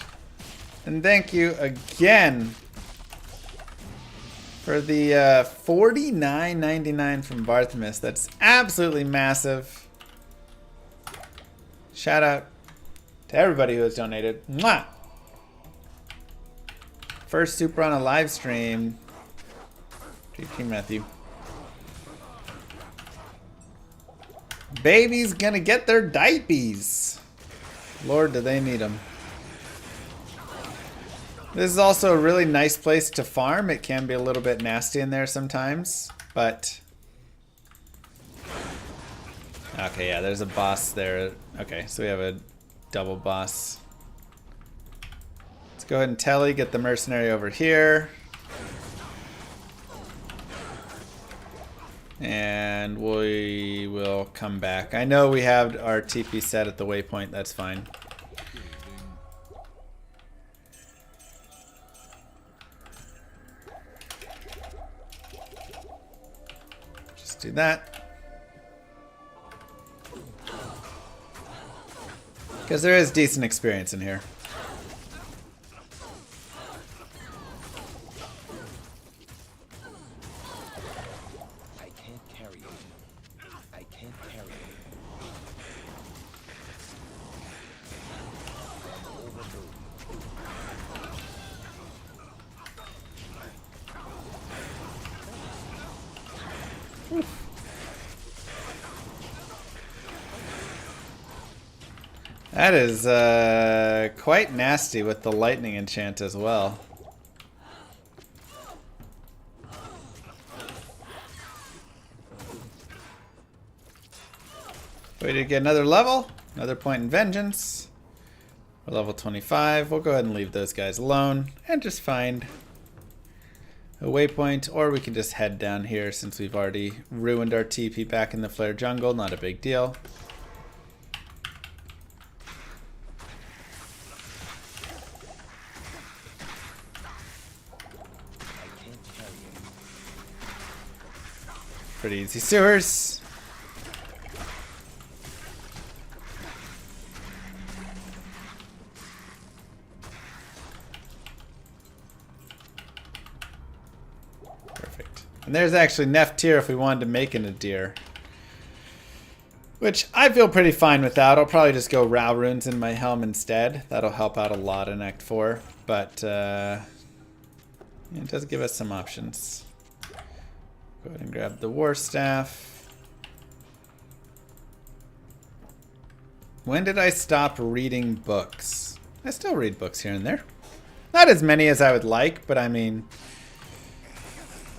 And thank you again for the $49.99 from Barthemus. That's absolutely massive. Shout out to everybody who has donated. Mwah! First super on a live stream. GT Matthew. Baby's gonna get their diapies. Lord, do they need them. This is also a really nice place to farm. It can be a little bit nasty in there sometimes, but... Okay, yeah, there's a boss there. Okay, so we have a double boss. Let's go ahead and telly, get the mercenary over here. And we will come back. I know we have our TP set at the waypoint, that's fine. Just do that. Because there is decent experience in here. I can't carry it. I can't carry it. I'm overburdened. That is quite nasty with the lightning enchant as well. We did get another level, another point in vengeance. We're level 25. We'll go ahead and leave those guys alone and just find a waypoint, or we can just head down here since we've already ruined our TP back in the Flare Jungle. Not a big deal. Pretty easy sewers. Perfect. And there's actually Neff tier if we wanted to make it a deer. Which I feel pretty fine without. I'll probably just go Row Runes in my helm instead. That'll help out a lot in Act 4. But it does give us some options. Go ahead and grab the War Staff. When did I stop reading books? I still read books here and there. Not as many as I would like, but I mean,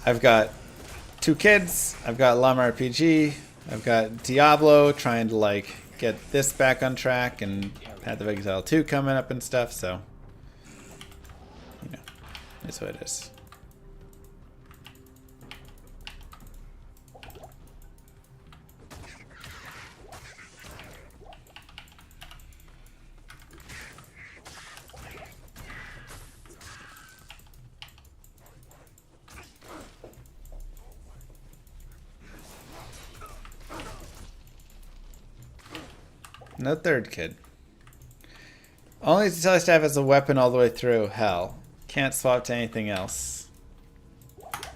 I've got 2 kids, I've got Llama RPG, I've got Diablo, trying to like get this back on track, and Path of Exile 2 coming up and stuff, so, you know, that's what it is. No third kid. Only to tell staff as a weapon all the way through. Hell. Can't swap to anything else.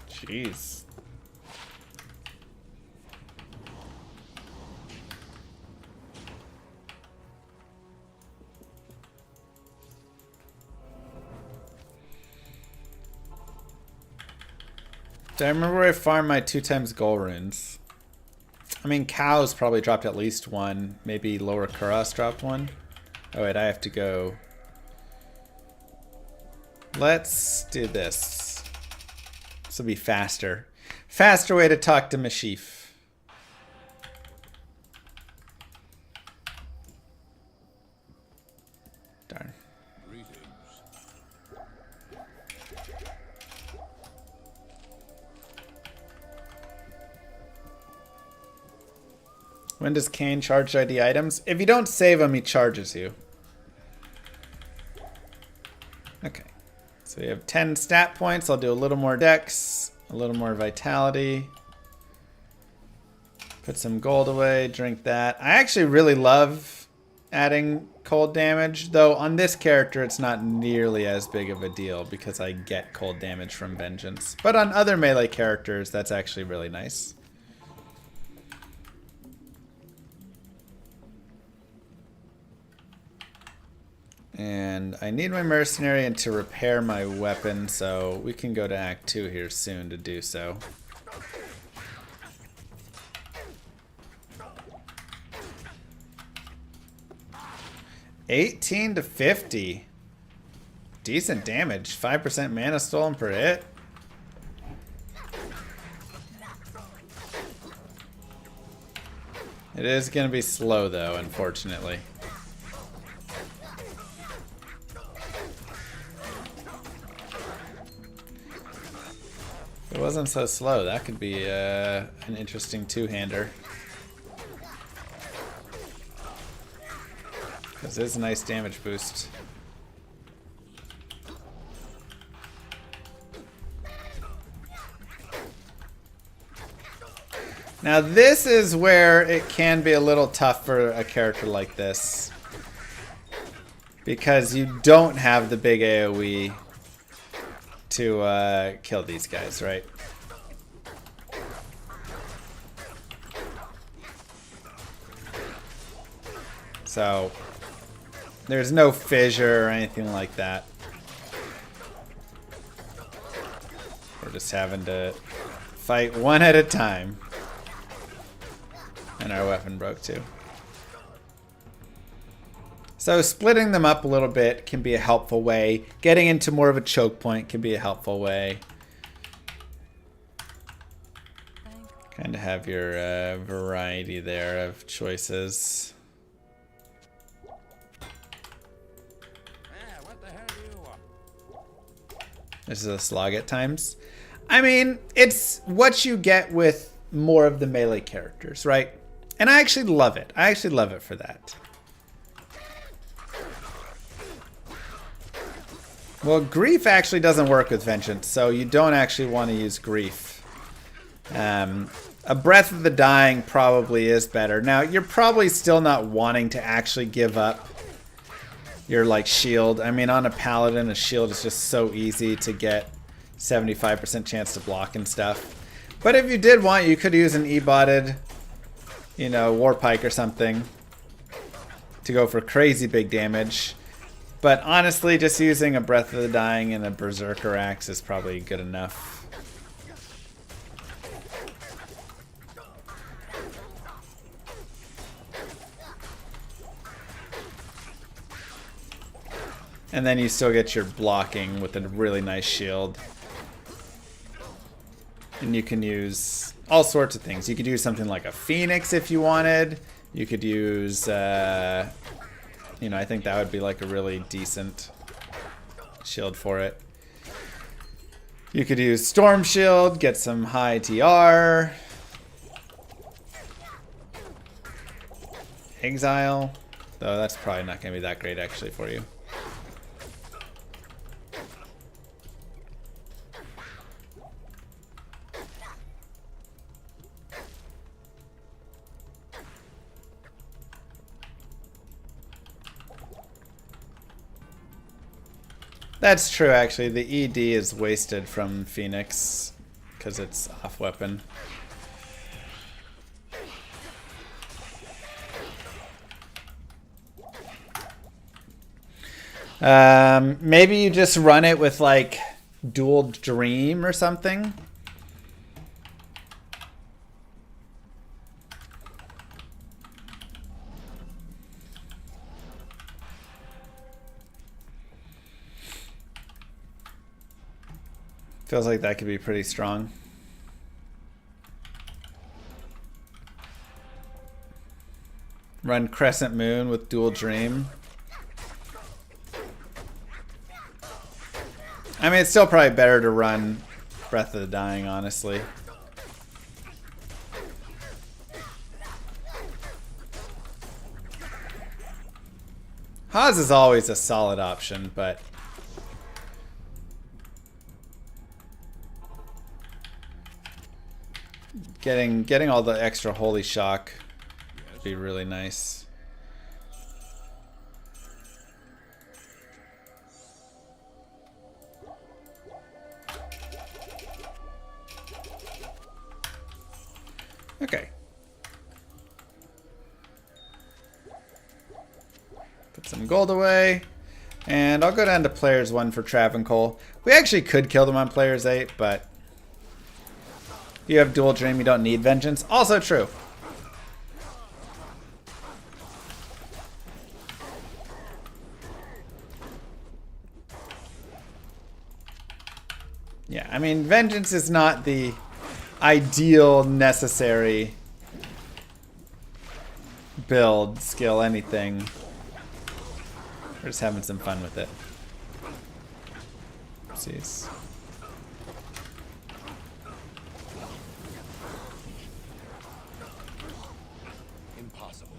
Jeez. Do I remember where I farmed my 2x goal runes? I mean, cows probably dropped at least one. Maybe Lower Kuros dropped one. Oh wait, I have to go. Let's do this. This will be faster. Faster way to talk to Mashif. Darn. When does Kane charge ID items? If you don't save him, he charges you. Okay. So we have 10 stat points. I'll do a little more dex, a little more vitality. Put some gold away, drink that. I actually really love adding cold damage, though on this character it's not nearly as big of a deal because I get cold damage from Vengeance. But on other melee characters, that's actually really nice. And I need my mercenary and to repair my weapon, so we can go to Act 2 here soon to do so. $18 to $50. Decent damage. 5% mana stolen per hit. It is going to be slow though, unfortunately. If it wasn't so slow, that could be an interesting two-hander. Because it's a nice damage boost. Now this is where it can be a little tough for a character like this. Because you don't have the big AoE to kill these guys, right? So there's no fissure or anything like that. We're just having to fight one at a time. And our weapon broke too. So splitting them up a little bit can be a helpful way. Getting into more of a choke point can be a helpful way. Kind of have your variety there of choices. This is a slog at times. I mean, it's what you get with more of the melee characters, right? And I actually love it. I actually love it for that. Well, Grief actually doesn't work with Vengeance, so you don't actually want to use Grief. A Breath of the Dying probably is better. Now, you're probably still not wanting to actually give up your like shield. I mean, on a Paladin, a shield is just so easy to get 75% chance to block and stuff. But if you did want, you could use an E-botted, you know, War Pike or something to go for crazy big damage. But honestly, just using a Breath of the Dying and a Berserker Axe is probably good enough. And then you still get your blocking with a really nice shield. And you can use all sorts of things. You could use something like a Phoenix if you wanted. You could use, you know, I think that would be like a really decent shield for it. You could use Storm Shield, get some high TR. Exile. Though that's probably not going to be that great actually for you. That's true, actually. The ED is wasted from Phoenix because it's off weapon. Maybe you just run it with like dual dream or something. Feels like that could be pretty strong. Run Crescent Moon with Dual Dream. I mean, it's still probably better to run Breath of the Dying, honestly. Haas is always a solid option, but Getting all the extra holy shock would be really nice. Okay. Put some gold away. And I'll go down to players 1 for Travancore. We actually could kill them on players 8, but if you have dual dream, you don't need vengeance. Also true. Yeah, I mean, vengeance is not the ideal, necessary build, skill, anything. We're just having some fun with it. Oopsies. Impossible.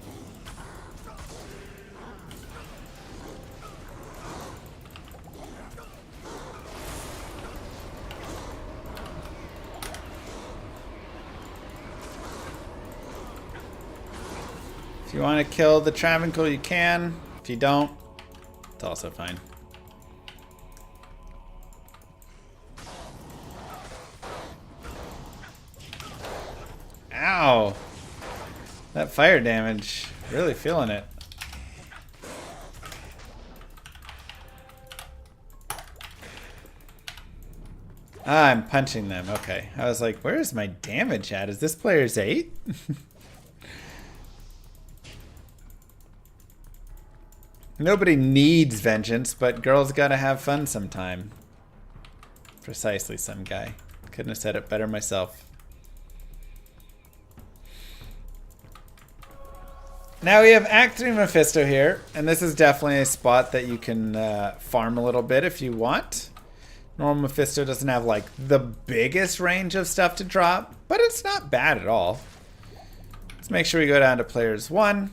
If you want to kill the Travancore, you can. If you don't, it's also fine. Ow! That fire damage, really feeling it. Ah, I'm punching them. Okay. I was like, where's my damage at? Is this player's 8? Nobody needs vengeance, but girls gotta have fun sometime. Precisely, some guy. Couldn't have said it better myself. Now we have Act 3 Mephisto here, and this is definitely a spot that you can farm a little bit if you want. Normal Mephisto doesn't have like the biggest range of stuff to drop, but it's not bad at all. Let's make sure we go down to players 1.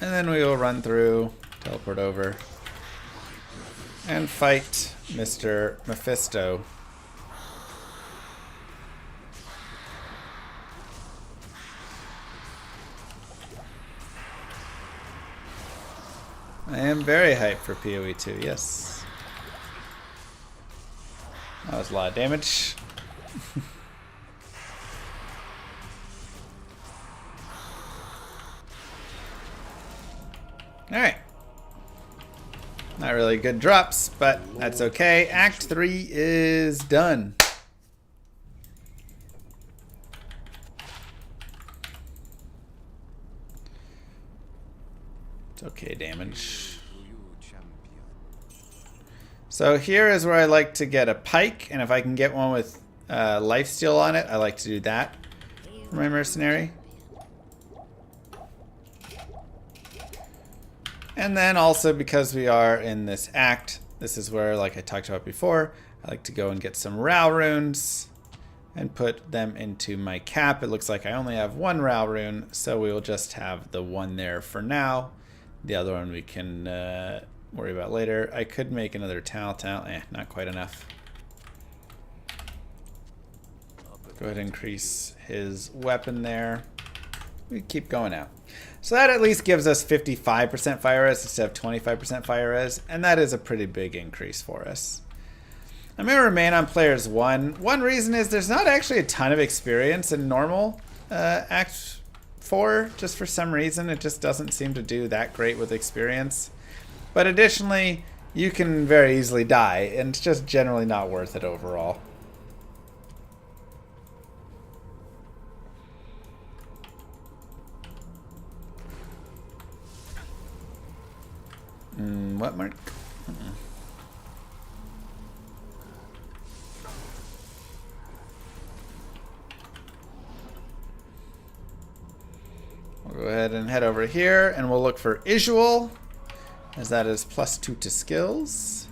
And then we will run through, teleport over, and fight Mr. Mephisto. I am very hyped for PoE 2, yes. That was a lot of damage. Alright. Not really good drops, but that's okay. Act 3 is done. It's okay damage. So here is where I like to get a pike, and if I can get one with lifesteal on it, I like to do that for my mercenary. And then also because we are in this act, this is where, like I talked about before, I like to go and get some Rao runes and put them into my cap. It looks like I only have one Rao rune, so we will just have the one there for now. The other one we can worry about later. I could make another Tal. Not quite enough. Go ahead and increase his weapon there. We keep going out. So that at least gives us 55% fire res instead of 25% fire res, and that is a pretty big increase for us. I'm going to remain on players 1. One reason is there's not actually a ton of experience in normal Act 4. Just for some reason, it just doesn't seem to do that great with experience. But additionally, you can very easily die, and it's just generally not worth it overall. What mark? We'll go ahead and head over here, and we'll look for Isual, as that is +2 to skills.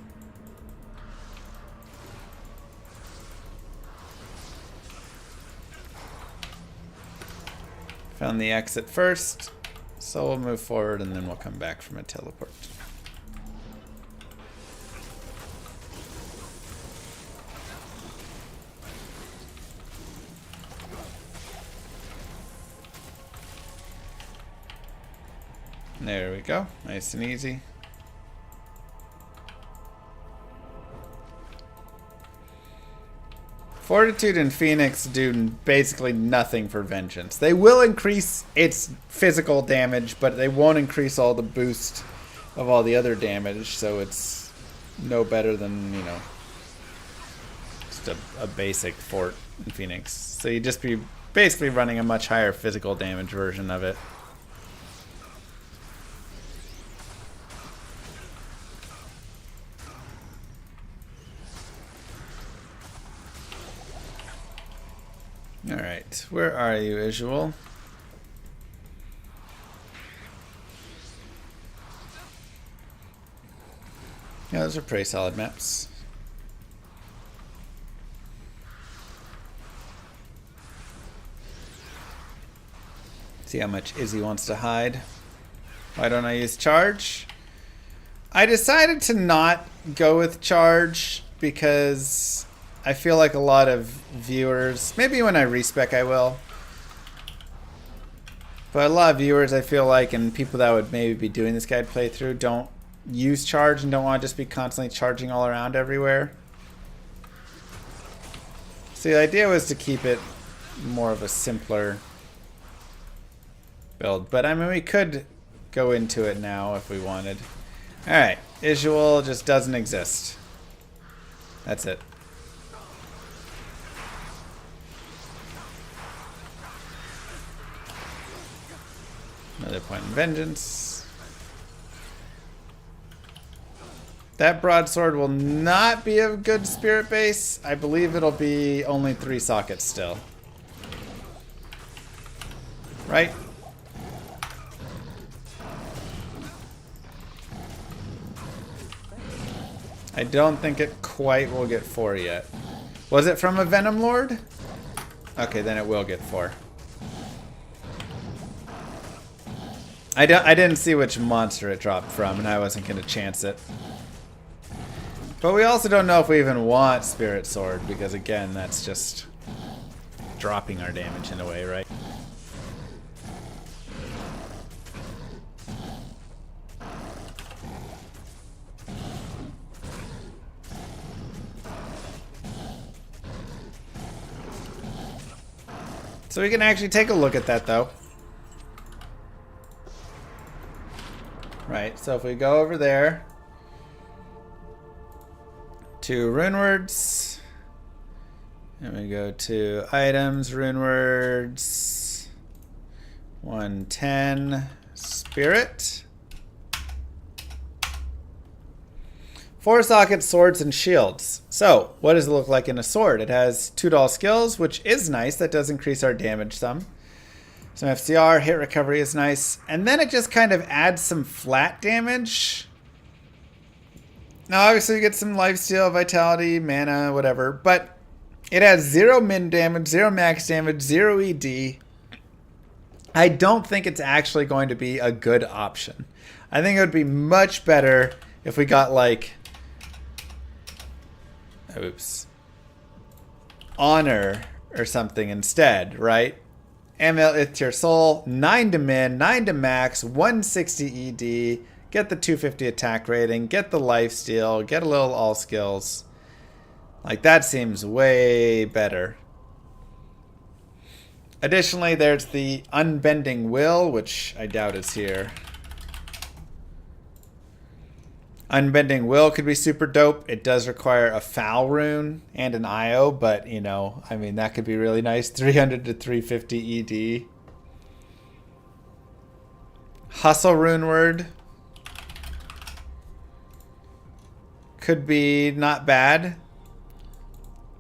Found the exit first, so we'll move forward and then we'll come back from a teleport. There we go. Nice and easy. Fortitude and Phoenix do basically nothing for Vengeance. They will increase its physical damage, but they won't increase all the boost of all the other damage, so it's no better than, you know, just a basic Fort in Phoenix. So you'd just be basically running a much higher physical damage version of it. Alright, where are you, Visual? Yeah, those are pretty solid maps. See how much Izzy wants to hide. Why don't I use charge? I decided to not go with charge because I feel like a lot of viewers, maybe when I respec I will, but a lot of viewers I feel like, and people that would maybe be doing this guide playthrough, don't use charge and don't want to just be constantly charging all around everywhere. So the idea was to keep it more of a simpler build, but I mean we could go into it now if we wanted. Alright, visual just doesn't exist. That's it. Another point in vengeance. That broadsword will not be a good spirit base. I believe it'll be only 3 sockets still. Right? I don't think it quite will get 4 yet. Was it from a Venom Lord? Okay, then it will get 4. I didn't see which monster it dropped from, and I wasn't going to chance it. But we also don't know if we even want Spirit Sword, because again, that's just dropping our damage in a way, right? So we can actually take a look at that, though. Right, so if we go over there to runewords, and we go to items, runewords, 110, spirit, 4 sockets, swords, and shields. So, what does it look like in a sword? It has 2 doll skills, which is nice. That does increase our damage some. Some FCR, hit recovery is nice. And then it just kind of adds some flat damage. Now, obviously, you get some lifesteal, vitality, mana, whatever. But it has 0 min damage, 0 max damage, 0 ED. I don't think it's actually going to be a good option. I think it would be much better if we got, like, oops, honor or something instead, right? ML Ith Tier Soul, 9 to min, 9 to max, 160 ED, get the 250 attack rating, get the lifesteal, get a little all skills. Like, that seems way better. Additionally, there's the Unbending Will, which I doubt is here. Unbending Will could be super dope. It does require a foul rune and an IO, but, you know, I mean, that could be really nice. 300 to 350 ED. Hustle Rune Word could be not bad.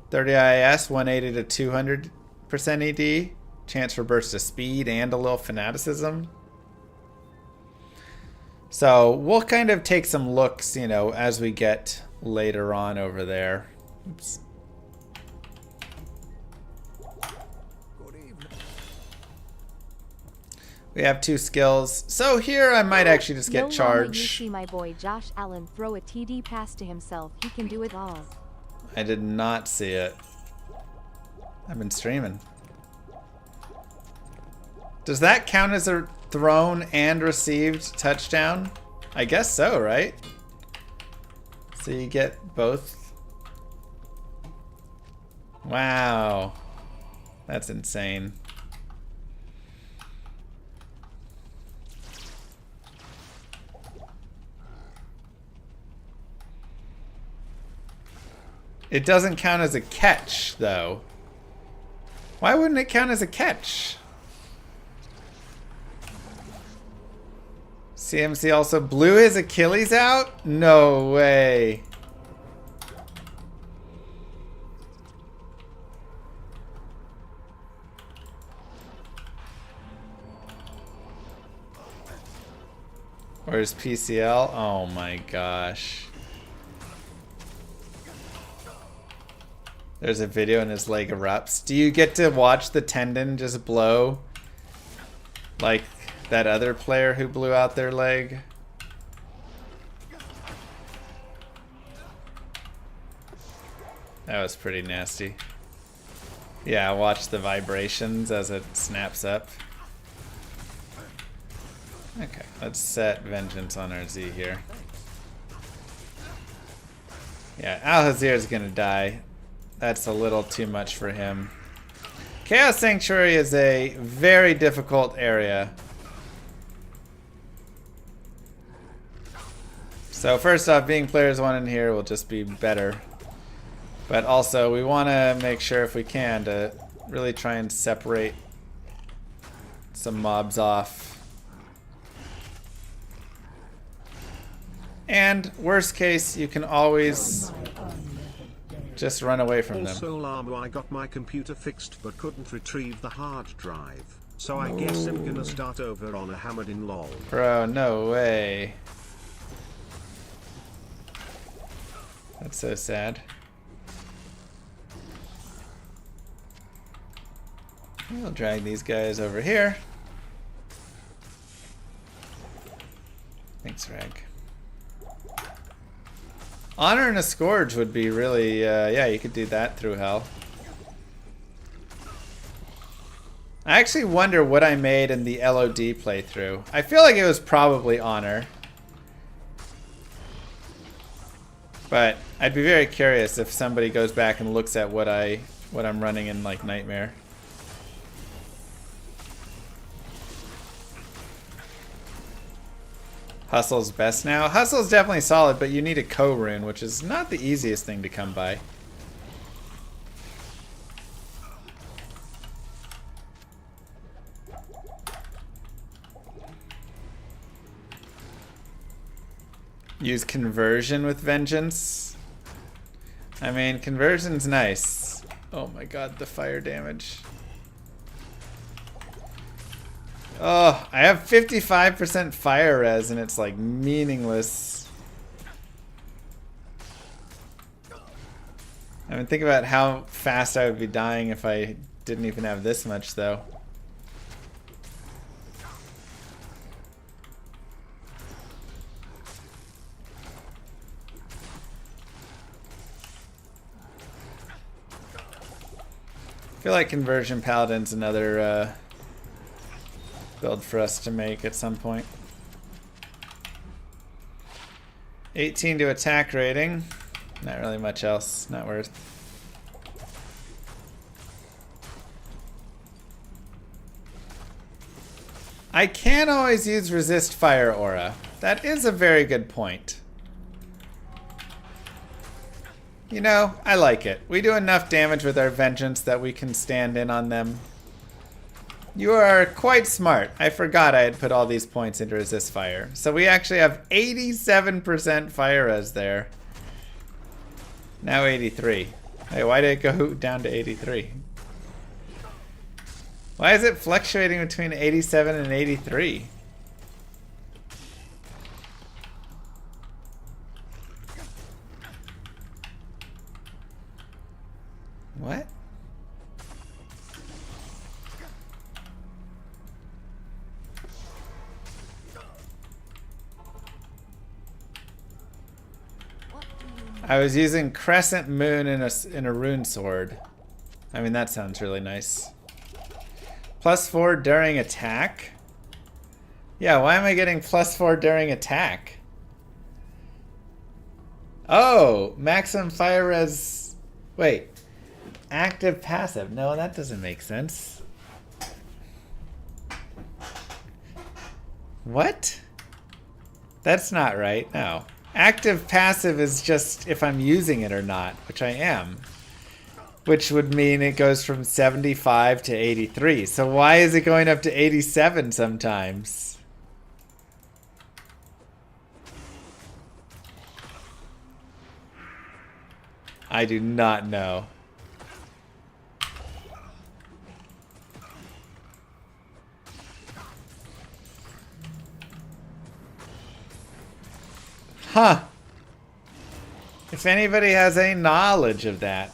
30 IS, 180 to 200% ED. Chance for burst of speed and a little fanaticism. So we'll kind of take some looks, you know, as we get later on over there. Oops. We have 2 skills. So here I might actually just get charge. You see my boy Josh Allen throw a TD pass to himself. He can do it all. I did not see it. I've been streaming. Does that count as a thrown and received touchdown? I guess so, right? So you get both. Wow. That's insane. It doesn't count as a catch, though. Why wouldn't it count as a catch? CMC also blew his Achilles out? No way. Or his PCL? Oh my gosh. There's a video and his leg erupts. Do you get to watch the tendon just blow? Like that other player who blew out their leg? That was pretty nasty. Yeah, watch the vibrations as it snaps up. Okay, let's set Vengeance on our Z here. Yeah, Al-Hazir's gonna die. That's a little too much for him. Chaos Sanctuary is a very difficult area. So first off, being players 1 in here will just be better. But also, we want to make sure if we can to really try and separate some mobs off. And worst case, you can always just run away from them. Also, Llama, I got my computer fixed but couldn't retrieve the hard drive. So I guess I'm gonna start over on a hammered in LOL. Bro, no way. That's so sad. We'll drag these guys over here. Thanks, Rag. Honor and a Scourge would be really, yeah, you could do that through Hell. I actually wonder what I made in the LOD playthrough. I feel like it was probably Honor. But I'd be very curious if somebody goes back and looks at what I'm running in like Nightmare. Hustle's best now. Hustle's definitely solid, but you need a co-rune, which is not the easiest thing to come by. Use conversion with Vengeance. I mean, conversion's nice. Oh my god, the fire damage. Oh, I have 55% fire res and it's like meaningless. I mean, think about how fast I would be dying if I didn't even have this much though. I feel like Conversion Paladin's another build for us to make at some point. 18 to attack rating. Not really much else. Not worth. I can always use Resist Fire Aura. That is a very good point. You know, I like it. We do enough damage with our Vengeance that we can stand in on them. You are quite smart. I forgot I had put all these points into Resist Fire. So we actually have 87% fire res there. Now 83. Hey, why did it go down to 83? Why is it fluctuating between 87 and 83? What? I was using Crescent Moon in a Rune Sword. I mean, that sounds really nice. +4 during attack. Yeah, why am I getting +4 during attack? Oh, maximum fire res. Wait. Active passive. No, that doesn't make sense. What? That's not right. No. Active passive is just if I'm using it or not, which I am. Which would mean it goes from 75 to 83. So why is it going up to 87 sometimes? I do not know. Huh. If anybody has any knowledge of that.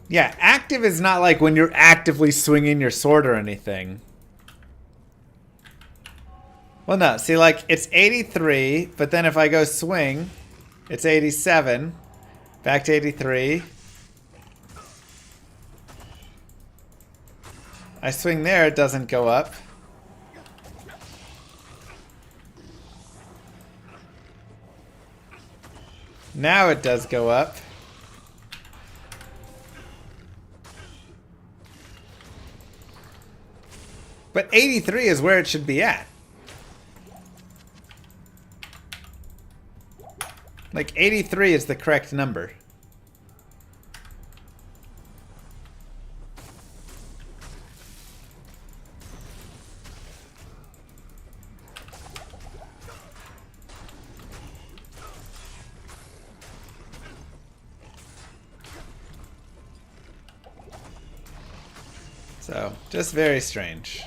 Yeah, active is not like when you're actively swinging your sword or anything. Well, no. See, like, it's 83, but then if I go swing, it's 87. Back to 83. I swing there, it doesn't go up. Now it does go up. But 83 is where it should be at. Like, 83 is the correct number. So, just very strange.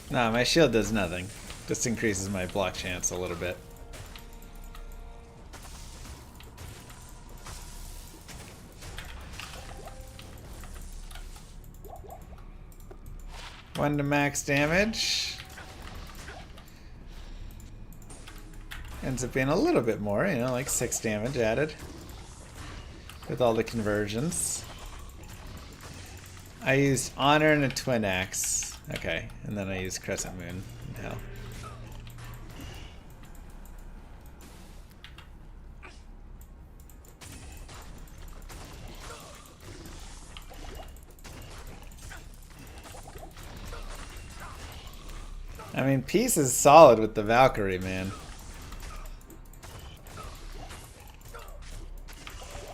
Nah, my shield does nothing. Just increases my block chance a little bit. One to max damage. Ends up being a little bit more, you know, like 6 damage added. With all the conversions. I used Honor and a Twin Axe. Okay, and then I used Crescent Moon. Hell. I mean, Peace is solid with the Valkyrie, man.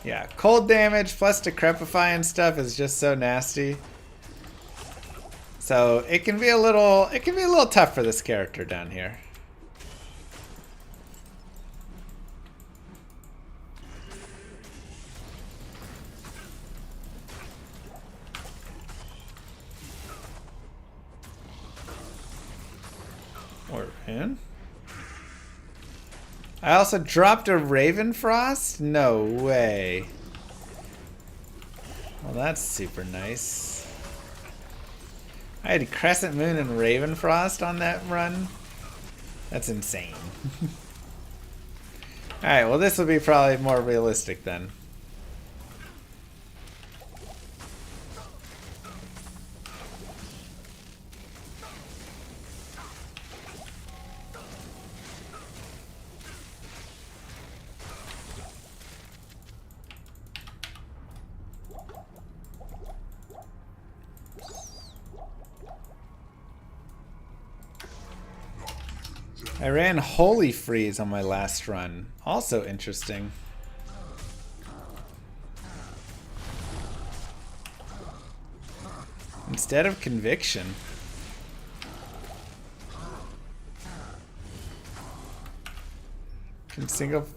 Yeah, cold damage plus Decrepify and stuff is just so nasty. So it can be a little tough for this character down here. We're in. I also dropped a Ravenfrost? No way. Well, that's super nice. I had Crescent Moon and Ravenfrost on that run. That's insane. Alright, well this will be probably more realistic then. I ran Holy Freeze on my last run. Also interesting. Instead of Conviction. Can single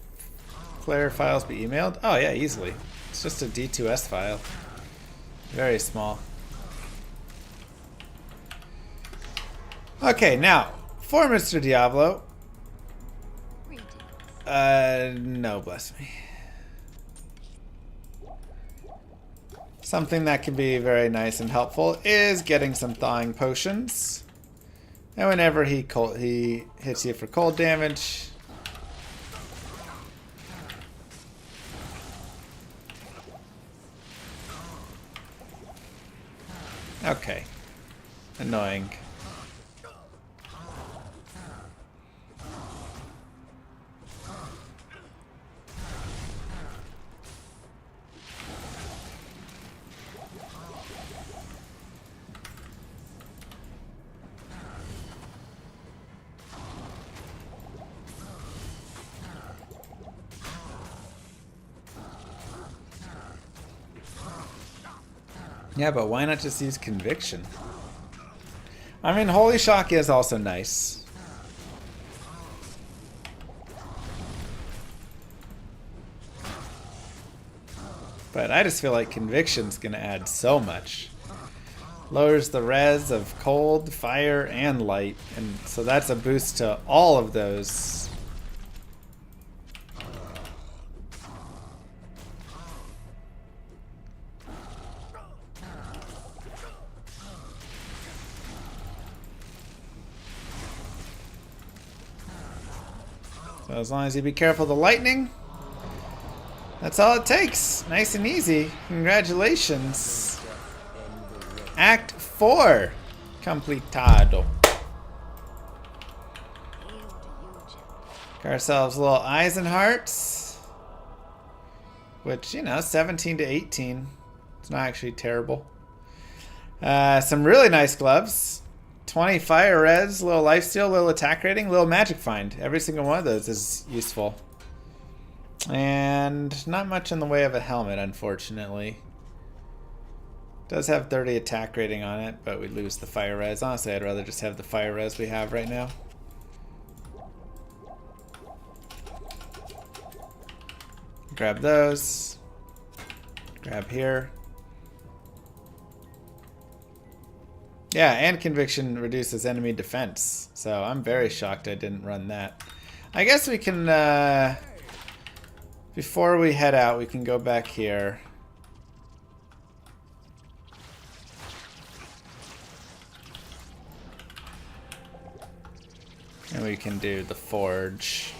player files be emailed? Oh yeah, easily. It's just a D2S file. Very small. Okay, now, for Mr. Diablo. No, bless me. Something that can be very nice and helpful is getting some thawing potions. And whenever he hits you for cold damage, Okay. Annoying. Yeah, but why not just use Conviction? I mean, Holy Shock is also nice. But I just feel like Conviction's gonna add so much. Lowers the res of cold, fire, and light. And so that's a boost to all of those. So as long as you be careful of the lightning, that's all it takes. Nice and easy. Congratulations. Act 4 completado. Got ourselves little eyes and hearts, which, you know, 17 to 18. It's not actually terrible. Some really nice gloves. 20 fire res, little lifesteal, little attack rating, little magic find. Every single one of those is useful. And not much in the way of a helmet, unfortunately. Does have 30 attack rating on it, but we lose the fire res. Honestly, I'd rather just have the fire res we have right now. Grab those. Grab here. Yeah, and Conviction reduces enemy defense. So I'm very shocked I didn't run that. I guess we can, before we head out, we can go back here. And we can do the forge.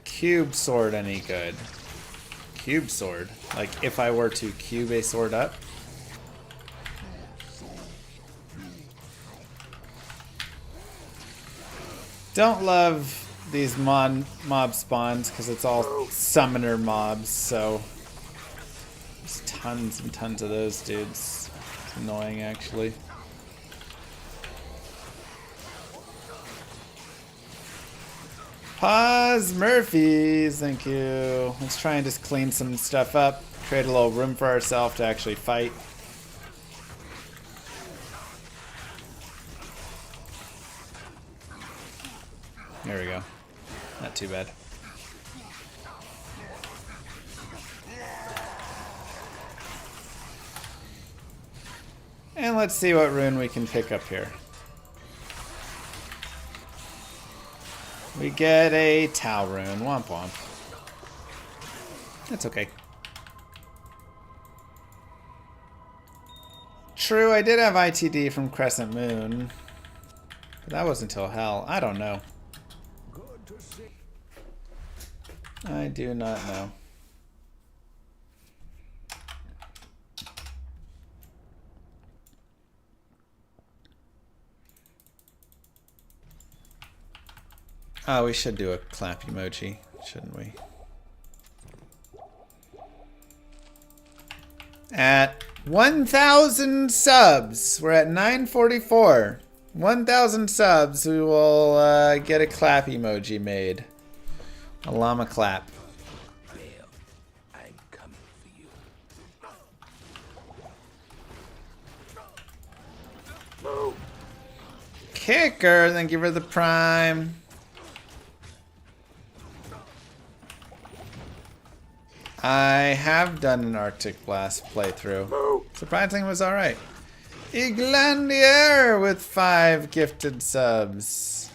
Cube sword any good? Cube sword? Like if I were to cube a sword up? Don't love these mob spawns because it's all summoner mobs, so there's tons and tons of those dudes. It's annoying actually. Pause Murphys, thank you. Let's try and just clean some stuff up, create a little room for ourselves to actually fight. There we go. Not too bad. And let's see what rune we can pick up here. We get a Tau rune. Womp womp. That's okay. True, I did have ITD from Crescent Moon. But that wasn't until Hell. I don't know. I do not know. Oh, we should do a clap emoji, shouldn't we? At 1,000 subs, we're at 944. 1,000 subs, we will get a clap emoji made. A llama clap. I'm coming for you. Kicker, thank you for the prime. I have done an Arctic Blast playthrough. Surprisingly, it was alright. Iglandier with 5 gifted subs.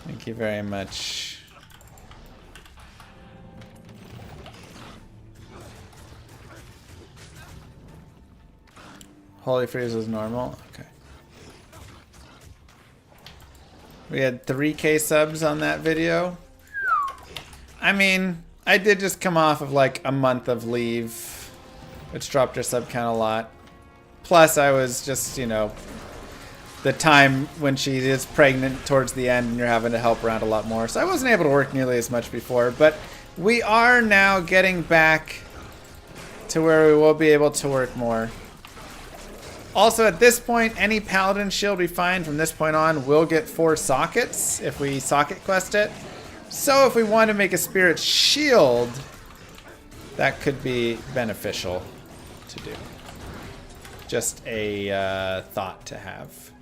Thank you very much. Holy Freeze was normal? Okay. We had 3K subs on that video. I mean, I did just come off of like a month of leave, which dropped our sub count a lot. Plus, I was just, you know, the time when she is pregnant towards the end and you're having to help around a lot more. So I wasn't able to work nearly as much before, but we are now getting back to where we will be able to work more. Also, at this point, any paladin shield we find from this point on will get 4 sockets if we socket quest it. So if we want to make a spirit shield, that could be beneficial to do. Just a thought to have.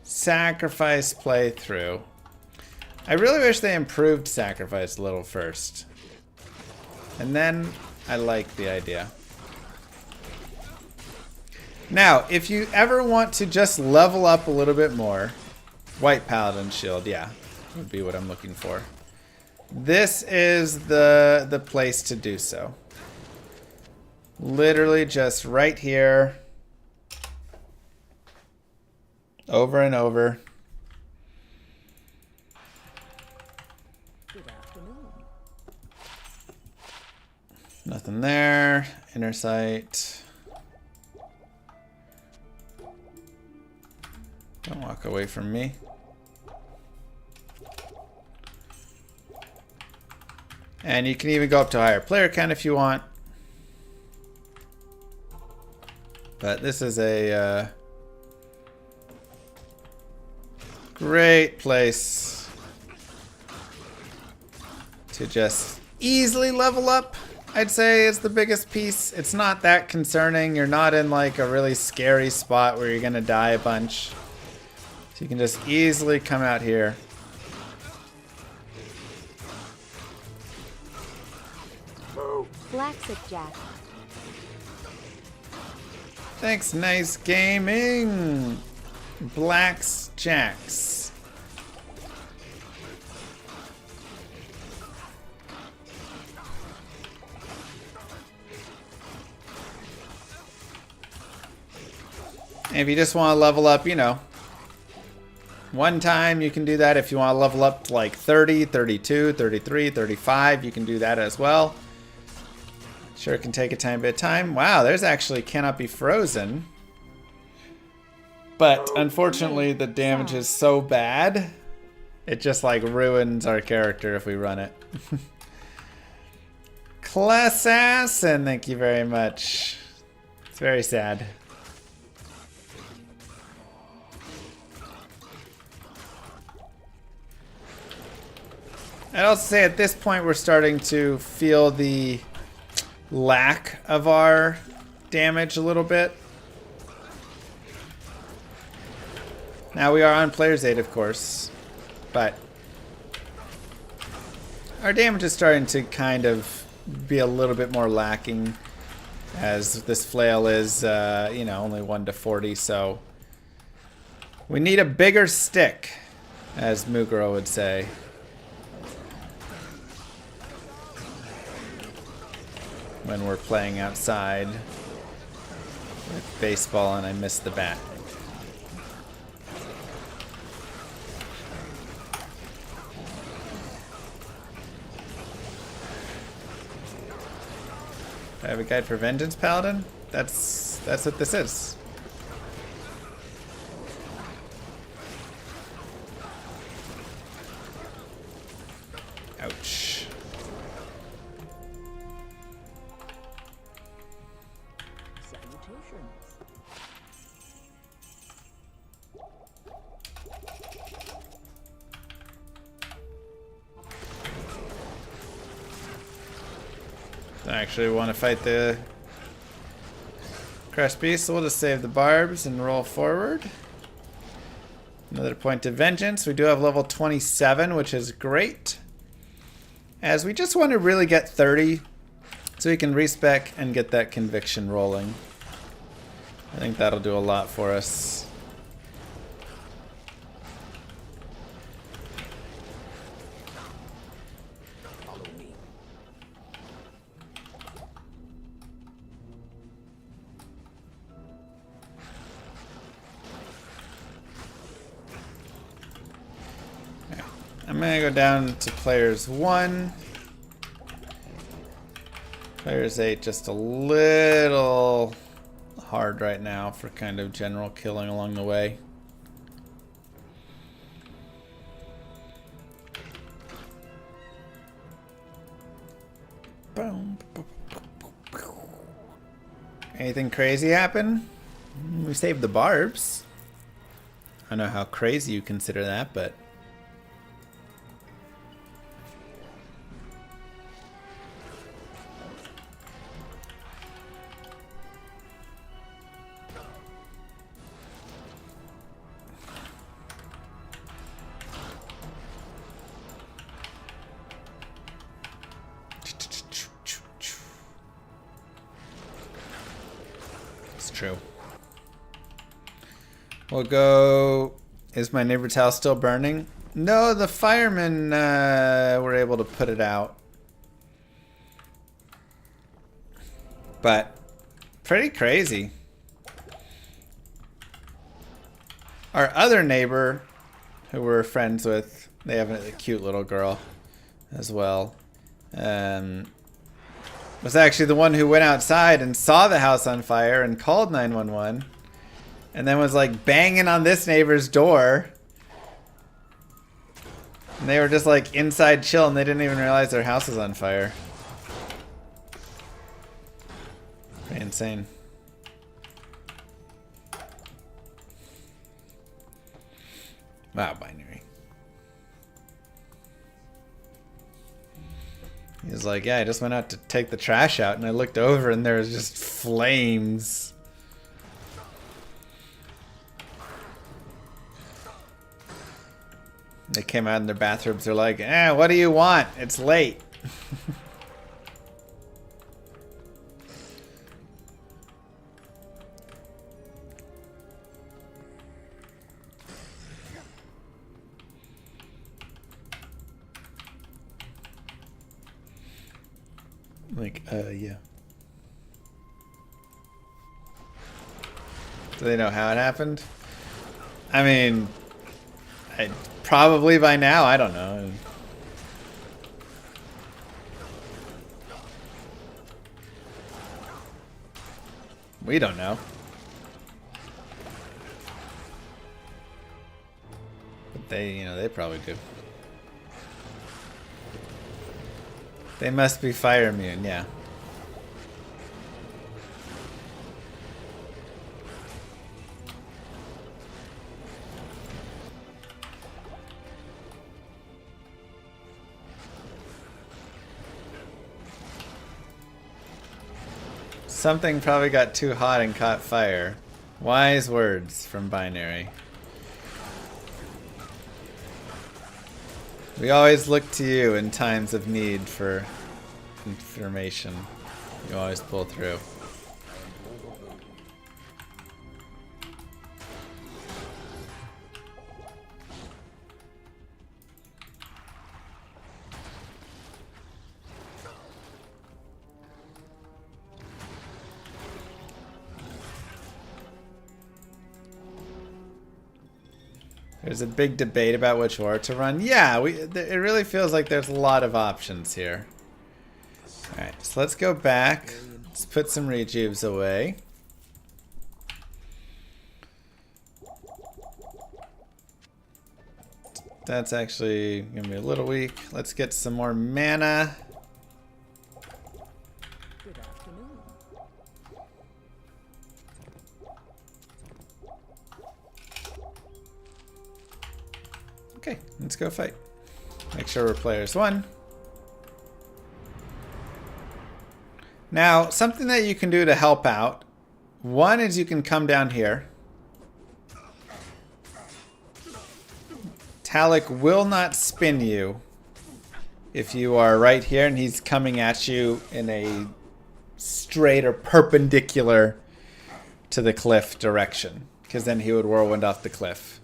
Sacrifice playthrough. I really wish they improved sacrifice a little first. And then I like the idea. Now, if you ever want to just level up a little bit more, white paladin shield, yeah, would be what I'm looking for. This is the place to do so. Literally just right here. Over and over. Good afternoon. Nothing there. Inner sight. Don't walk away from me. And you can even go up to a higher player count if you want. But this is a great place to just easily level up. I'd say is the biggest piece. It's not that concerning. You're not in like a really scary spot where you're gonna die a bunch. So you can just easily come out here. Blacksik Jack. Thanks, Nice Gaming. Blacks Jacks. And if you just want to level up, you know, one time you can do that. If you want to level up to like 30, 32, 33, 35, you can do that as well. Sure, it can take a tiny bit of time. Wow, there's actually cannot be frozen. But unfortunately, the damage is so bad, it just like ruins our character if we run it. Classassin, thank you very much. It's very sad. I'd also say at this point we're starting to feel the lack of our damage a little bit. Now we are on player's aid, of course, but our damage is starting to kind of be a little bit more lacking, as this flail is, you know, only 1 to 40, so we need a bigger stick, as Muguro would say. When we're playing outside with baseball and I miss the bat. I have a guide for Vengeance Paladin? That's what this is. Ouch. I actually want to fight the Crest Beast, so we'll just save the barbs and roll forward. Another point of vengeance. We do have level 27, which is great, as we just want to really get 30 so we can respec and get that conviction rolling. I think that'll do a lot for us. I'm gonna go down to players 1. Players 8 just a little hard right now for kind of general killing along the way. Boom. Anything crazy happen? We saved the barbs. I don't know how crazy you consider that, but it's true. We'll go. Is my neighbor's house still burning? No, the firemen were able to put it out. But pretty crazy. Our other neighbor, who we're friends with, they have a cute little girl as well. Was actually the one who went outside and saw the house on fire and called 911. And then was like banging on this neighbor's door. And they were just like inside chill and they didn't even realize their house was on fire. Pretty insane. Wow, binary. He was like, yeah, I just went out to take the trash out and I looked over and there was just flames. They came out in their bathrooms. They're like, what do you want? It's late. Like, yeah. Do they know how it happened? I mean, probably by now, I don't know. We don't know. But they, they probably do. They must be fire immune, yeah. Something probably got too hot and caught fire. Wise words from Binary. We always look to you in times of need for information. You always pull through. There's a big debate about which war to run. Yeah, it really feels like there's a lot of options here. Alright, so let's go back. Let's put some rejuves away. That's actually going to be a little weak. Let's get some more mana. Good afternoon. Okay, let's go fight. Make sure we're players 1. Now, something that you can do to help out. One is you can come down here. Talik will not spin you if you are right here and he's coming at you in a straight or perpendicular to the cliff direction, because then he would whirlwind off the cliff.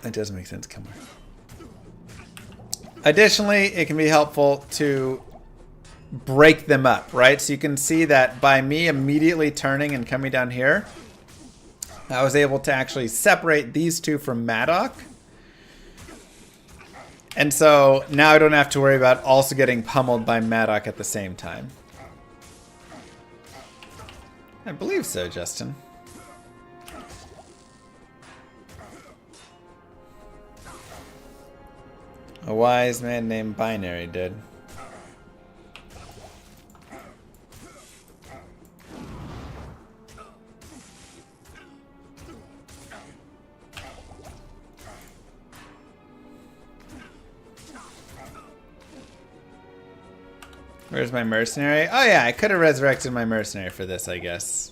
That does make sense. Come on. Additionally, it can be helpful to break them up, right? So you can see that by me immediately turning and coming down here, I was able to actually separate these two from Maddock. And so now I don't have to worry about also getting pummeled by Maddock at the same time. I believe so, Justin. A wise man named Binary did. Where's my mercenary? Oh yeah, I could have resurrected my mercenary for this, I guess.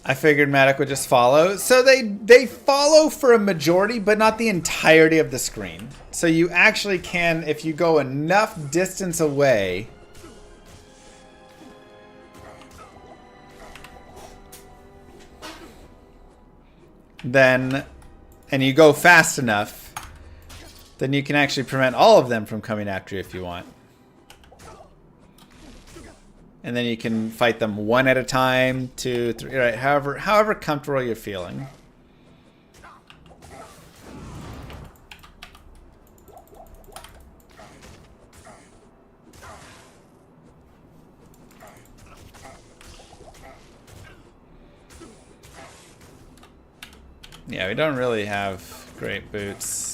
I figured Maddock would just follow. So they follow for a majority, but not the entirety of the screen. So you actually can, if you go enough distance away, then, and you go fast enough, then you can actually prevent all of them from coming after you if you want. And then you can fight them one at a time, 2, 3, right? However comfortable you're feeling. Yeah, we don't really have great boots.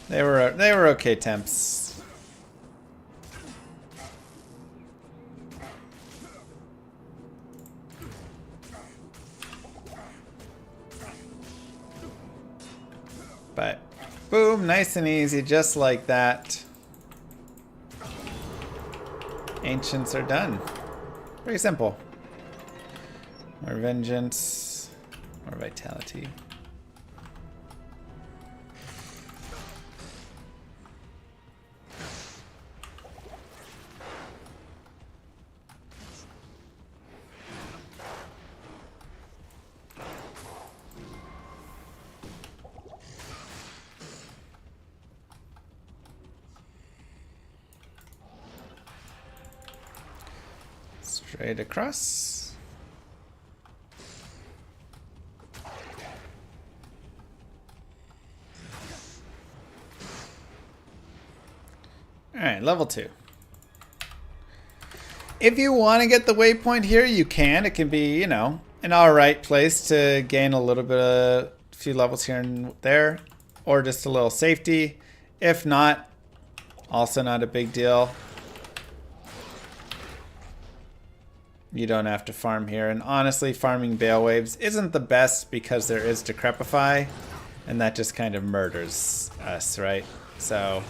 They were okay temps. But boom, nice and easy, just like that. Ancients are done. Pretty simple. More vengeance, more vitality. Straight across. Alright, level 2. If you want to get the waypoint here, you can. It can be, you know, an alright place to gain a little bit of a few levels here and there, or just a little safety. If not, also not a big deal. You don't have to farm here. And honestly, farming Bale Waves isn't the best because there is Decrepify, and that just kind of murders us, right? So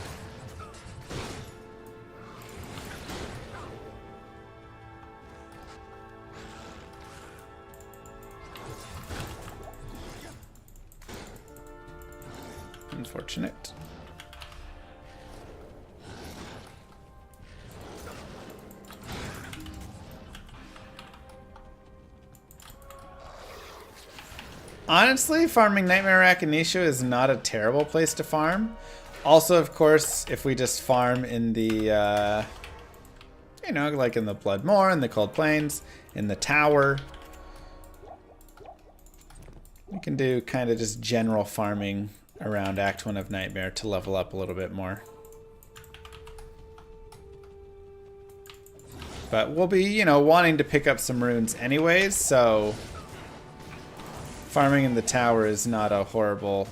unfortunate. Honestly, farming Nightmare Akinisha is not a terrible place to farm. Also, of course, if we just farm in the, you know, like in the Blood Moor, in the Cold Plains, in the Tower, we can do kind of just general farming around Act 1 of Nightmare to level up a little bit more. But we'll be, you know, wanting to pick up some runes anyways, so farming in the Tower is not a horrible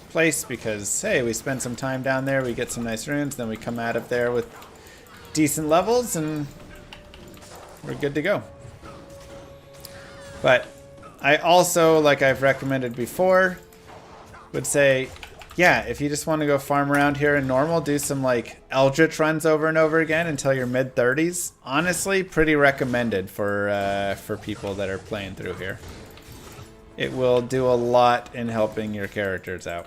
place because, hey, we spend some time down there, we get some nice runes, then we come out of there with decent levels and we're good to go. But I also, like I've recommended before, would say, yeah, if you just want to go farm around here in normal, do some like Eldritch runs over and over again until you're mid-30s. Honestly, pretty recommended for people that are playing through here. It will do a lot in helping your characters out.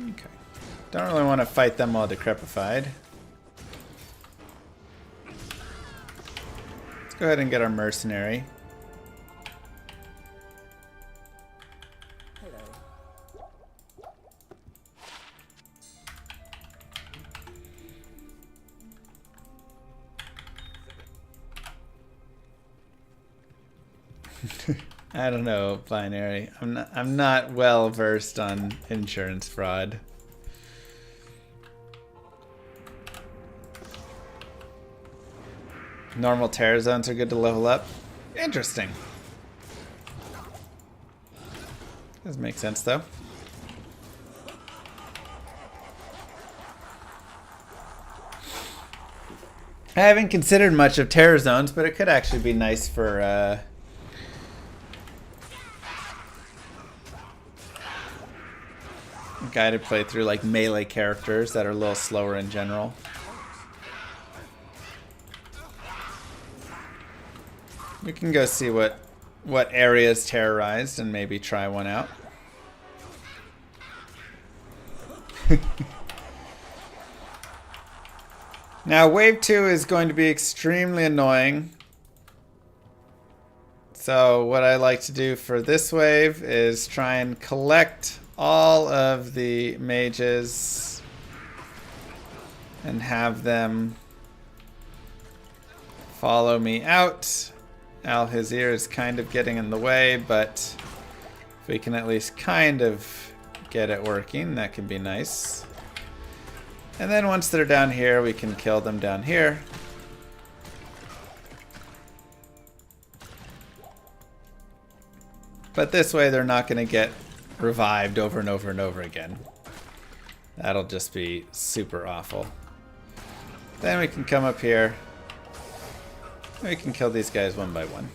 Okay. Don't really want to fight them while decrepified. go ahead and get our mercenary. I don't know, Binary. I'm not well versed on insurance fraud. Normal terror zones are good to level up. Interesting. Does make sense though. I haven't considered much of terror zones, but it could actually be nice for a guided playthrough, like melee characters that are a little slower in general. We can go see what area is terrorized and maybe try one out. Now, wave 2 is going to be extremely annoying. So what I like to do for this wave is try and collect all of the mages and have them follow me out. Al-Hazir is kind of getting in the way, but if we can at least kind of get it working, that can be nice. And then once they're down here, we can kill them down here. But this way they're not going to get revived over and over and over again. That'll just be super awful. Then we can come up here. We can kill these guys one by one.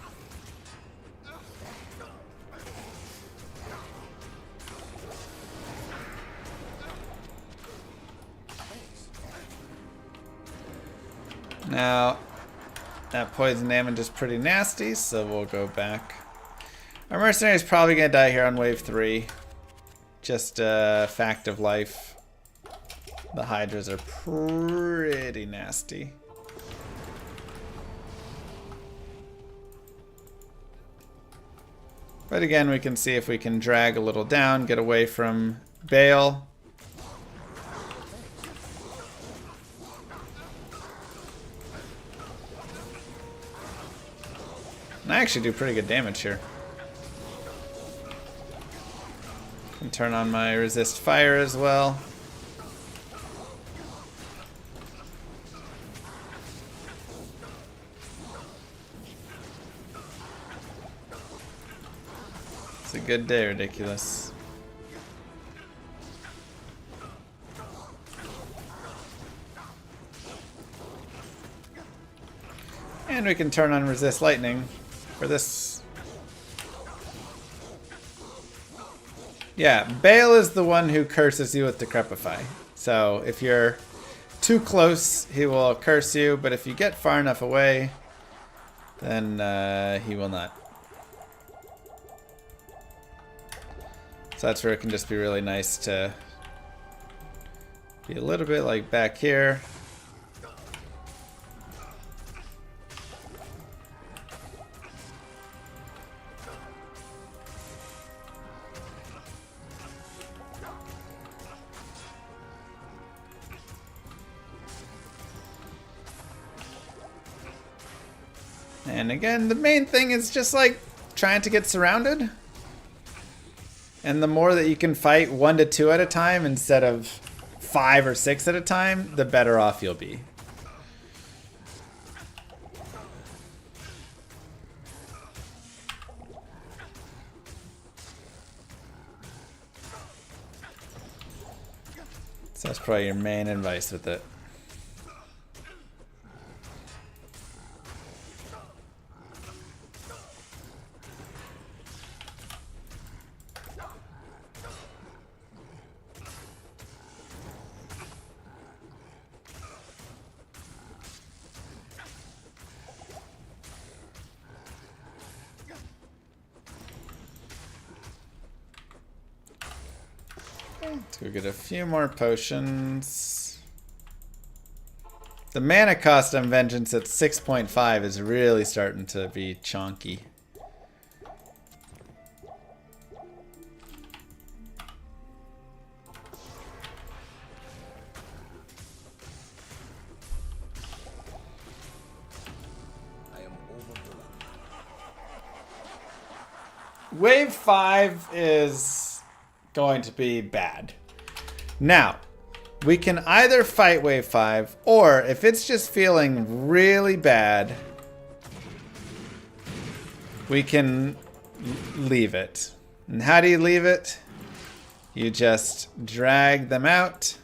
Now, that poison damage is pretty nasty, so we'll go back. Our mercenary is probably going to die here on wave 3. Just a fact of life. The hydras are pretty nasty. But again, we can see if we can drag a little down, get away from Bale. And I actually do pretty good damage here. Can turn on my resist fire as well. It's a good day, Ridiculous. And we can turn on resist lightning for this. Yeah, Bale is the one who curses you with Decrepify. So if you're too close, he will curse you, but if you get far enough away, then he will not. So that's where it can just be really nice to be a little bit like back here. And again, the main thing is just like trying to get surrounded. And the more that you can fight 1 to 2 at a time instead of 5 or 6 at a time, the better off you'll be. So that's probably your main advice with it. Let's go get a few more potions. The mana cost on Vengeance at 6.5 is really starting to be chonky. Wave 5 is going to be bad. Now, we can either fight Wave 5, or if it's just feeling really bad, we can leave it. And how do you leave it? You just drag them out.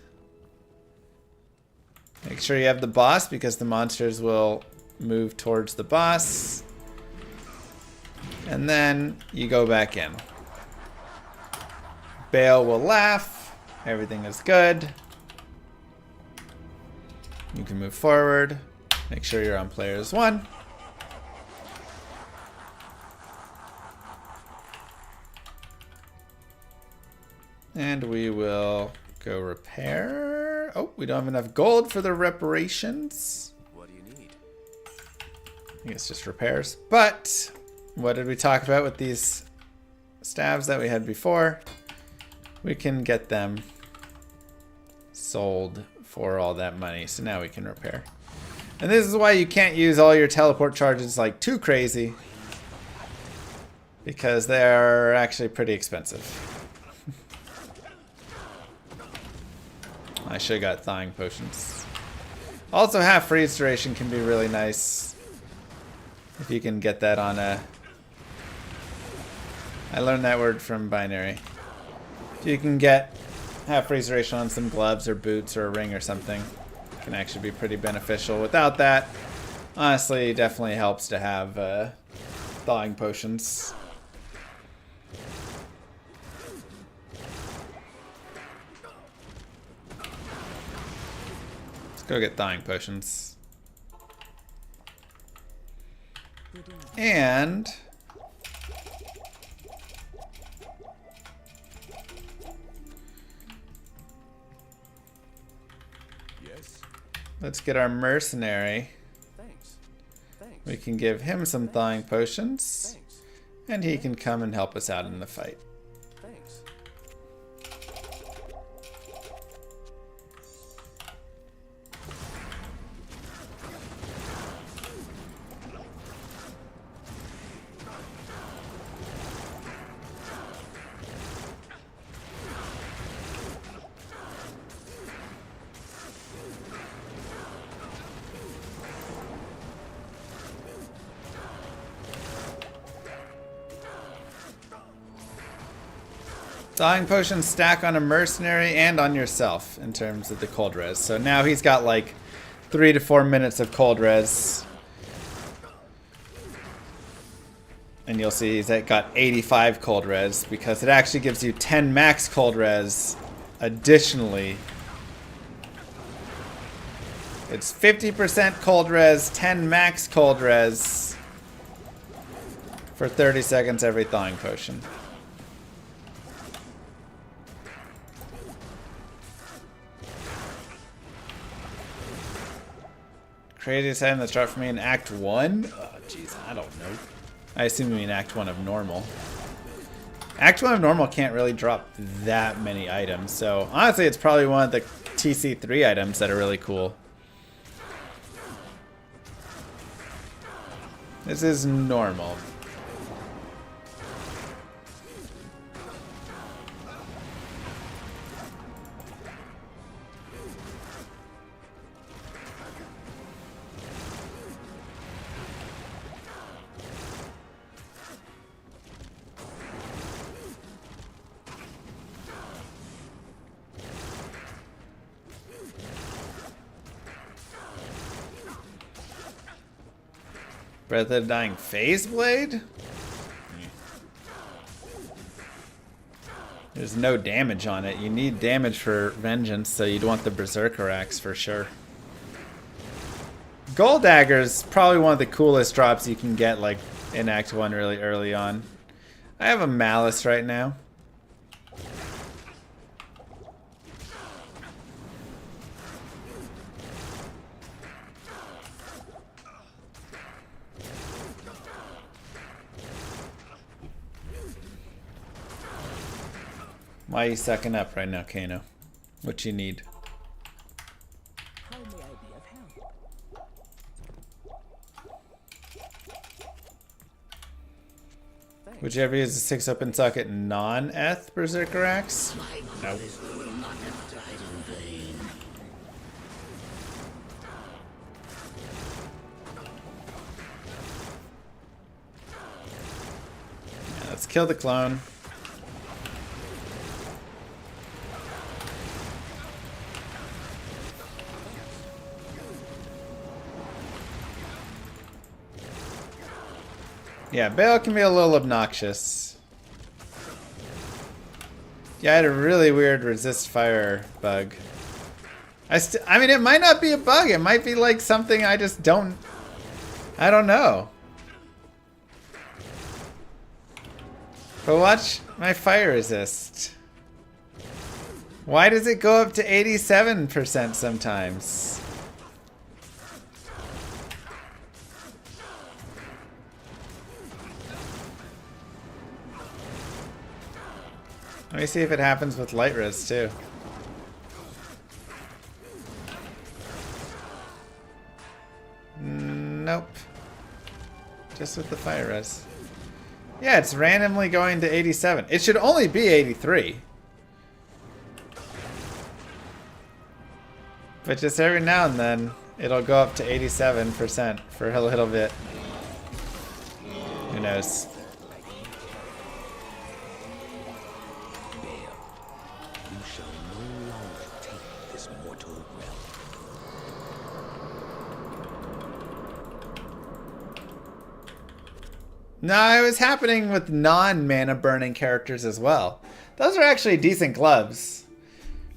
Make sure you have the boss, because the monsters will move towards the boss. And then you go back in. Bale will laugh. Everything is good. You can move forward. Make sure you're on players 1. And we will go repair. Oh, we don't have enough gold for the reparations. What do you need? I think it's just repairs. But what did we talk about with these staves that we had before? We can get them sold for all that money. So now we can repair. And this is why you can't use all your teleport charges like too crazy, because they're actually pretty expensive. I should have got thawing potions. Also, half freeze duration can be really nice if you can get that on a... I learned that word from binary. If you can get half freeze duration on some gloves or boots or a ring or something, it can actually be pretty beneficial. Without that, honestly, it definitely helps to have thawing potions. Let's go get thawing potions. And let's get our mercenary. Thanks. We can give him some thawing potions, Thanks. and he can come and help us out in the fight. Thanks. Thawing potions stack on a mercenary and on yourself in terms of the cold res. So now he's got like 3 to 4 minutes of cold res. And you'll see he's got 85 cold res because it actually gives you 10 max cold res additionally. It's 50% cold res, 10 max cold res for 30 seconds every thawing potion. Craziest item that's dropped for me in Act 1? Oh, jeez, I don't know. I assume you mean Act 1 of normal. Act 1 of normal can't really drop that many items, so honestly it's probably one of the TC3 items that are really cool. This is normal. Breath of the Dying Phase Blade? There's no damage on it. You need damage for Vengeance, so you'd want the Berserker Axe for sure. Gold Dagger is probably one of the coolest drops you can get like in Act 1 really early on. I have a Malice right now. Why are you sucking up right now, Kano? What you need? How may I be of help? Whichever is a 6 open socket non-eth Berserker Axe? Nope. Yeah, let's kill the clone. Yeah, Bale can be a little obnoxious. Yeah, I had a really weird resist fire bug. I mean, it might not be a bug. It might be like something I just don't... I don't know. But watch my fire resist. Why does it go up to 87% sometimes? Let me see if it happens with light res too. Nope. Just with the fire res. Yeah, it's randomly going to 87. It should only be 83. But just every now and then, it'll go up to 87% for a little bit. Who knows? No, it was happening with non-mana burning characters as well. Those are actually decent gloves.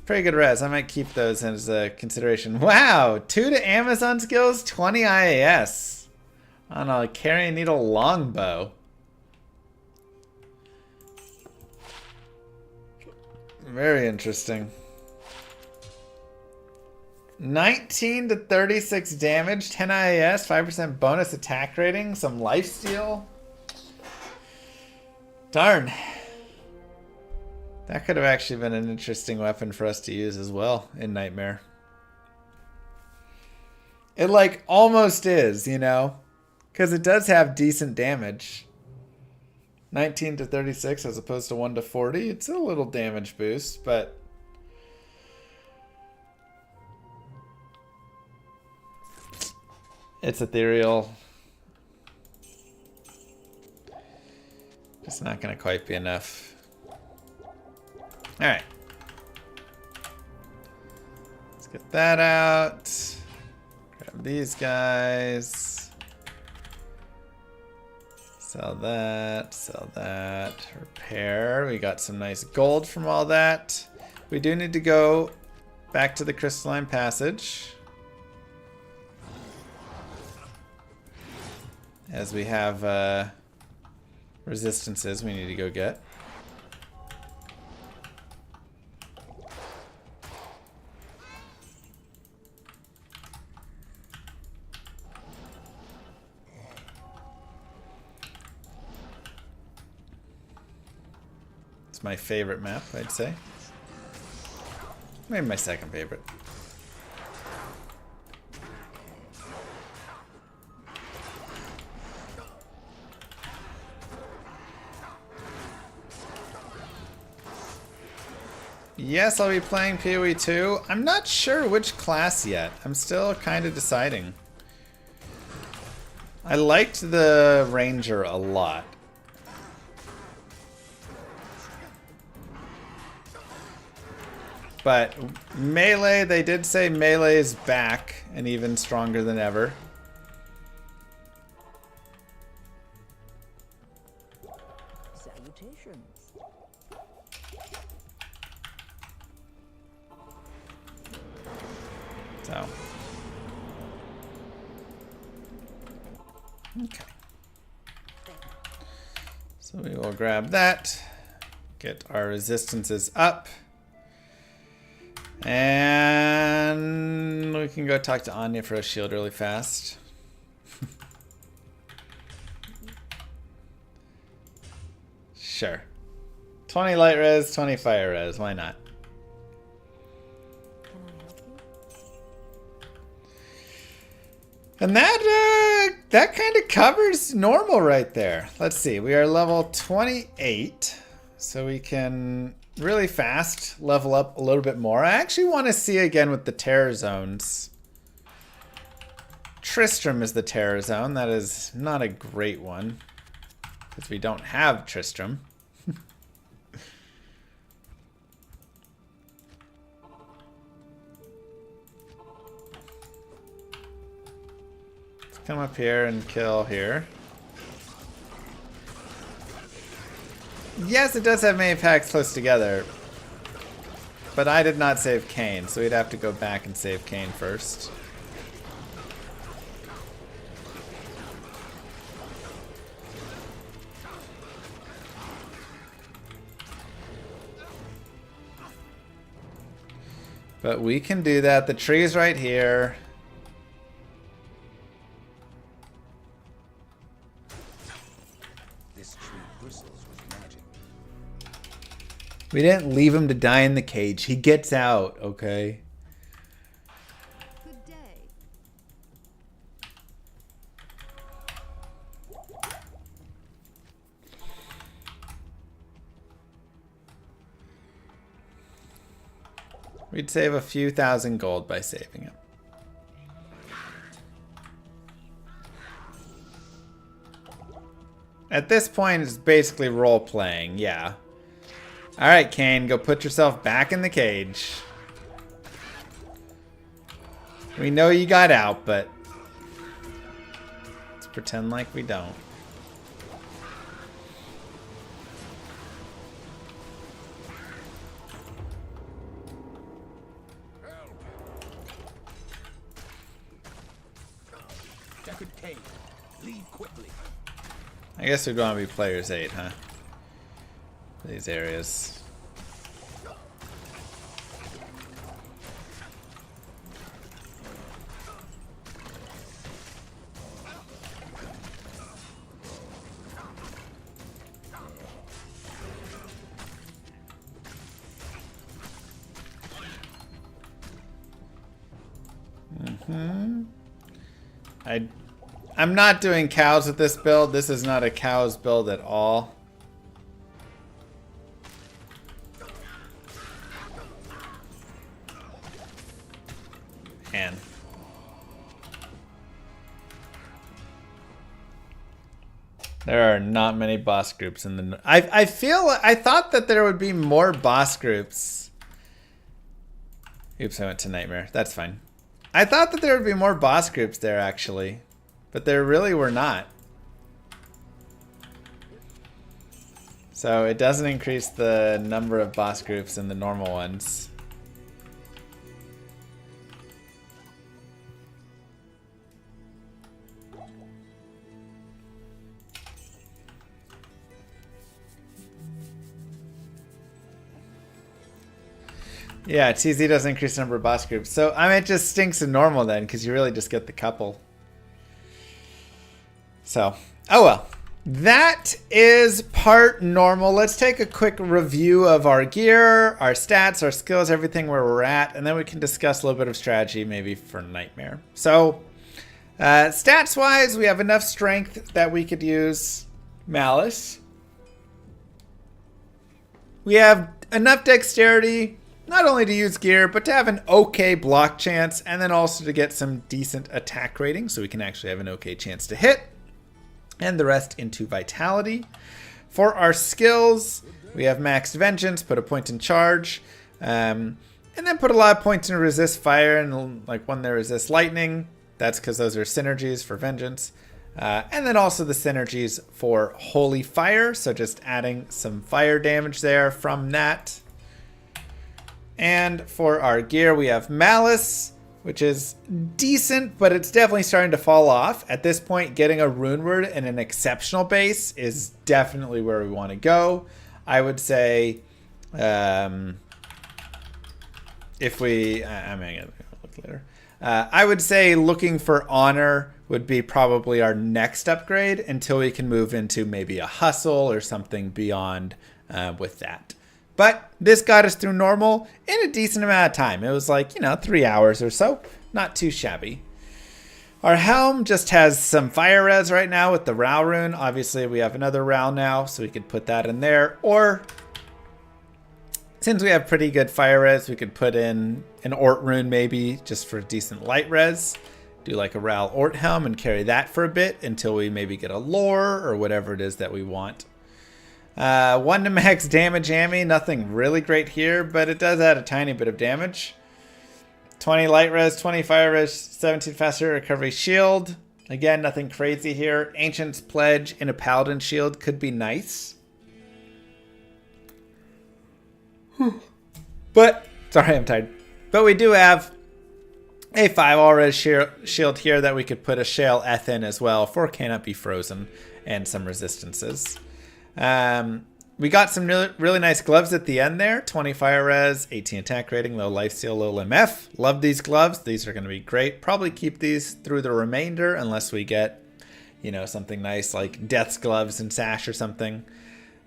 Pretty good res. I might keep those as a consideration. Wow! 2 to Amazon skills, 20 IAS on a carrying needle longbow. Very interesting. 19 to 36 damage, 10 IAS, 5% bonus attack rating, some lifesteal. Darn. That could have actually been an interesting weapon for us to use as well in Nightmare. It like almost is, you know? Because it does have decent damage. 19 to 36 as opposed to 1 to 40. It's a little damage boost, but... it's ethereal. It's not going to quite be enough. Alright. Let's get that out. Grab these guys. Sell that. Repair. We got some nice gold from all that. We do need to go back to the crystalline passage, as we have resistances we need to go get. It's my favorite map, I'd say. Maybe my second favorite. Yes, I'll be playing PoE 2. I'm not sure which class yet. I'm still kind of deciding. I liked the Ranger a lot. But melee, they did say melee is back and even stronger than ever. Salutations. So. Okay. So we will grab that. Get our resistances up. And we can go talk to Anya for a shield really fast. Sure. 20 light res, 20 fire res. Why not? Can I help you? And that kind of covers normal right there. Let's see. We are level 28. So we can really fast level up a little bit more. I actually want to see again with the terror zones. Tristram is the terror zone. That is not a great one because we don't have Tristram. Let's come up here and kill here. Yes, it does have many packs close together. But I did not save Kane, so we'd have to go back and save Kane first. But we can do that. The tree's right here. This tree bristles with magic. We didn't leave him to die in the cage. He gets out, okay? Good day. We'd save a few thousand gold by saving him. At this point, it's basically role-playing, yeah. Alright, Kane, go put yourself back in the cage. We know you got out, but let's pretend like we don't. Deckard Cain, leave quickly. I guess we'd want to be players 8, huh? These areas. I'm not doing cows with this build. This is not a cows build at all. Man. There are not many boss groups in the... I thought that there would be more boss groups. Oops, I went to Nightmare. That's fine. I thought that there would be more boss groups there, actually. But there really were not. So it doesn't increase the number of boss groups in the normal ones. Yeah, TZ doesn't increase the number of boss groups. So, I mean, it just stinks in normal then, because you really just get the couple. So, oh well. That is part normal. Let's take a quick review of our gear, our stats, our skills, everything where we're at, and then we can discuss a little bit of strategy maybe for Nightmare. So, stats-wise, we have enough strength that we could use Malice. We have enough dexterity, not only to use gear, but to have an okay block chance, and then also to get some decent attack rating, so we can actually have an okay chance to hit. And the rest into Vitality. For our skills, we have Maxed Vengeance, put a point in Charge, and then put a lot of points in Resist Fire, and like one that resists Lightning. That's because those are synergies for Vengeance. And then also the synergies for Holy Fire, so just adding some fire damage there from that. And for our gear, we have Malice, which is decent, but it's definitely starting to fall off. At this point, getting a runeword and an exceptional base is definitely where we want to go. I would say, if we, I'm gonna look later. I would say looking for honor would be probably our next upgrade until we can move into maybe a hustle or something beyond with that. But this got us through normal in a decent amount of time. It was like, 3 hours or so. Not too shabby. Our helm just has some fire res right now with the Ral rune. Obviously, we have another Ral now, so we could put that in there. Or, since we have pretty good fire res, we could put in an Ort rune maybe, just for decent light res. Do like a Ral Ort helm and carry that for a bit until we maybe get a lore or whatever it is that we want. 1 to max damage Ammy, nothing really great here, but it does add a tiny bit of damage. 20 light res, 20 fire res, 17 faster recovery shield. Again, nothing crazy here. Ancient's Pledge in a Paladin shield could be nice. But, sorry, I'm tired. But we do have a 5 all res shield here that we could put a Shale Eth in as well for Cannot Be Frozen and some resistances. We got some really nice gloves at the end there. 20 fire res, 18 attack rating, low lifesteal, low MF. Love these gloves. These are going to be great. Probably keep these through the remainder unless we get, something nice like Death's Gloves and Sash or something.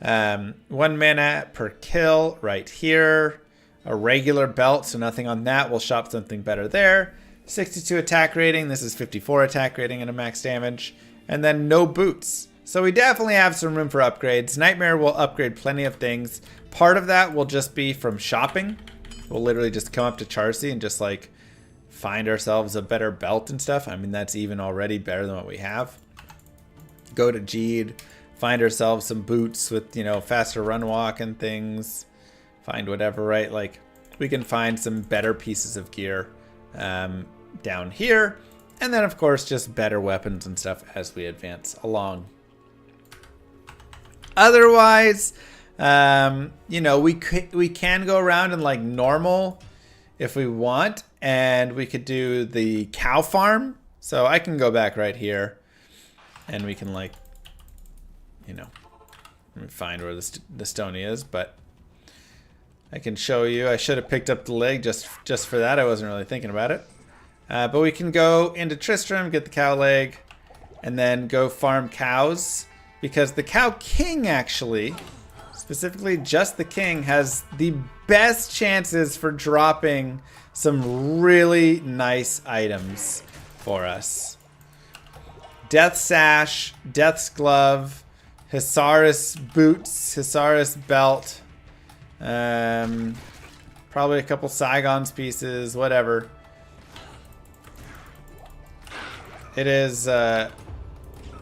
1 mana per kill right here. A regular belt, so nothing on that. We'll shop something better there. 62 attack rating. This is 54 attack rating and a max damage. And then no boots. So we definitely have some room for upgrades. Nightmare will upgrade plenty of things. Part of that will just be from shopping. We'll literally just come up to Charcy and just like find ourselves a better belt and stuff. I mean, that's even already better than what we have. Go to Jeed, find ourselves some boots with, faster run walk and things. Find whatever, right? Like we can find some better pieces of gear down here. And then of course, just better weapons and stuff as we advance along. Otherwise, we can go around in like normal if we want, and we could do the cow farm. So I can go back right here, and we can like, let me find where the stony is, but I can show you. I should have picked up the leg just for that. I wasn't really thinking about it. But we can go into Tristram, get the cow leg, and then go farm cows. Because the Cow King actually, specifically just the King, has the best chances for dropping some really nice items for us. Death Sash, Death's Glove, Hisaris Boots, Hisaris Belt, probably a couple Saigon's pieces, whatever. It is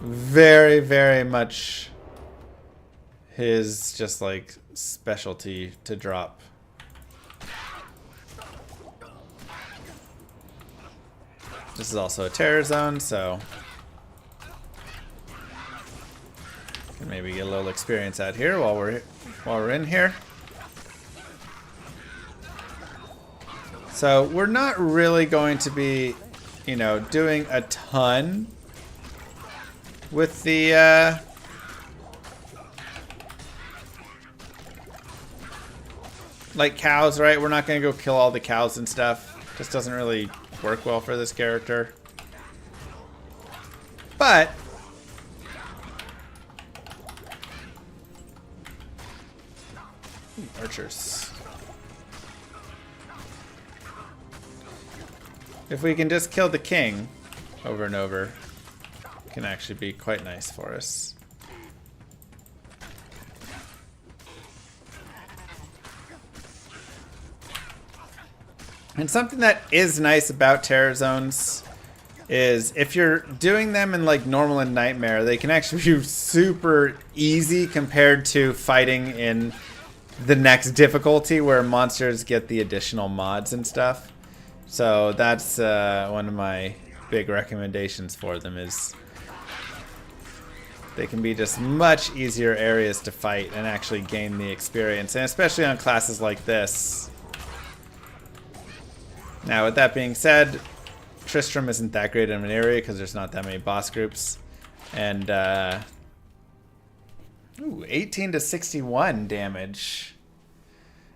very, very much his just like specialty to drop. This is also a terror zone, so can maybe get a little experience out here while we're in here. So we're not really going to be, doing a ton with the like cows, right? We're not gonna go kill all the cows and stuff. Just doesn't really work well for this character. But archers. If we can just kill the king over and over, it can actually be quite nice for us. And something that is nice about terror zones is if you're doing them in like normal and nightmare, they can actually be super easy compared to fighting in the next difficulty where monsters get the additional mods and stuff. So that's one of my big recommendations for them, is they can be just much easier areas to fight and actually gain the experience, and especially on classes like this. Now, with that being said, Tristram isn't that great of an area because there's not that many boss groups. And, 18 to 61 damage.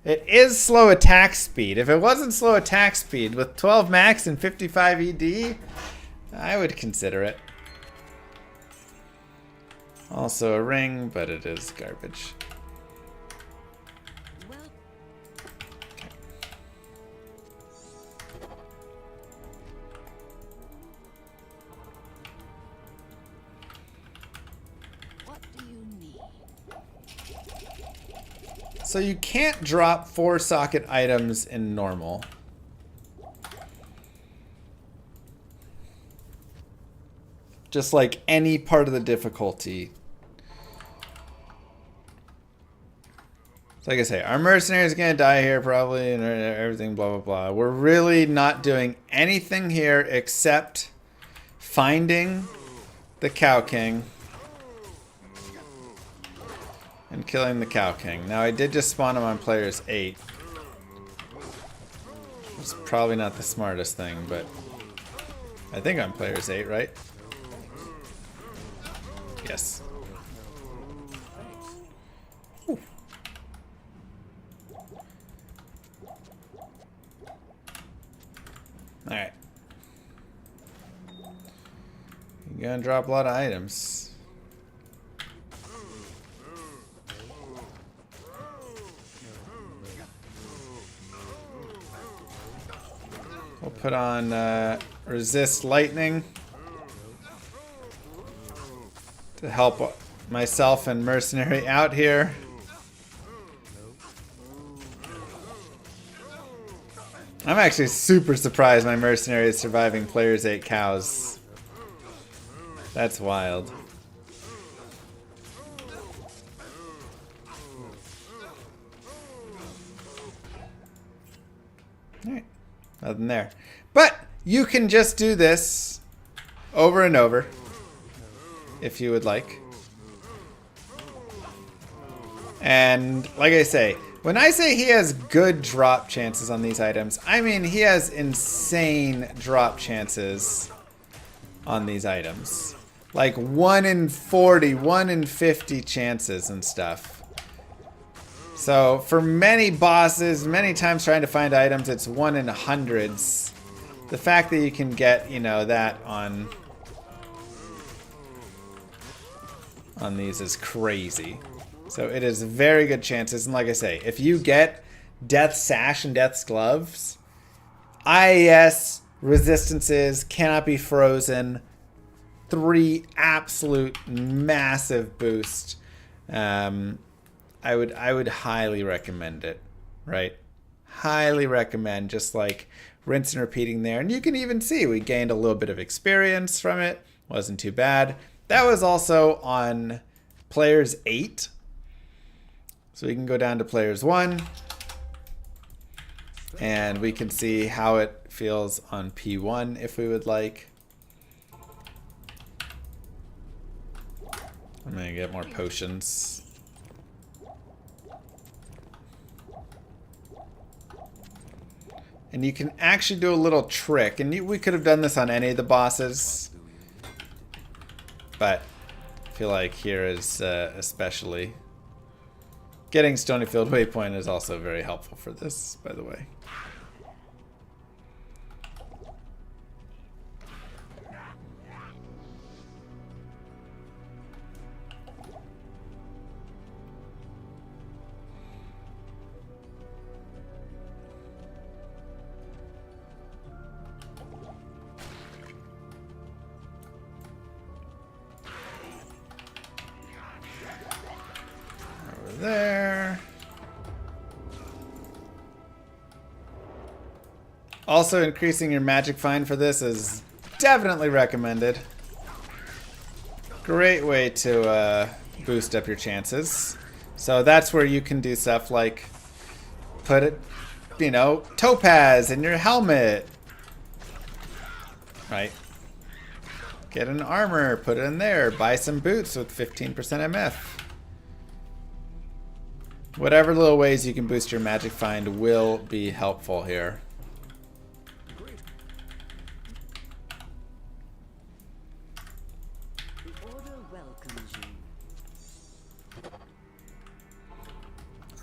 It is slow attack speed. If it wasn't slow attack speed, with 12 max and 55 ED, I would consider it. Also a ring, but it is garbage. So you can't drop 4-socket items in normal. Just like any part of the difficulty. So like I say, our mercenary is going to die here probably and everything blah blah blah. We're really not doing anything here except finding the Cow King and killing the Cow King. Now I did just spawn him on players 8. It's probably not the smartest thing, but I think I'm players 8, right? Yes. Ooh. Alright. You're gonna drop a lot of items. We'll put on resist lightning to help myself and mercenary out here. I'm actually super surprised my mercenary is surviving players 8 cows. That's wild. Alright, nothing there. But you can just do this over and over if you would like. And like I say, when I say he has good drop chances on these items, I mean he has insane drop chances on these items. Like 1 in 40, 1 in 50 chances and stuff. So for many bosses, many times trying to find items, it's 1 in hundreds. The fact that you can get, you know, that on these is crazy. So it is very good chances. And like I say, if you get Death's Sash and Death's Gloves, IAS resistances cannot be frozen. 3 absolute massive boost. I would highly recommend it, right? Highly recommend, just like rinse and repeating there. And you can even see we gained a little bit of experience from it. Wasn't too bad. That was also on players 8. So we can go down to players 1. And we can see how it feels on P1 if we would like. I'm going to get more potions. And you can actually do a little trick. And we could have done this on any of the bosses. But I feel like here is especially. Getting Stonyfield Waypoint is also very helpful for this, by the way. There. Also, increasing your magic find for this is definitely recommended. Great way to boost up your chances. So that's where you can do stuff like put it, you know, topaz in your helmet. Right? Get an armor, put it in there. Buy some boots with 15% MF. Whatever little ways you can boost your magic find will be helpful here.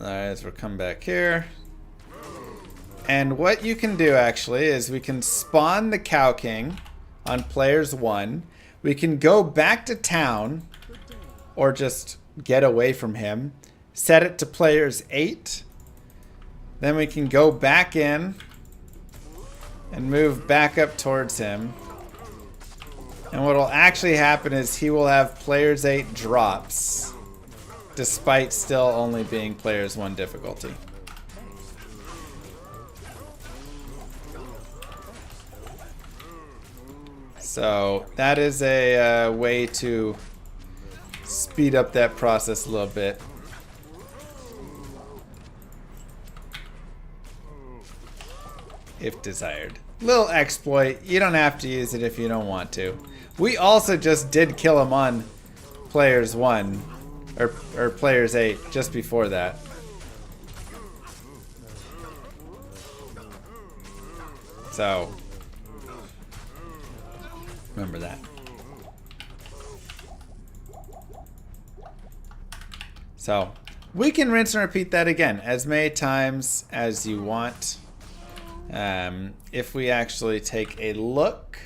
Alright, so we'll come back here. And what you can do actually is we can spawn the Cow King on players 1. We can go back to town or just get away from him. Set it to players 8. Then we can go back in and move back up towards him. And what will actually happen is he will have players 8 drops. despite still only being players 1 difficulty. So that is a way to speed up that process a little bit. If desired. Little exploit. You don't have to use it if you don't want to. We also just did kill him on players 1 or players 8 just before that. So remember that. So we can rinse and repeat that again as many times as you want. If we actually take a look.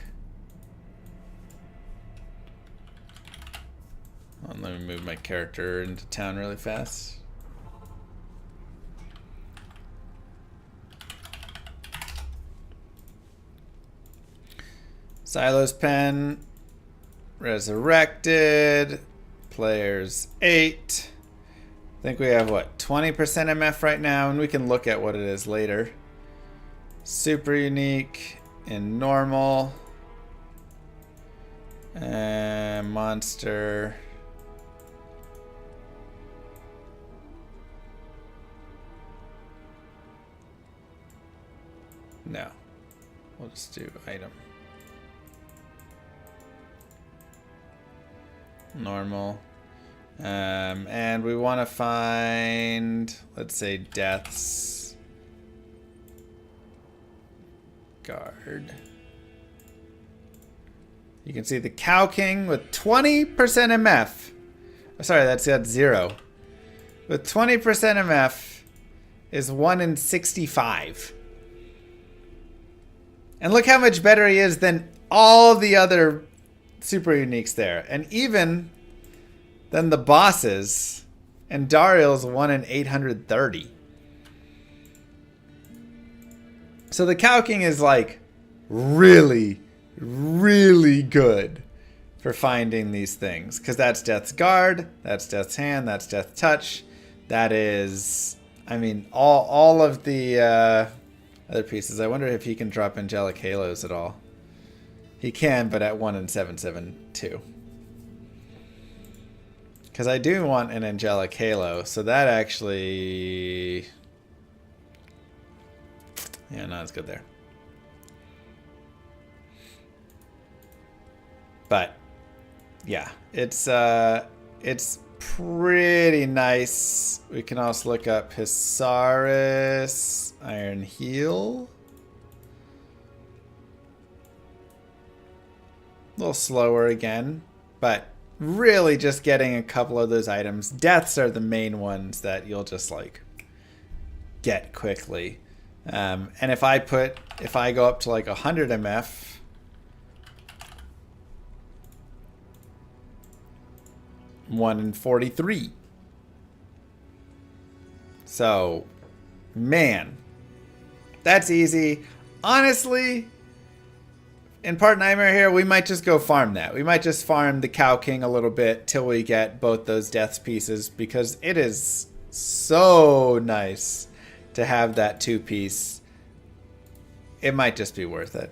Let me move my character into town really fast. Silos Pen, Resurrected, players 8. I think we have what, 20% MF right now, and we can look at what it is later. Super unique and normal. Monster. No. We'll just do item. Normal. And we want to find, let's say, deaths. Guard. You can see the Cow King with 20% MF. Oh, sorry, that's at 0. With 20% MF is 1 in 65. And look how much better he is than all the other super uniques there. And even than the bosses. And Duriel's 1 in 830. So the Cow King is like really, really good for finding these things. Because that's Death's Guard, that's Death's Hand, that's Death Touch. That is, I mean, all of the other pieces. I wonder if he can drop Angelic Halos at all. He can, but at 1 in 772. Because I do want an Angelic Halo, so that actually... yeah, not as good there. But, yeah, it's pretty nice. We can also look up Hisaris, Iron Heel. A little slower again, but really just getting a couple of those items. Deaths are the main ones that you'll just like get quickly. And if I go up to like 100 MF, one in 43. So, man, that's easy. Honestly, in Part Nightmare here, we might just go farm that. We might just farm the Cow King a little bit till we get both those deaths pieces, because it is so nice to have that 2-piece. It might just be worth it.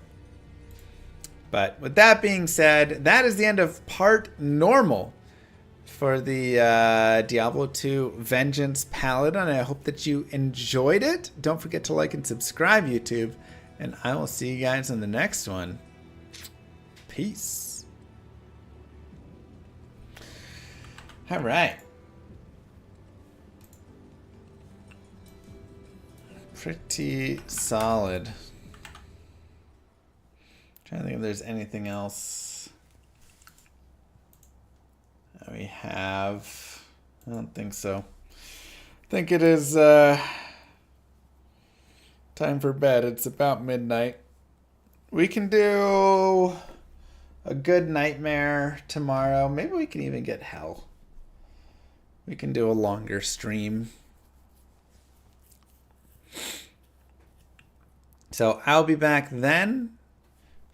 But with that being said, that is the end of Part Normal for the Diablo 2 Vengeance Paladin. I hope that you enjoyed it. Don't forget to like and subscribe, YouTube. And I will see you guys in the next one. Peace. All right. Pretty solid. Trying to think if there's anything else that we have. I don't think so. I think it is time for bed. It's about midnight. We can do a good nightmare tomorrow. Maybe we can even get hell. We can do a longer stream. So I'll be back then.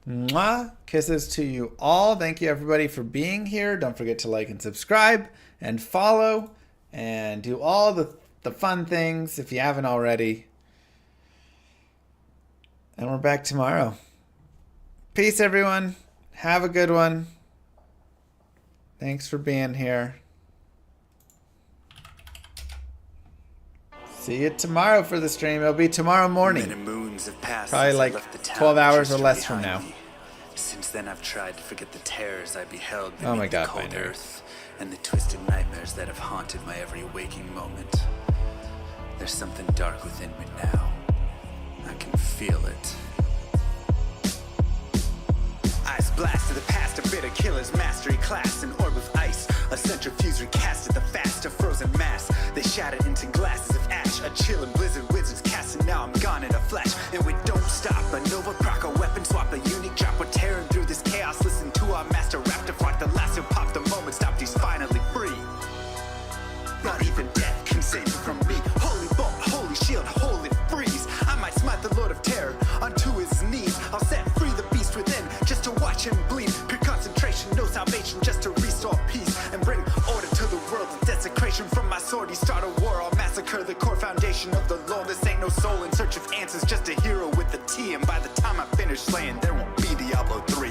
Mwah. Kisses to you all. Thank you everybody for being here. Don't forget to like and subscribe and follow. and do all the fun things if you haven't already. And we're back tomorrow. Peace, everyone. Have a good one. Thanks for being here. See you tomorrow for the stream. It'll be tomorrow morning. Many moons have passed Probably since I like left the town 12 hours or just less from behind now. me. Since then, I've tried to forget the terrors I beheld beneath Oh my God, the cold my nerd. earth and the twisted nightmares that have haunted my every waking moment. There's something dark within me now. I can feel it. Ice blast to the past, a bitter killer's mastery class, an orb of ice, a centrifuge recasted the fast, a frozen mass. They shattered into glasses of ash, a chill and blizzard wizards cast, and now I'm gone in a flash. And we don't stop, a nova proc, a weapon swap, a unique drop. We're tearing through this chaos. Listen to our master raptor flock, the last who popped the moment stopped. He's finally free. Not even death can save you from me. Holy bolt, holy shield, holy freeze. I might smite the Lord of Terror onto his knees. I'll set free the beast within just to watch him bleed. Pure concentration, no salvation, just to restore peace and bring order to the world. The desecration from my sword, he start a war. I'll massacre the core foundation of the law. This ain't no soul in search of answers, just a hero with a T. And by the time I finish slaying, there won't be Diablo 3.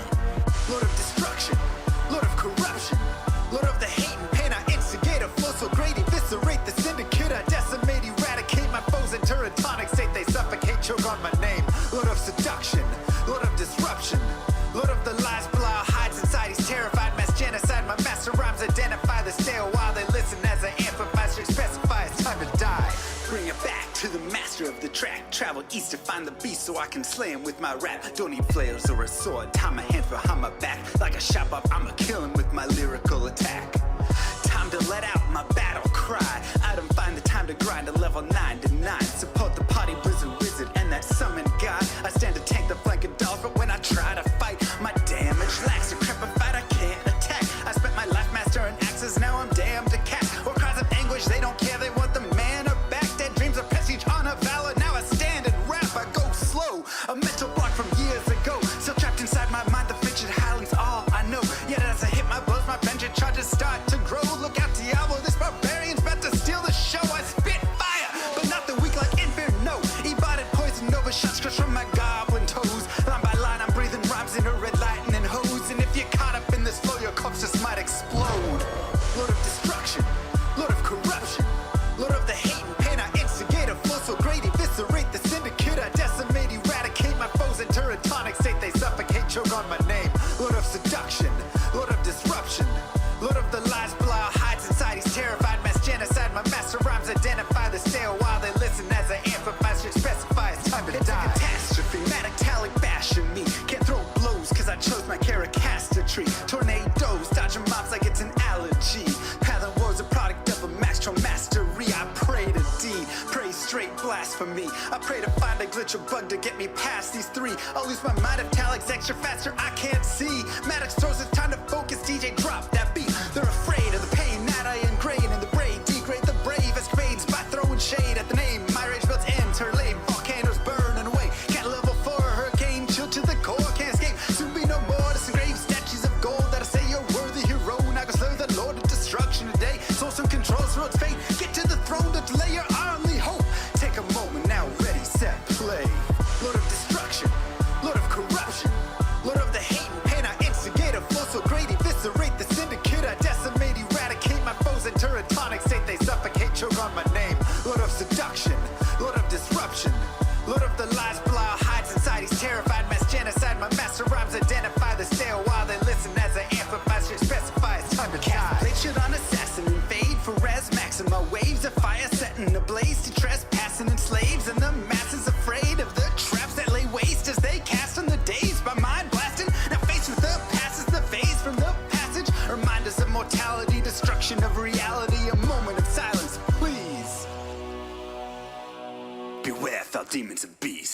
Lord of destruction, Lord of corruption, Lord of the hate and pain. I instigate a flow so great, eviscerate the syndicate. I decimate, eradicate my foes in turretonic state. They suffocate, choke on my name. Lord of seduction, Lord of disruption, Lord of the lies, Belial hides inside. He's terrified, mass genocide. My master rhymes identify the stale while they listen as I amplify, specify it's time to die. Bring it back to the master of the track. Travel east to find the beast so I can slay him with my rap. Don't need flails or a sword. Tie my hand behind my back. Like a shot up, I'ma kill him with my lyrical attack. Time to let out my battle cry. I don't find the time to grind a level 9 to 9. Support the party blizzard wizard and that summon god. I stand to tank the flanking dolls, but when I try to fight, my damage lacks. Decrepified, I can't attack. I spent my life mastering axes, now I'm damned to cat. Or cries of anguish, they don't care, they want the mana back. Dead dreams of prestige, honor, valor. Now I stand and rap, I go slow. A mental block from years ago, still trapped inside my mind. The frigid highlands, all I know. Yet as I hit my blows, my vengeance charges start to grow. Look out, Diablo, this barbarian's about to steal the show. I spit fire, but not the weak like Inferno. E-botted poison over shots crushed from my goblin toes. Line by line, I'm breathing rhymes in a red lightning hose. And if you're caught up in this flow, your corpse just might explode. Lord of destruction, Lord of corruption, Lord of the hate and pain. I instigate a flow so great, eviscerate the syndicate. I decimate, eradicate my foes in turretonic state. They suffocate, choke on my name. Lord of seduction, Lord of disruption, Lord of the lies, Belial hides inside. He's terrified, mass genocide. My master rhymes identify the stale while they listen as I amplify, specify it's time to die. It's a catastrophe, metallic bashing me. Can't throw blows cause I chose my characteristry. Tornadoes, dodging mobs like it's an allergy. Path and war's a product of a master mastery. I pray to D, pray straight blasphemy. I pray to find a glitch or bug to get me past these three. I'll lose my mind if Talik's extra faster, I can't see. Maddox throws it's time to focus, DJ drop that beat. They're afraid of the pain that I ingrain in the brain. Degrade the brave escapades by throwing shade at the name. My rage builds interlame, volcanoes burning away. Cat level 4, hurricane, chill to the core, can't escape. Soon be no more disengraved statues of gold that'll say you're worthy hero. Now go slay the Lord of destruction today. Source and controls road's fate. Get to the throne to delay your only hope. Take a moment now, ready, set, play. Lord of destruction, Lord of corruption, Lord of the hate and pain. I instigate a flow so great, eviscerate the syndicate. I decimate, eradicate my foes in turretonic state. They suffocate, choke on my name. Lord of seduction, Lord of disruption, Lord of the lies, Belial hides inside. He's terrified, mass genocide. My master rhymes identify the stale while they listen as I amplify, specify it's time to die. Blade shit on assassin and fade for res maxima. Waves of fire setting ablaze to trespassing and slaves. And the masses afraid of the traps that lay waste as they cast on the days by mind blasting. Now faced with the past is the phase from the passage. Remind us of mortality, destruction of reality. A moment of silence, please. Beware, foul demons and beasts.